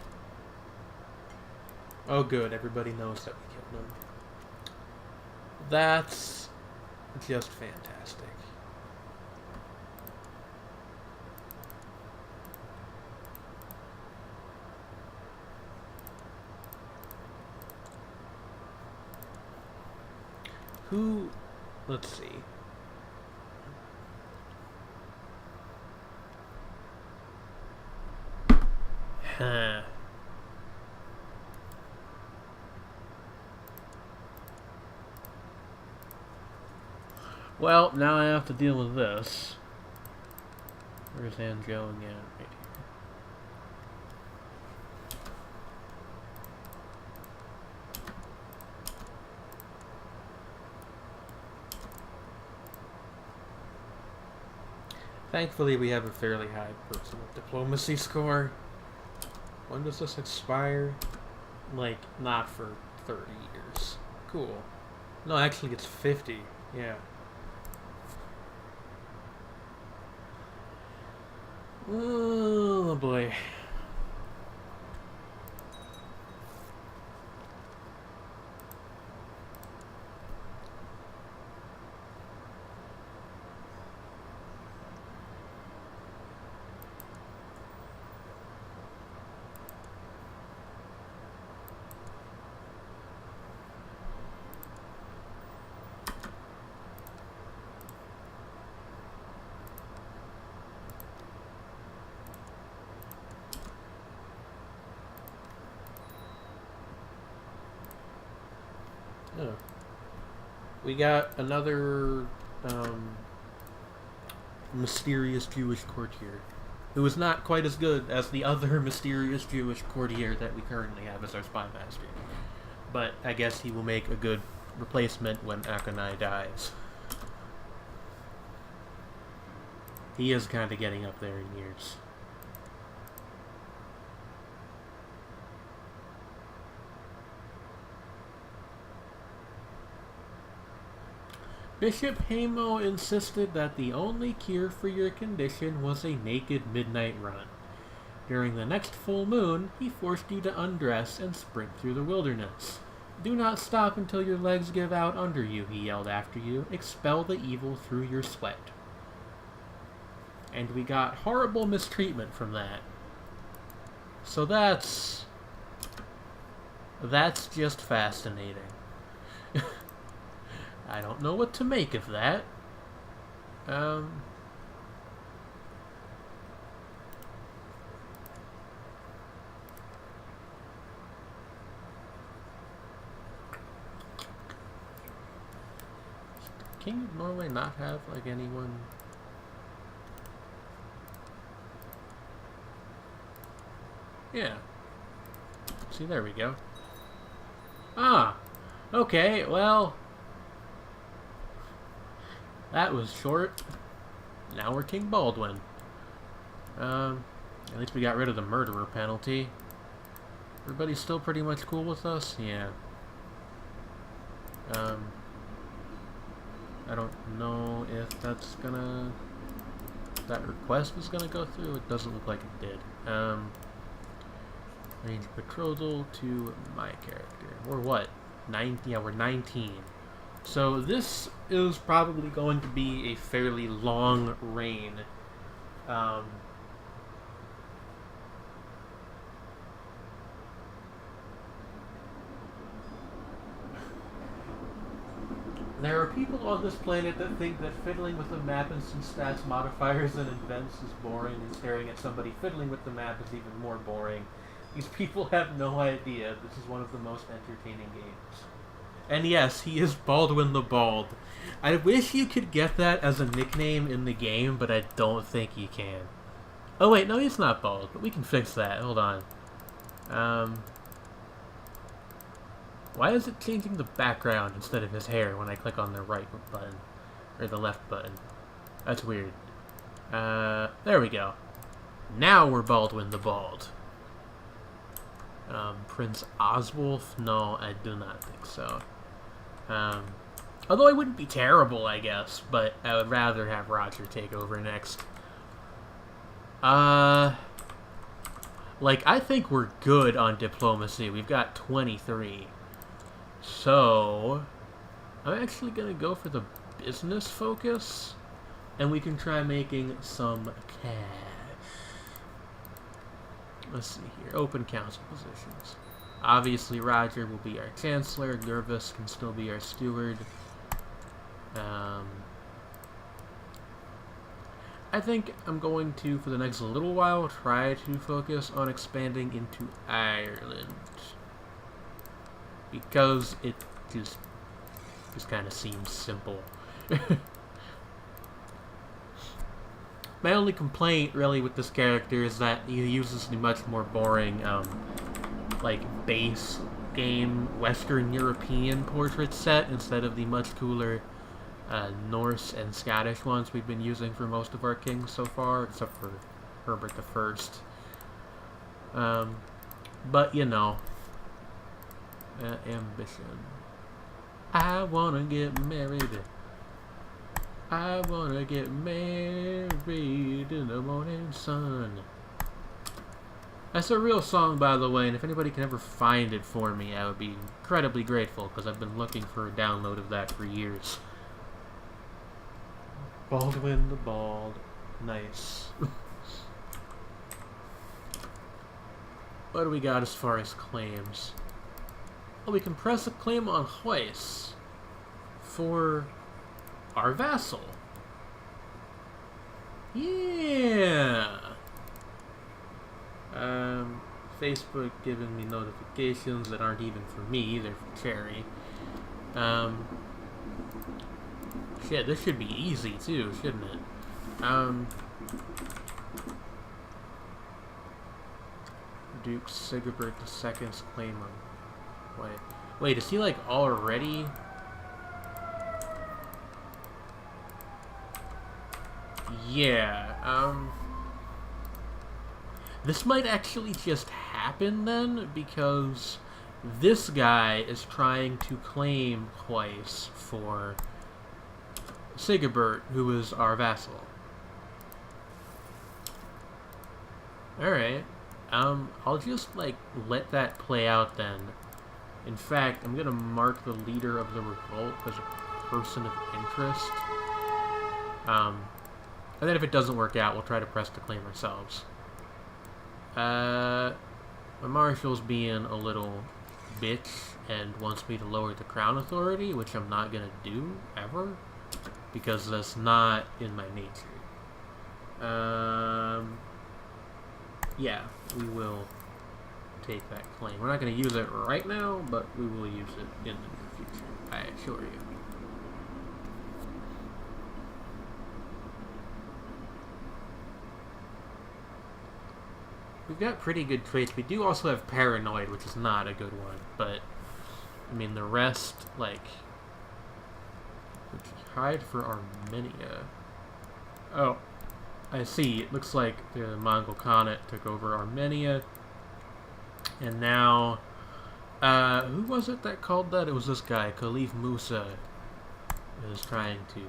Oh, good. Everybody knows that we killed him. That's just fantastic. Who... Let's see. Huh. Well, now I have to deal with this. Where's Anjo again? Right here. Thankfully, we have a fairly high personal diplomacy score. When does this expire? Like, not for 30 years. Cool. No, actually, it's 50. Yeah. Oh, boy. Oh. We got another mysterious Jewish courtier, who is not quite as good as the other mysterious Jewish courtier that we currently have as our spy master. But I guess he will make a good replacement when Akonai dies. He is kind of getting up there in years. Bishop Hamo insisted that the only cure for your condition was a naked midnight run. During the next full moon, he forced you to undress and sprint through the wilderness. Do not stop until your legs give out under you, he yelled after you. Expel the evil through your sweat. And we got horrible mistreatment from that. So that's just fascinating. I don't know what to make of that. King of Norway not have, like, anyone... Yeah. See, there we go. Ah! Okay, well... That was short. Now we're King Baldwin. At least we got rid of the murderer penalty. Everybody's still pretty much cool with us? Yeah. I don't know if that's gonna... that request is gonna go through. It doesn't look like it did. Range betrothal to my character. We're what? 19? Yeah, we're 19. So this is probably going to be a fairly long reign. There are people on this planet that think that fiddling with the map and some stats modifiers and events is boring, and staring at somebody fiddling with the map is even more boring. These people have no idea this is one of the most entertaining games. And yes, he is Baldwin the Bald. I wish you could get that as a nickname in the game, but I don't think you can. Oh wait, no, he's not bald, but we can fix that. Hold on. Why is it changing the background instead of his hair when I click on the right button? Or the left button? That's weird. There we go. Now we're Baldwin the Bald. Prince Oswulf? No, I do not think so. Although I wouldn't be terrible, I guess, but I would rather have Roger take over next. Like, I think we're good on diplomacy. We've got 23. So, I'm actually going to go for the business focus, and we can try making some cash. Let's see here. Open council positions. Obviously, Roger will be our chancellor. Gervis can still be our steward. I think I'm going to, for the next little while, try to focus on expanding into Ireland. Because it just kind of seems simple. My only complaint, really, with this character is that he uses the much more boring, like, base game Western European portrait set instead of the much cooler Norse and Scottish ones we've been using for most of our kings so far, except for Herbert I. But, you know, ambition. I wanna get married. I wanna get married in the morning sun. That's a real song, by the way, and if anybody can ever find it for me, I would be incredibly grateful, because I've been looking for a download of that for years. Baldwin the Bald. Nice. What do we got as far as claims? Oh, we can press a claim on Huis for our vassal. Yeah. Facebook giving me notifications that aren't even for me, they're for Cherry. Shit, this should be easy too, shouldn't it? Duke Sigebert II's claim on... Wait, is he like already... Yeah, this might actually just happen then, because this guy is trying to claim Huis for Sigebert, who is our vassal. Alright. I'll just, like, let that play out then. In fact, I'm gonna mark the leader of the revolt as a person of interest. And then if it doesn't work out, we'll try to press the claim ourselves. My marshal's being a little bitch and wants me to lower the crown authority, which I'm not gonna do, ever. Because that's not in my nature. Yeah, we will take that claim. We're not going to use it right now, but we will use it in the near future, I assure you. We've got pretty good traits. We do also have paranoid, which is not a good one, but I mean the rest, like, hide for Armenia. Oh, I see. It looks like the Mongol Khanate took over Armenia. And now, who was it that called that? It was this guy, Caliph Musa, is trying to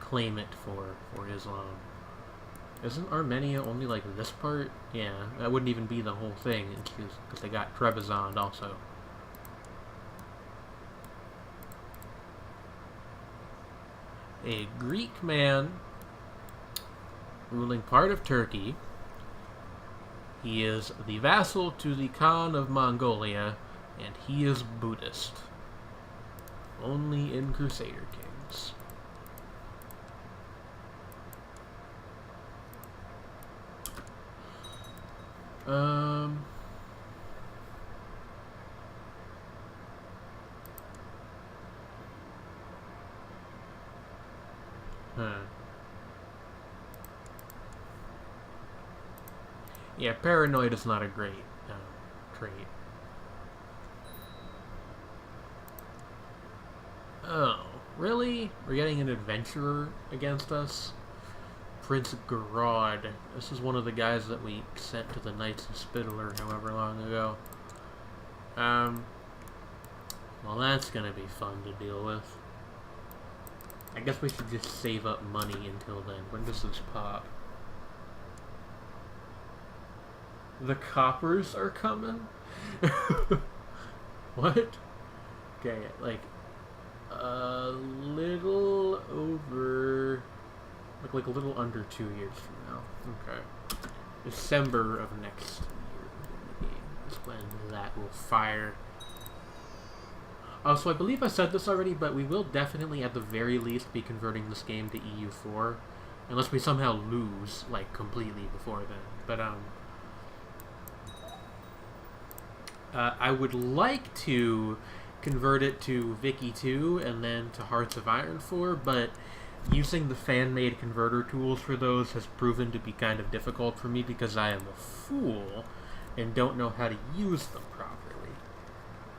claim it for Islam. Isn't Armenia only like this part? Yeah, that wouldn't even be the whole thing, because they got Trebizond also. A Greek man ruling part of Turkey. He is the vassal to the Khan of Mongolia, and he is Buddhist. Only in Crusader Kings. Yeah, paranoid is not a great trait. Oh, really? We're getting an adventurer against us? Prince Garrod. This is one of the guys that we sent to the Knights of Spittler however long ago. Well, that's gonna be fun to deal with. I guess we should just save up money until then. When does this pop? The coppers are coming? What? Okay, like a little over, like a little under 2 years from now. Okay. December of next year is when that will fire. So I believe I said this already, but we will definitely at the very least be converting this game to EU4. Unless we somehow lose, like, completely before then. But, I would like to convert it to Vicky 2 and then to Hearts of Iron 4, but using the fan-made converter tools for those has proven to be kind of difficult for me because I am a fool and don't know how to use them properly.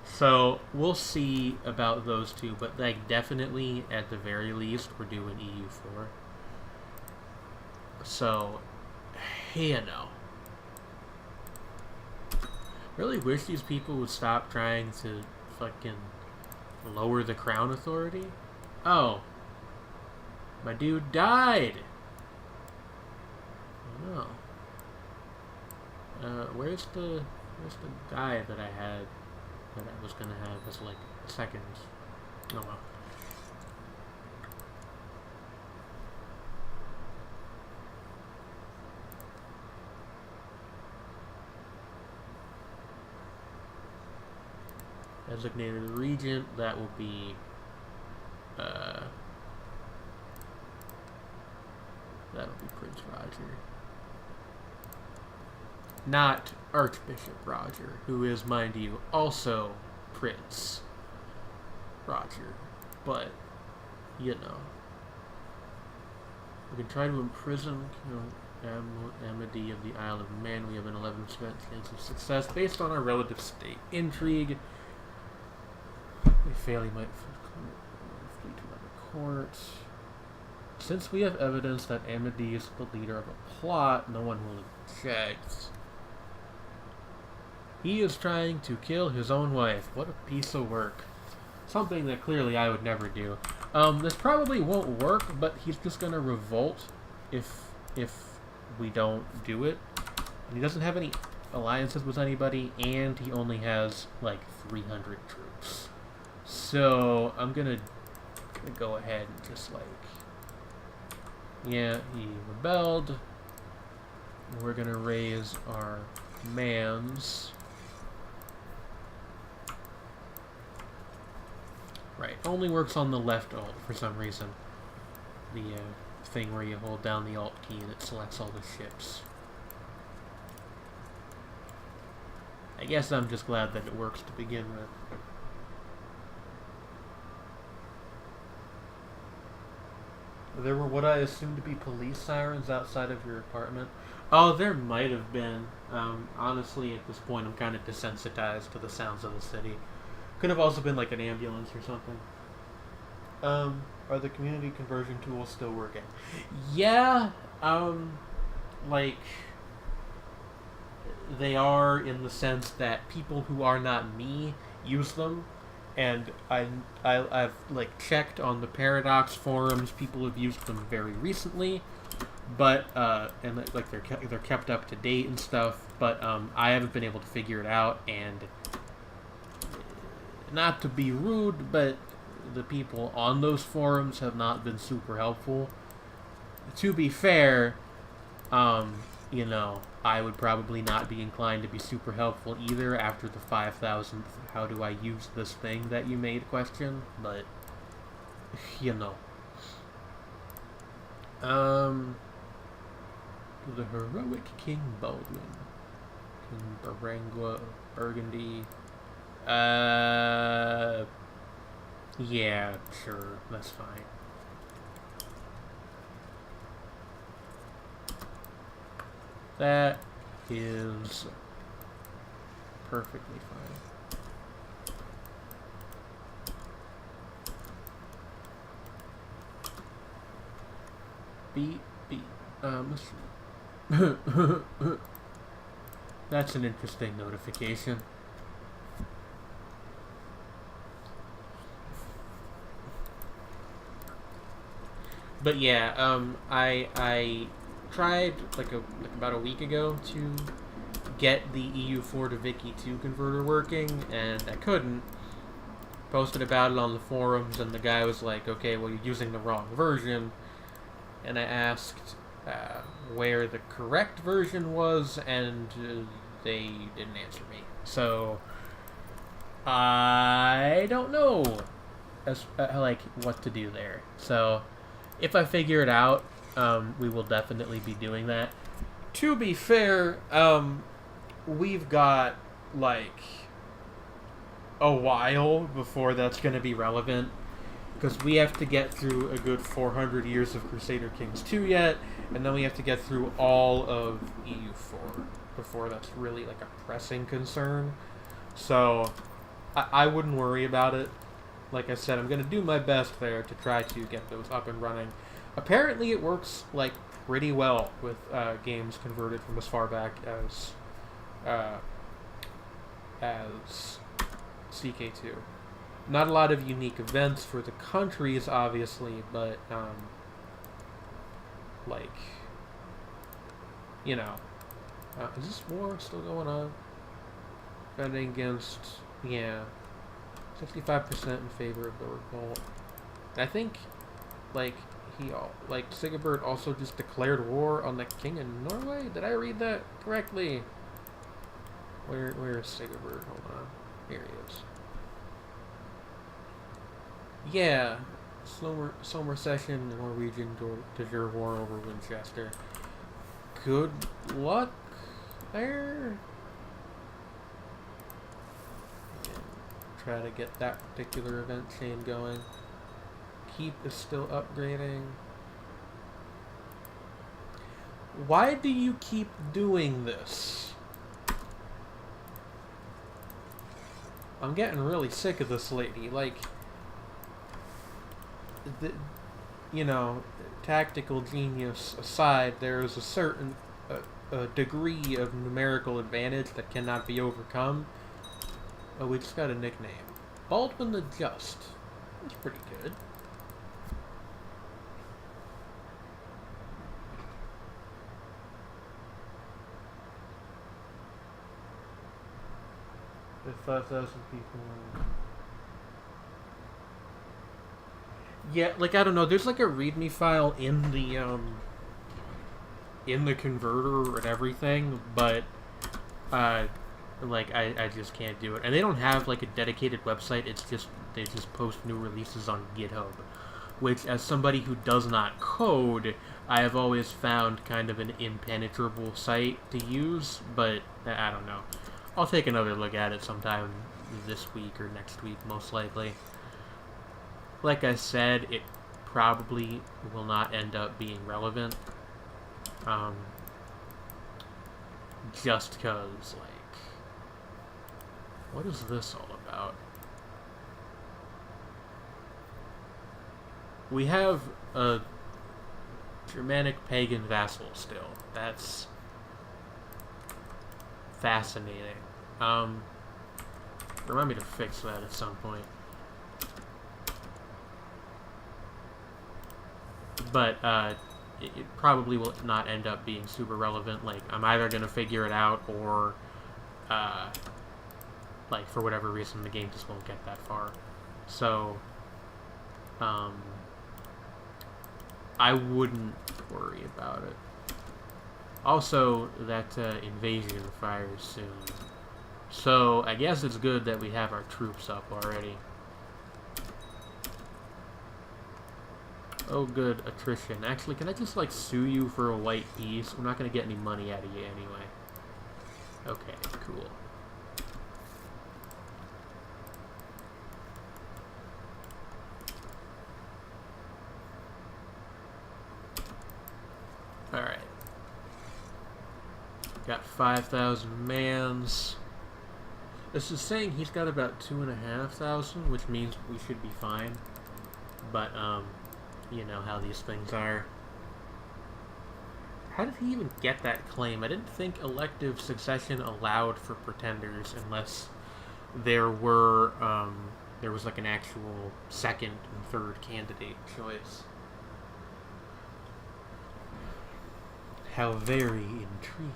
So we'll see about those two, but like definitely at the very least we're doing EU4. So, you know. Really wish these people would stop trying to fucking lower the crown authority. Oh. My dude died! Oh no. Where's the guy that I had, that I was gonna have as like second? Oh well. Designated regent, that will be that'll be Prince Roger. Not Archbishop Roger, who is, mind you, also Prince Roger. But, you know. We can try to imprison Amity of the Isle of Man. We have an 11% chance of success based on our relative state intrigue. We fail, he might flee to another court. Since we have evidence that Amity is the leader of a plot, no one will object. He is trying to kill his own wife. What a piece of work. Something that clearly I would never do. This probably won't work, but he's just gonna revolt if we don't do it. And he doesn't have any alliances with anybody, and he only has like 300 troops. So I'm gonna go ahead and just like, yeah, he rebelled. We're gonna raise our mans. Right, only works on the left alt for some reason. The thing where you hold down the alt key and it selects all the ships. I guess I'm just glad that it works to begin with. There were what I assumed to be police sirens outside of your apartment. Oh, there might have been. Honestly, at this point, I'm kind of desensitized to the sounds of the city. Could have also been like an ambulance or something. Are the community conversion tools still working? Yeah, like, they are in the sense that people who are not me use them. And I've like checked on the Paradox forums. People have used them very recently, but and like they're kept up to date and stuff. But I haven't been able to figure it out. And not to be rude, but the people on those forums have not been super helpful. To be fair, you know, I would probably not be inclined to be super helpful either after the 5,000th how do I use this thing that you made question, but, you know. The heroic King Baldwin. King Barangua, Burgundy. Yeah, sure, that's fine. That is perfectly fine. Beat. That's an interesting notification. But yeah, I tried about a week ago to get the EU4 to Vicky 2 converter working, and I couldn't. Posted about it on the forums, and the guy was like, okay, well, you're using the wrong version. And I asked where the correct version was, and they didn't answer me. So, I don't know what to do there. So, if I figure it out, we will definitely be doing that. To be fair, we've got, a while before that's going to be relevant, because we have to get through a good 400 years of Crusader Kings 2 yet, and then we have to get through all of EU4 before that's really, a pressing concern. So, I wouldn't worry about it. Like I said, I'm going to do my best there to try to get those up and running. Apparently it works, pretty well with games converted from as far back as CK2. Not a lot of unique events for the countries, obviously, but, is this war still going on? Defending against, 65% in favor of the revolt. I think, Sigibert also just declared war on the king in Norway? Did I read that correctly? Where is Sigibert? Hold on. Here he is. Yeah. Somer session, Norwegian de jure war over Winchester. Good luck there. And try to get that particular event chain going. Keep is still upgrading. Why do you keep doing this? I'm getting really sick of this lady. Tactical genius aside, there is a certain a degree of numerical advantage that cannot be overcome. Oh, we just got a nickname. Baldwin the Just. That's pretty good. There's 5,000 people. Yeah, I don't know. There's a README file in the converter and everything, but I just can't do it. And they don't have a dedicated website. It's just they just post new releases on GitHub, which, as somebody who does not code, I have always found kind of an impenetrable site to use. But I don't know. I'll take another look at it sometime this week or next week, most likely. Like I said, it probably will not end up being relevant. Just because, what is this all about? We have a Germanic pagan vassal still. That's fascinating. Remind me to fix that at some point. But it probably will not end up being super relevant. I'm either going to figure it out or, for whatever reason, the game just won't get that far. So, I wouldn't worry about it. Also, that invasion fires soon. So, I guess it's good that we have our troops up already. Oh, good. Attrition. Actually, can I just, like, sue you for a white piece? We're not going to get any money out of you anyway. Okay, cool. Alright. Got 5,000 mans. This is saying he's got about 2,500, which means we should be fine. But, you know how these things are. How did he even get that claim? I didn't think elective succession allowed for pretenders unless there were, there was like an actual second and third candidate choice. How very intriguing.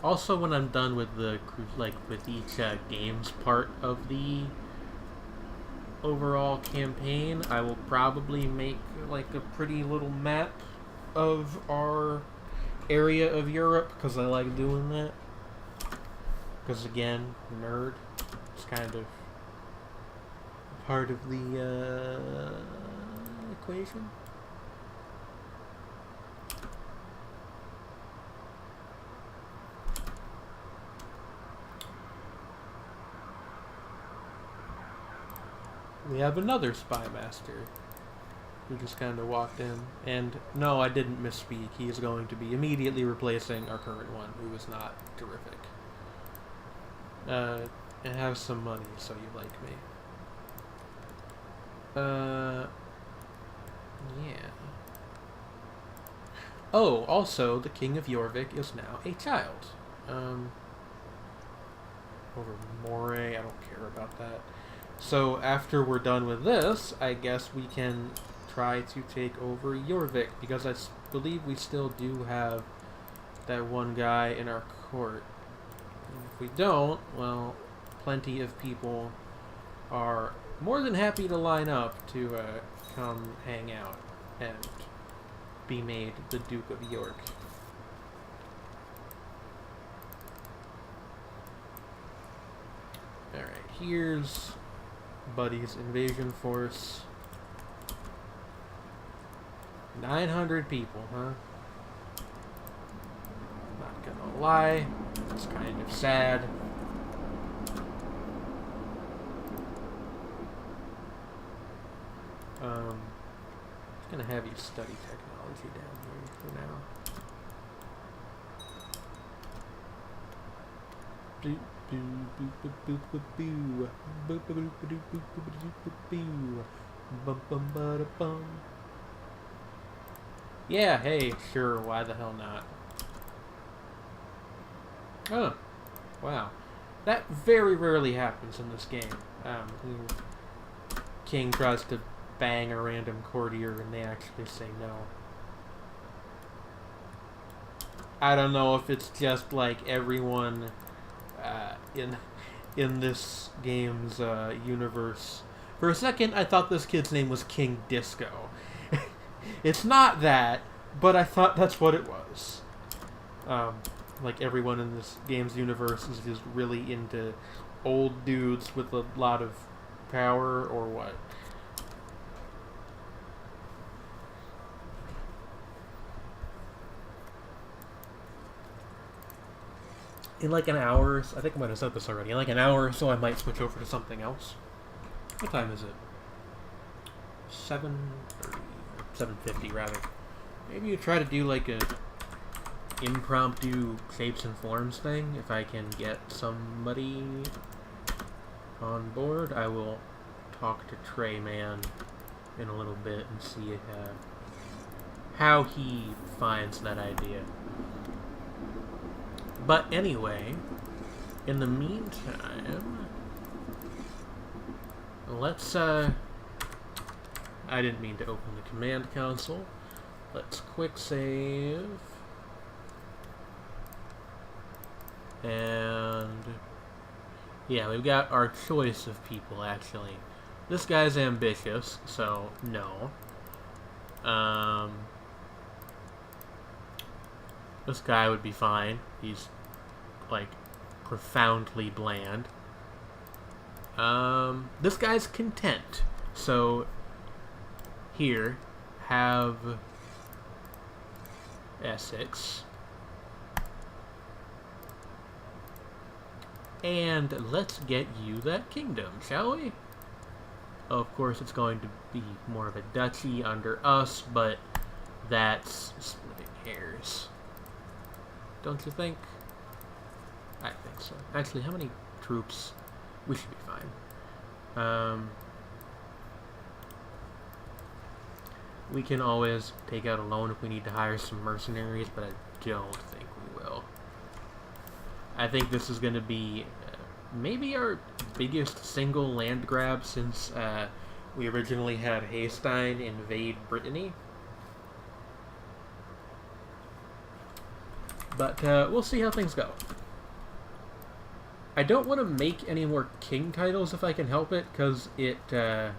Also, when I'm done with the, like, with each games part of the overall campaign, I will probably make, like, a pretty little map of our area of Europe, because I like doing that. Because, again, nerd. It's kind of part of the equation. We have another spy master who just kind of walked in. And no, I didn't misspeak. He is going to be immediately replacing our current one, who is not terrific. And have some money, so you like me. Yeah. Oh, also, the King of Jorvik is now a child. Over Moray, I don't care about that. So after we're done with this, I guess we can try to take over Jorvik, because I believe we still do have that one guy in our court. And if we don't, well, plenty of people are more than happy to line up to come hang out and be made the Duke of York. Alright, here's Buddy's invasion force. 900 people, huh? Not gonna lie, it's kind of sad. I'm gonna have you study technology down here for now. Yeah, hey, sure, why the hell not? Oh, wow. That very rarely happens in this game. King tries to bang a random courtier and they actually say no. I don't know if it's just like everyone in this game's universe. For a second, I thought this kid's name was King Disco. It's not that, but I thought that's what it was. Like everyone in this game's universe is just really into old dudes with a lot of power, or what? In like an hour, I think I might have said this already, in like an hour or so I might switch over to something else. What time is it? 7:30, 7:50 rather. Maybe you try to do like a impromptu shapes and forms thing. If I can get somebody on board, I will talk to Trey Man in a little bit and see how he finds that idea. But anyway, in the meantime, let's, I didn't mean to open the command console. Let's quick save. And yeah, we've got our choice of people, actually. This guy's ambitious, so no. This guy would be fine. He's, like, profoundly bland. This guy's content. So, here, have Essex. And let's get you that kingdom, shall we? Of course, it's going to be more of a duchy under us, but that's splitting hairs. Don't you think? I think so. Actually, how many troops? We should be fine. We can always take out a loan if we need to hire some mercenaries, but I don't think we will. I think this is going to be maybe our biggest single land grab since we originally had Haystein invade Brittany. But we'll see how things go. I don't want to make any more king titles if I can help it, because it... oh,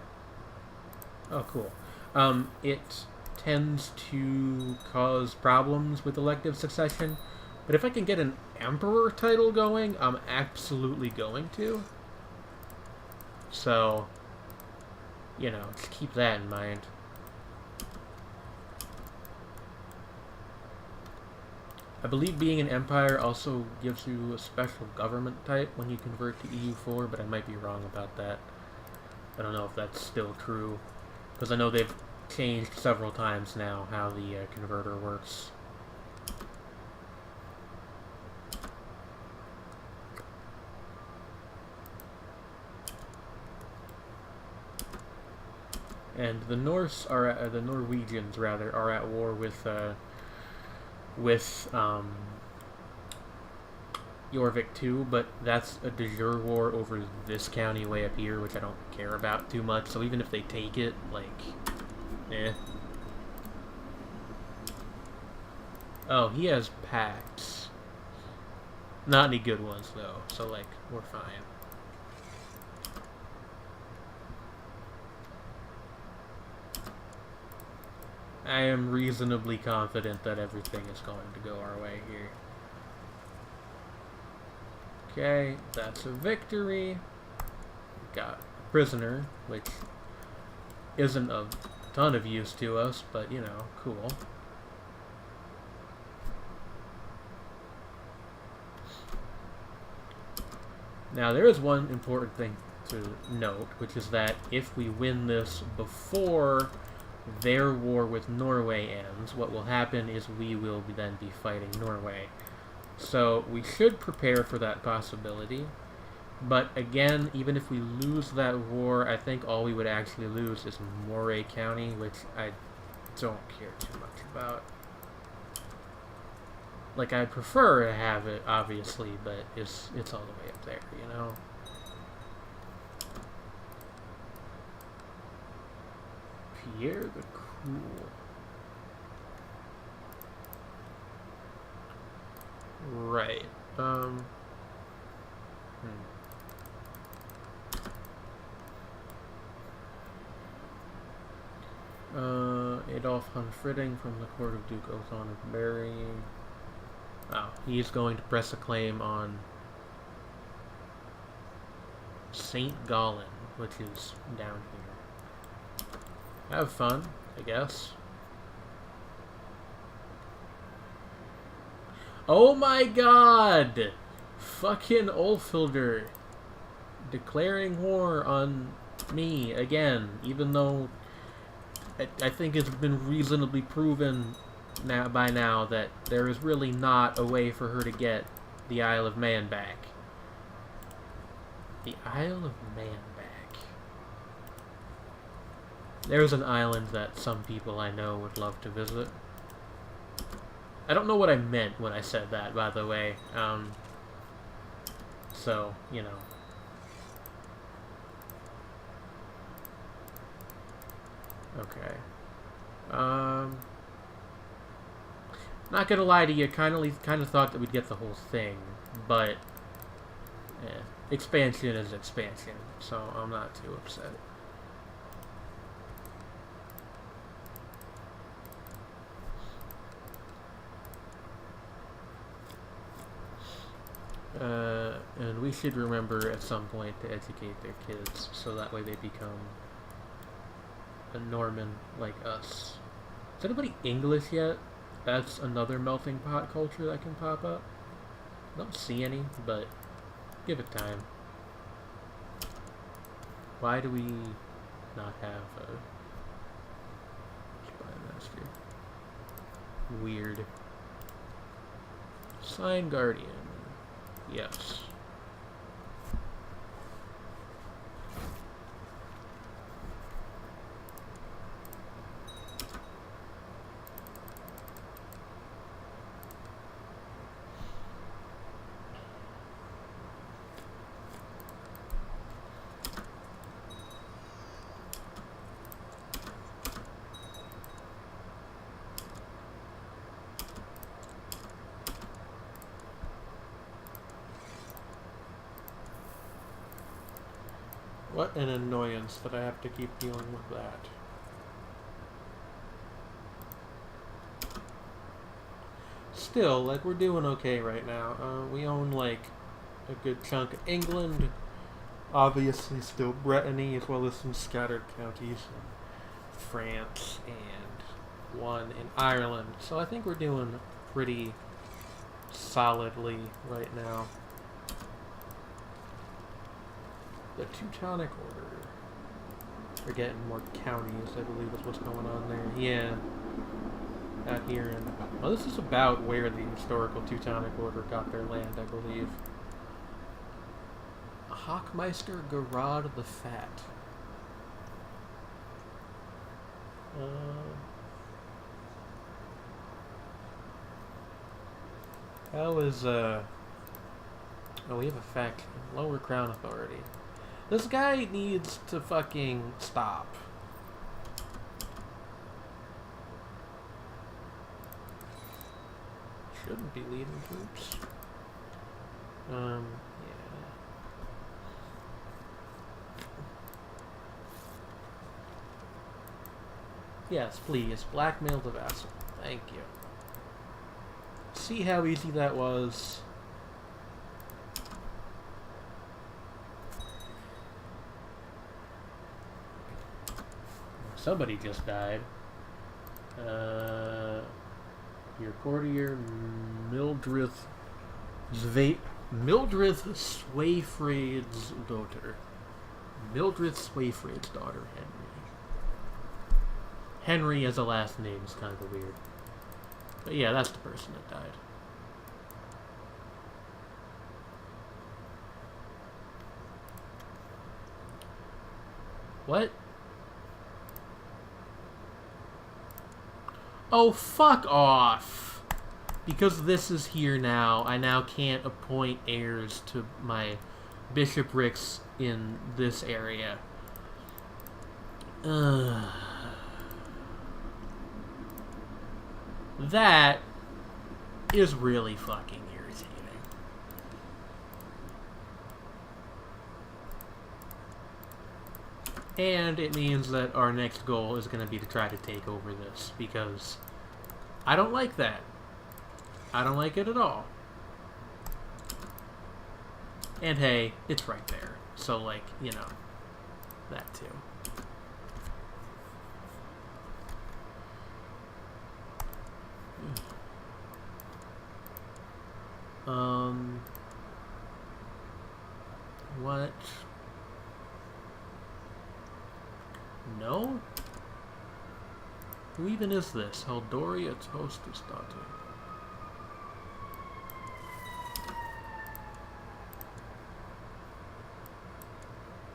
cool. It tends to cause problems with elective succession. But if I can get an emperor title going, I'm absolutely going to. So, you know, just keep that in mind. I believe being an empire also gives you a special government type when you convert to EU4, but I might be wrong about that. I don't know if that's still true, because I know they've changed several times now how the converter works. And the Norse are the Norwegians rather are at war with Jorvik too, but that's a de jure war over this county way up here, which I don't care about too much. So even if they take it, like, eh. Oh, he has pacts. Not any good ones though, so like we're fine. I am reasonably confident that everything is going to go our way here. Okay, that's a victory. Got a prisoner, which isn't of a ton of use to us, but, you know, cool. Now, there is one important thing to note, which is that if we win this before their war with Norway ends, what will happen is we will then be fighting Norway. So we should prepare for that possibility. But again, even if we lose that war, I think all we would actually lose is Moray County, which I don't care too much about. Like, I'd prefer to have it, obviously, but it's all the way up there, you know? Pierre the Cruel. Right. Adolf Hunfriding from the court of Duke Othon of Berry. Oh, he's going to press a claim on St. Gallen, which is down here. Have fun, I guess. Oh my god! Fucking Ulfhildr declaring war on me again, even though I think it's been reasonably proven by now that there is really not a way for her to get the Isle of Man back. The Isle of Man back. There's an island that some people I know would love to visit. I don't know what I meant when I said that, by the way. So, you know. Okay. Not gonna lie to you, kind of thought that we'd get the whole thing, but expansion is expansion, so I'm not too upset. And we should remember at some point to educate their kids so that way they become a Norman like us. Is anybody English yet? That's another melting pot culture that can pop up. I don't see any, but give it time. Why do we not have a spy master? Weird. Sign Guardian. Yes. What an annoyance that I have to keep dealing with that. Still, like, we're doing okay right now. We own, like, a good chunk of England. Obviously still Brittany, as well as some scattered counties in France and one in Ireland. So I think we're doing pretty solidly right now. The Teutonic Order. We're getting more counties, I believe is what's going on there. Yeah. Out here in... Well, this is about where the historical Teutonic Order got their land, I believe. Hockmeister Garad the Fat. How is, Oh, we have a faction. Lower Crown Authority. This guy needs to fucking stop. Shouldn't be leading troops. Yeah. Yes, please. Blackmail the vassal. Thank you. See how easy that was. Somebody just died. Your courtier, Mildred Swayfried's daughter. Mildred Swayfried's daughter, Henry. Henry as a last name is kind of weird. But yeah, that's the person that died. What? Oh, fuck off! Because this is here now, I now can't appoint heirs to my bishoprics in this area. That is really fucking irritating. And it means that our next goal is going to be to try to take over this, because I don't like that. I don't like it at all. And hey, it's right there. So, like, you know, that too. What? No? Who even is this? Heldoria Hostess daughter.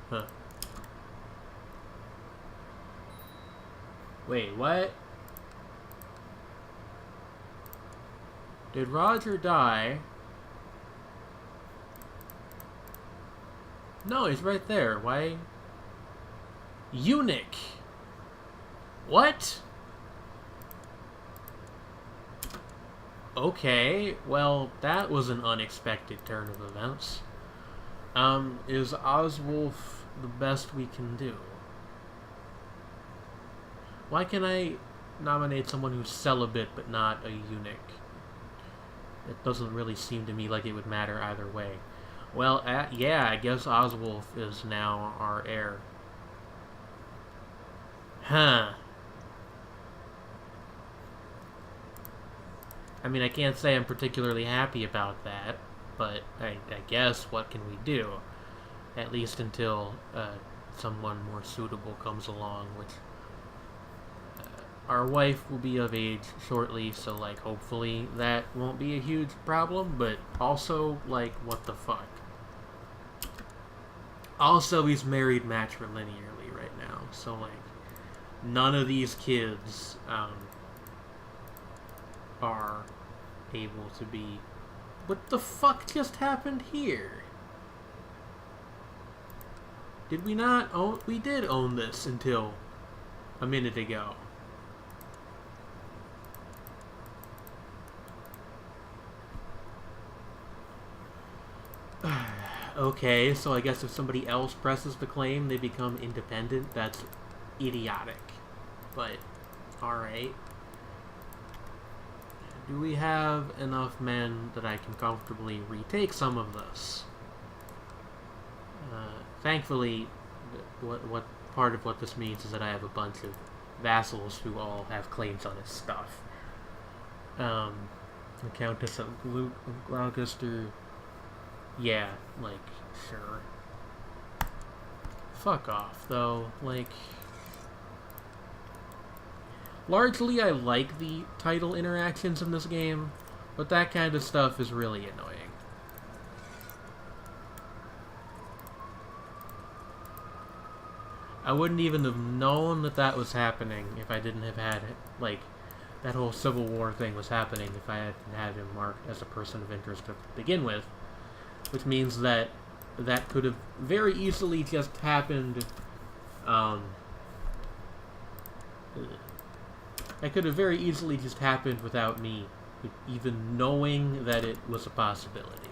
Huh. Wait, what? Did Roger die? No, he's right there. Why? Eunuch. What? Okay, well, that was an unexpected turn of events. Is Oswulf the best we can do? Why can I nominate someone who's celibate but not a eunuch? it doesn't really seem to me like it would matter either way. Well, yeah, I guess Oswulf is now our heir. Huh. I mean, I can't say I'm particularly happy about that, but I guess what can we do? At least until someone more suitable comes along, which our wife will be of age shortly, so like hopefully that won't be a huge problem, but also like what the fuck. Also, he's married matrilinearly right now, so like none of these kids are able to be. What the fuck just happened here? Did we not own? We did own this until a minute ago. Okay, so I guess if somebody else presses the claim, they become independent. That's idiotic. But, alright. Do we have enough men that I can comfortably retake some of this? Thankfully, what part of what this means is that I have a bunch of vassals who all have claims on his stuff. The Countess of Gloucester. Yeah, like, sure. Fuck off, though. Like, largely I like the title interactions in this game, but that kind of stuff is really annoying. I wouldn't even have known that that was happening if I didn't have had, like, that whole Civil War thing was happening if I hadn't had him marked as a person of interest to begin with. Which means that that could have very easily just happened, that could have very easily just happened without me even knowing that it was a possibility.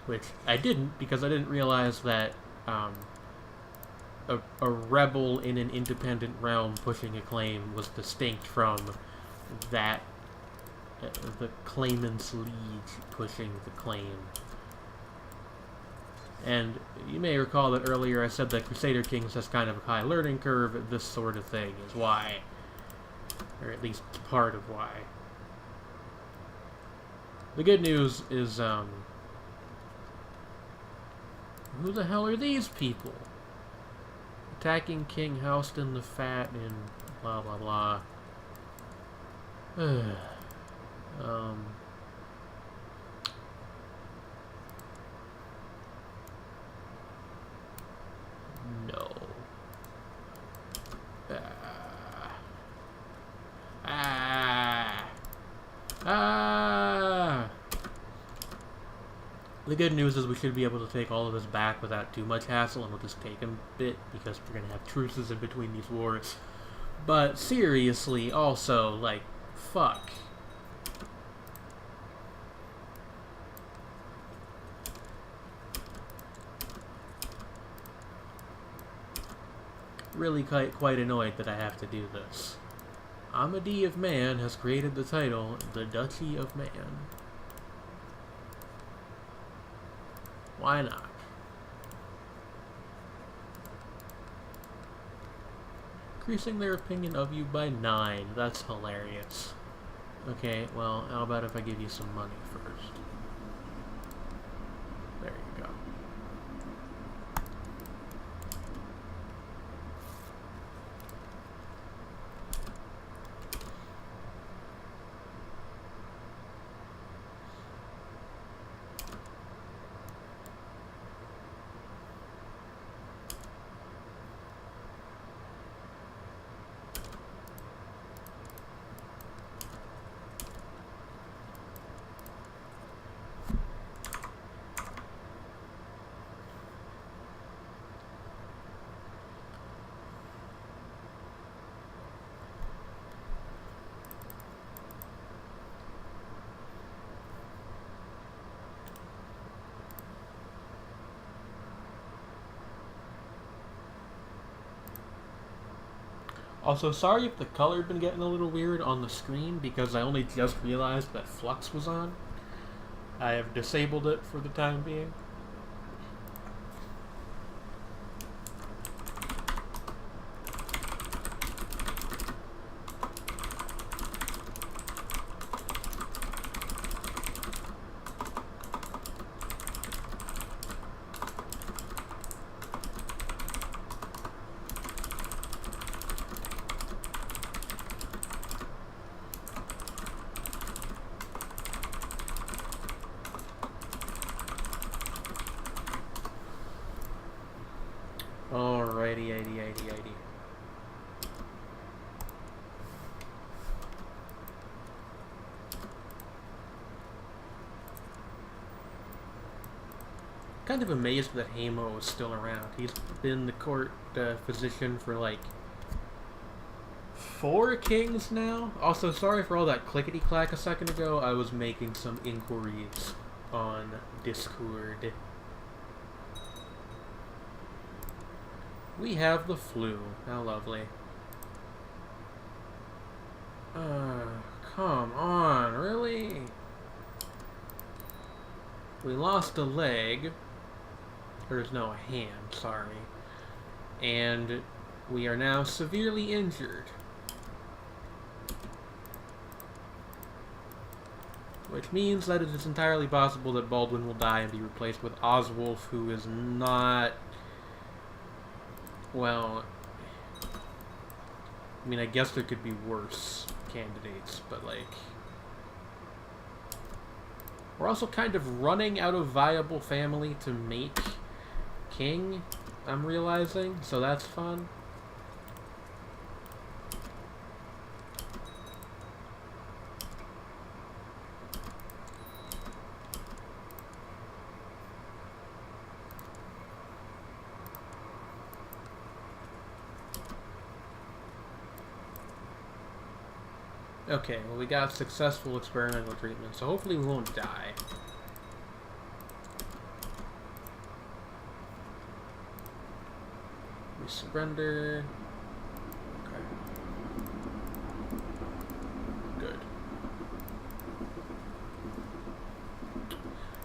Which I didn't, because I didn't realize that, a rebel in an independent realm pushing a claim was distinct from that the claimant's liege pushing the claim. And you may recall that earlier I said that Crusader Kings has kind of a high learning curve. This sort of thing is why. Or at least part of why. The good news is, who the hell are these people? Attacking King Houston the Fat and blah blah blah. No. The good news is we should be able to take all of this back without too much hassle, and we'll just take a bit, because we're going to have truces in between these wars. But seriously, also, like, fuck. Really quite annoyed that I have to do this. Amedee of Man has created the title, the Duchy of Man. Why not? Increasing their opinion of you by 9. That's hilarious. Okay, well, how about if I give you some money first? There you go. Also, sorry if the color had been getting a little weird on the screen because I only just realized that Flux was on. I have disabled it for the time being. Alrighty, 80. Kind of amazed that Hamo is still around. He's been the court physician for like 4 kings now. Also, sorry for all that clickety-clack a second ago. I was making some inquiries on Discord. We have the flu. How lovely. Come on, really? We lost a leg. There's no a hand, sorry. And we are now severely injured. Which means that it is entirely possible that Baldwin will die and be replaced with Oswulf, who is not... Well, I mean, I guess there could be worse candidates, but, like... We're also kind of running out of viable family to make king, I'm realizing, so that's fun. Okay, well, we got successful experimental treatment, so hopefully we won't die. We surrender. Okay. Good.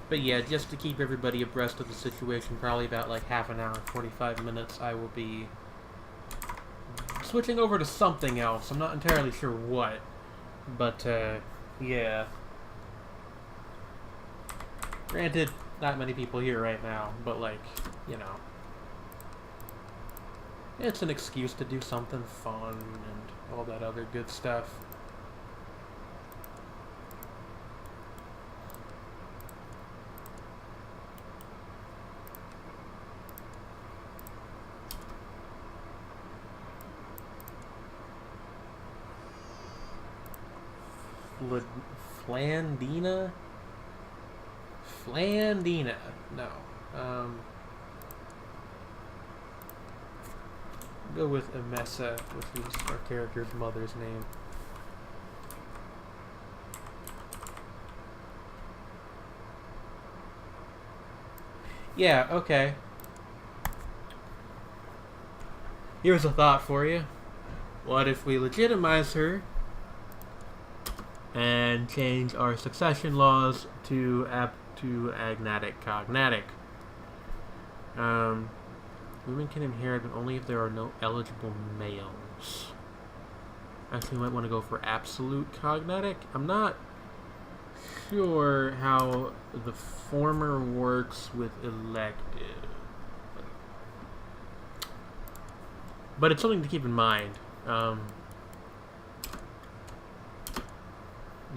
But yeah, just to keep everybody abreast of the situation, probably about like half an hour, 45 minutes, I will be switching over to something else. I'm not entirely sure what. But, yeah. Granted, not many people here right now, but, like, you know. It's an excuse to do something fun and all that other good stuff. Flandina? Flandina. No. Go with Emessa, which is our character's mother's name. Yeah, okay. Here's a thought for you. What if we legitimize her and change our succession laws to agnatic cognatic? Women can inherit, but only if there are no eligible males. Actually, we might want to go for absolute cognatic. I'm not sure how the former works with elective, but it's something to keep in mind.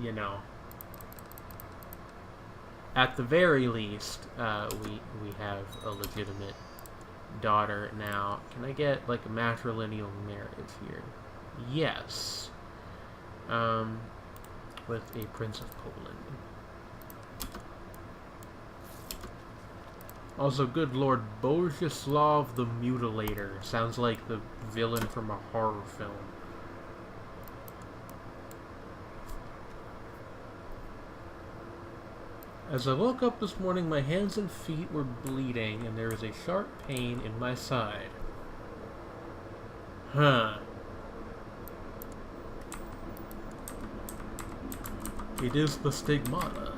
You know, at the very least, we have a legitimate daughter now. Can I get like a matrilineal marriage here? Yes. With a Prince of Poland. Also, good lord, Boguslav the Mutilator. Sounds like the villain from a horror film. As I woke up this morning, my hands and feet were bleeding, and there was a sharp pain in my side. Huh. It is the stigmata.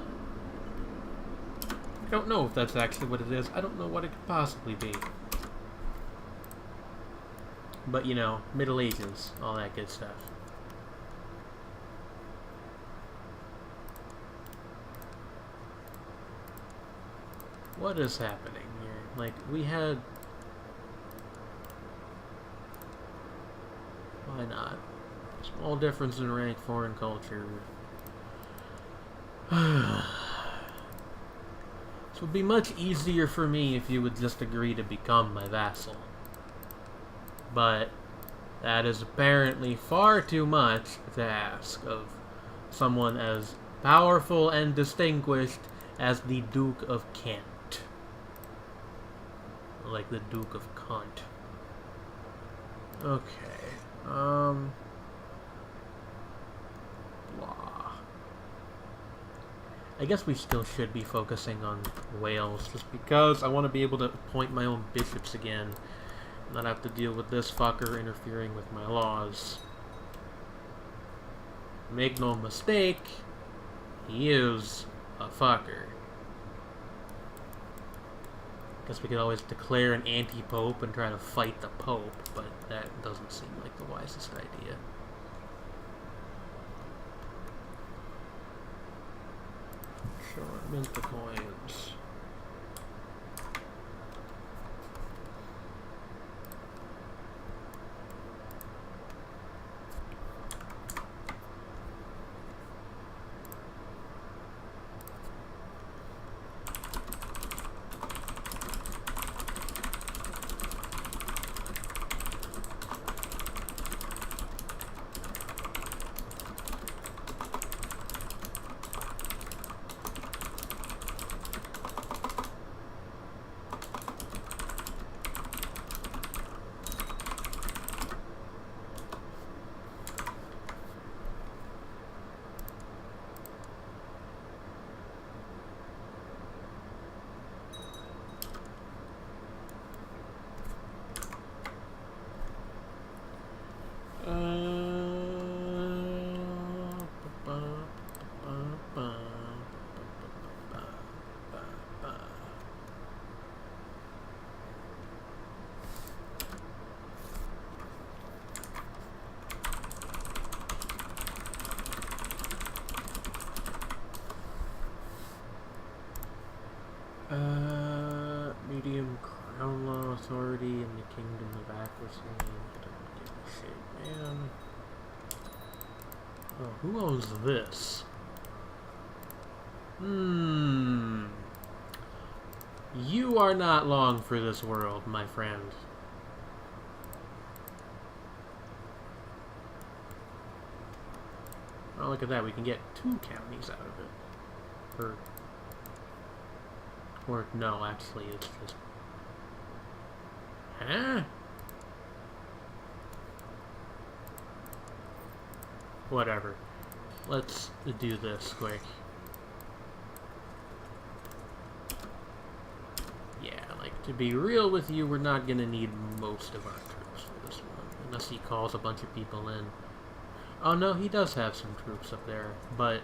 I don't know if that's actually what it is. I don't know what it could possibly be. But, you know, Middle Ages, all that good stuff. What is happening here? Like, we had... Why not? Small difference in rank, foreign culture. This would be much easier for me if you would just agree to become my vassal. But that is apparently far too much to ask of someone as powerful and distinguished as the Duke of Kent. Like the Duke of Cunt. Okay. Blah. I guess we still should be focusing on Wales, just because I want to be able to appoint my own bishops again. Not have to deal with this fucker interfering with my laws. Make no mistake, he is a fucker. Guess we could always declare an anti-pope and try to fight the pope, but that doesn't seem like the wisest idea. Sure, mint the coins. Medium crown law authority in the kingdom of Aquitaine. Don't give a shit, man. Oh, who owns this? You are not long for this world, my friend. Oh, look at that. We can get 2 counties out of it. Or no, actually, it's just... Huh? Whatever. Let's do this quick. Yeah, like, to be real with you, we're not gonna need most of our troops for this one. Unless he calls a bunch of people in. Oh no, he does have some troops up there, but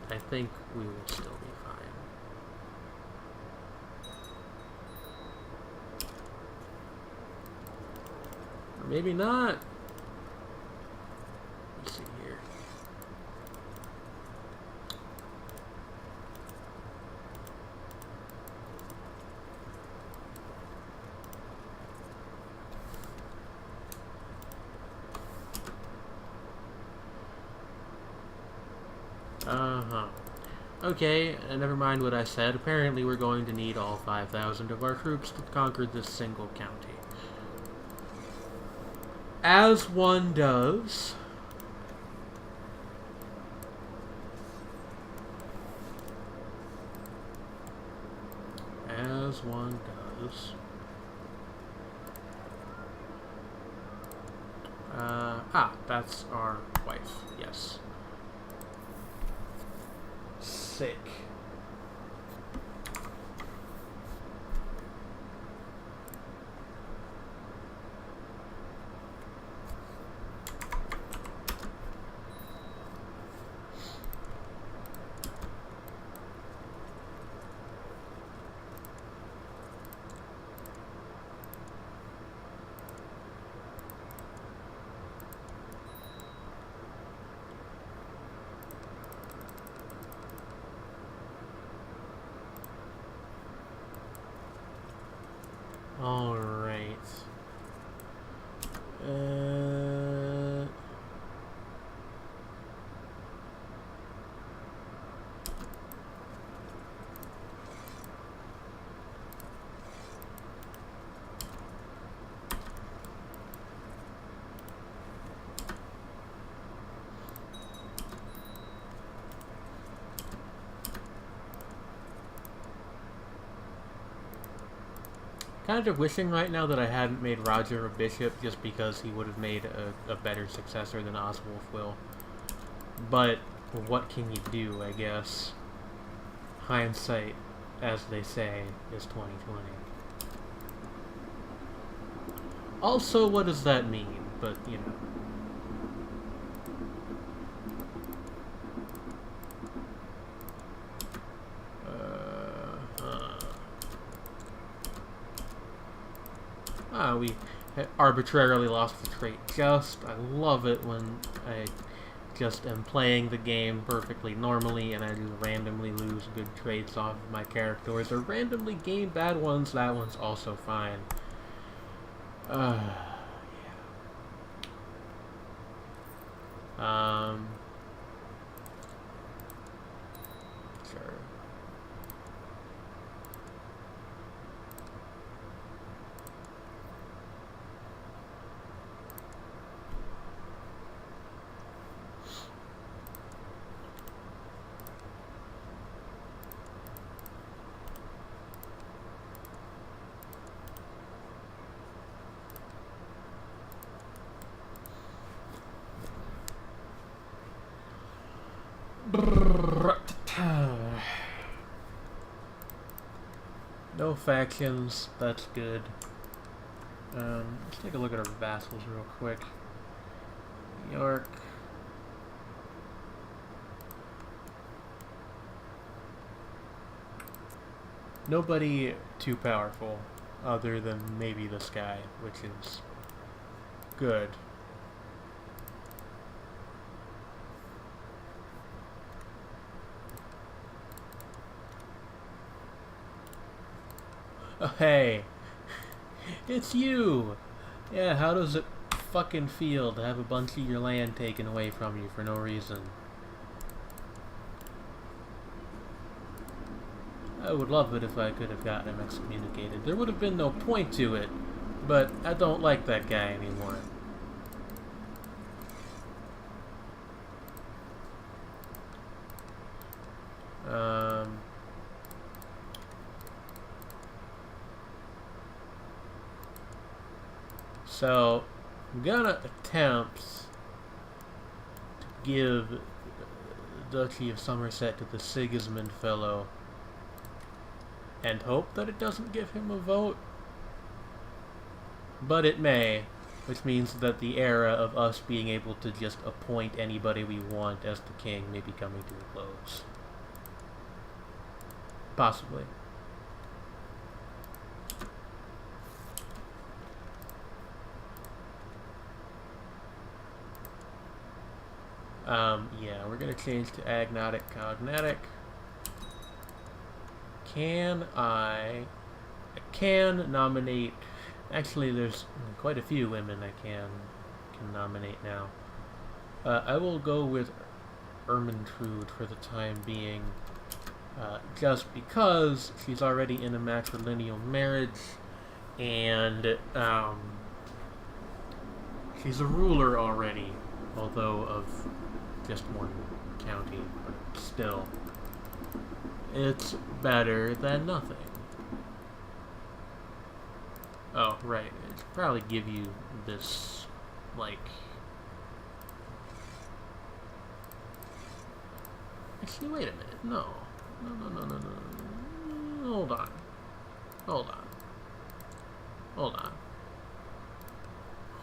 I think we will still be fine. Or maybe not. Let's see here. Okay, never mind what I said. Apparently we're going to need all 5,000 of our troops to conquer this single county. As one does. As one does. That's our wife, yes. Sick. Kind of wishing right now that I hadn't made Roger a bishop, just because he would have made a better successor than Oswulf will. But what can you do, I guess? Hindsight, as they say, is 20/20. Also, what does that mean? But, you know. We arbitrarily lost the trait just. I love it when I just am playing the game perfectly normally and I just randomly lose good traits off of my characters, or randomly gain bad ones. That one's also fine. Yeah. Sure. No factions, that's good. Let's take a look at our vassals real quick. York. Nobody too powerful, other than maybe this guy, which is good. Oh, hey, it's you! Yeah, how does it fucking feel to have a bunch of your land taken away from you for no reason? I would love it if I could have gotten him excommunicated. There would have been no point to it, but I don't like that guy anymore. So, I'm gonna attempt to give Duchy of Somerset to the Sigismund fellow and hope that it doesn't give him a vote. But it may, which means that the era of us being able to just appoint anybody we want as the king may be coming to a close. Possibly. Yeah, we're gonna change to agnatic, cognatic. I can nominate. Actually, there's quite a few women I can nominate now. I will go with Ermentrude for the time being, just because she's already in a matrilineal marriage, and she's a ruler already, although of just one county, but still, it's better than nothing. Oh, right, it should probably give you this, like... Actually, wait a minute, no. No. Hold on.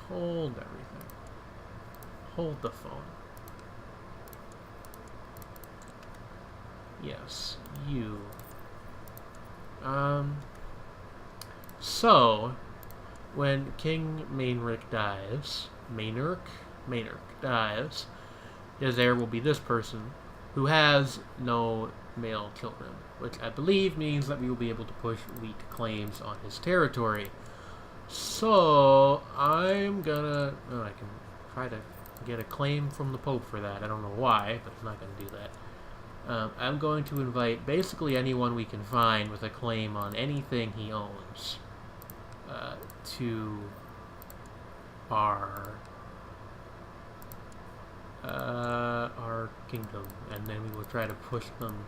Hold everything. Hold the phone. Yes, you. So, when King Maynric dies, his heir will be this person, who has no male children, which I believe means that we will be able to push wheat claims on his territory. So, I'm gonna... Oh, I can try to get a claim from the Pope for that. I don't know why, but I'm not gonna do that. I'm going to invite basically anyone we can find with a claim on anything he owns to our kingdom, and then we will try to push them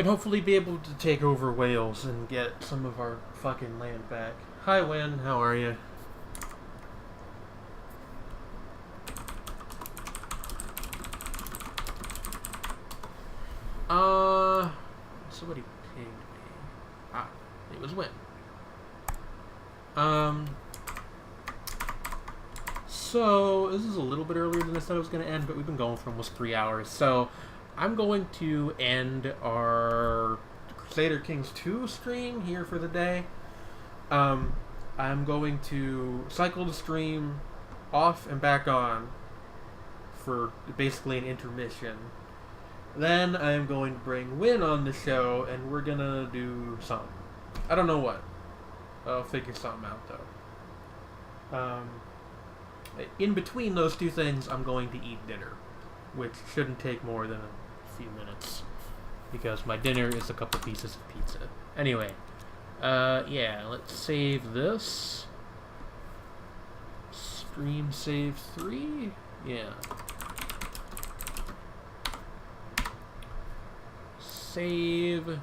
And hopefully be able to take over Wales and get some of our fucking land back. Hi, Win. How are you? Somebody pinged me. Ah, it was Win. So, this is a little bit earlier than I said it was going to end, but we've been going for almost 3 hours. So, I'm going to end our Crusader Kings 2 stream here for the day. I'm going to cycle the stream off and back on for basically an intermission. Then I'm going to bring Win on the show, and we're going to do something. I don't know what. I'll figure something out, though. In between those two things, I'm going to eat dinner, which shouldn't take more than a few minutes, because my dinner is a couple pieces of pizza. Anyway, yeah, let's save this. Stream save 3? Yeah. Save.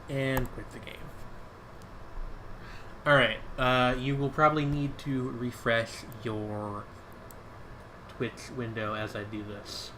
And quit the game. Alright, you will probably need to refresh your Twitch window as I do this.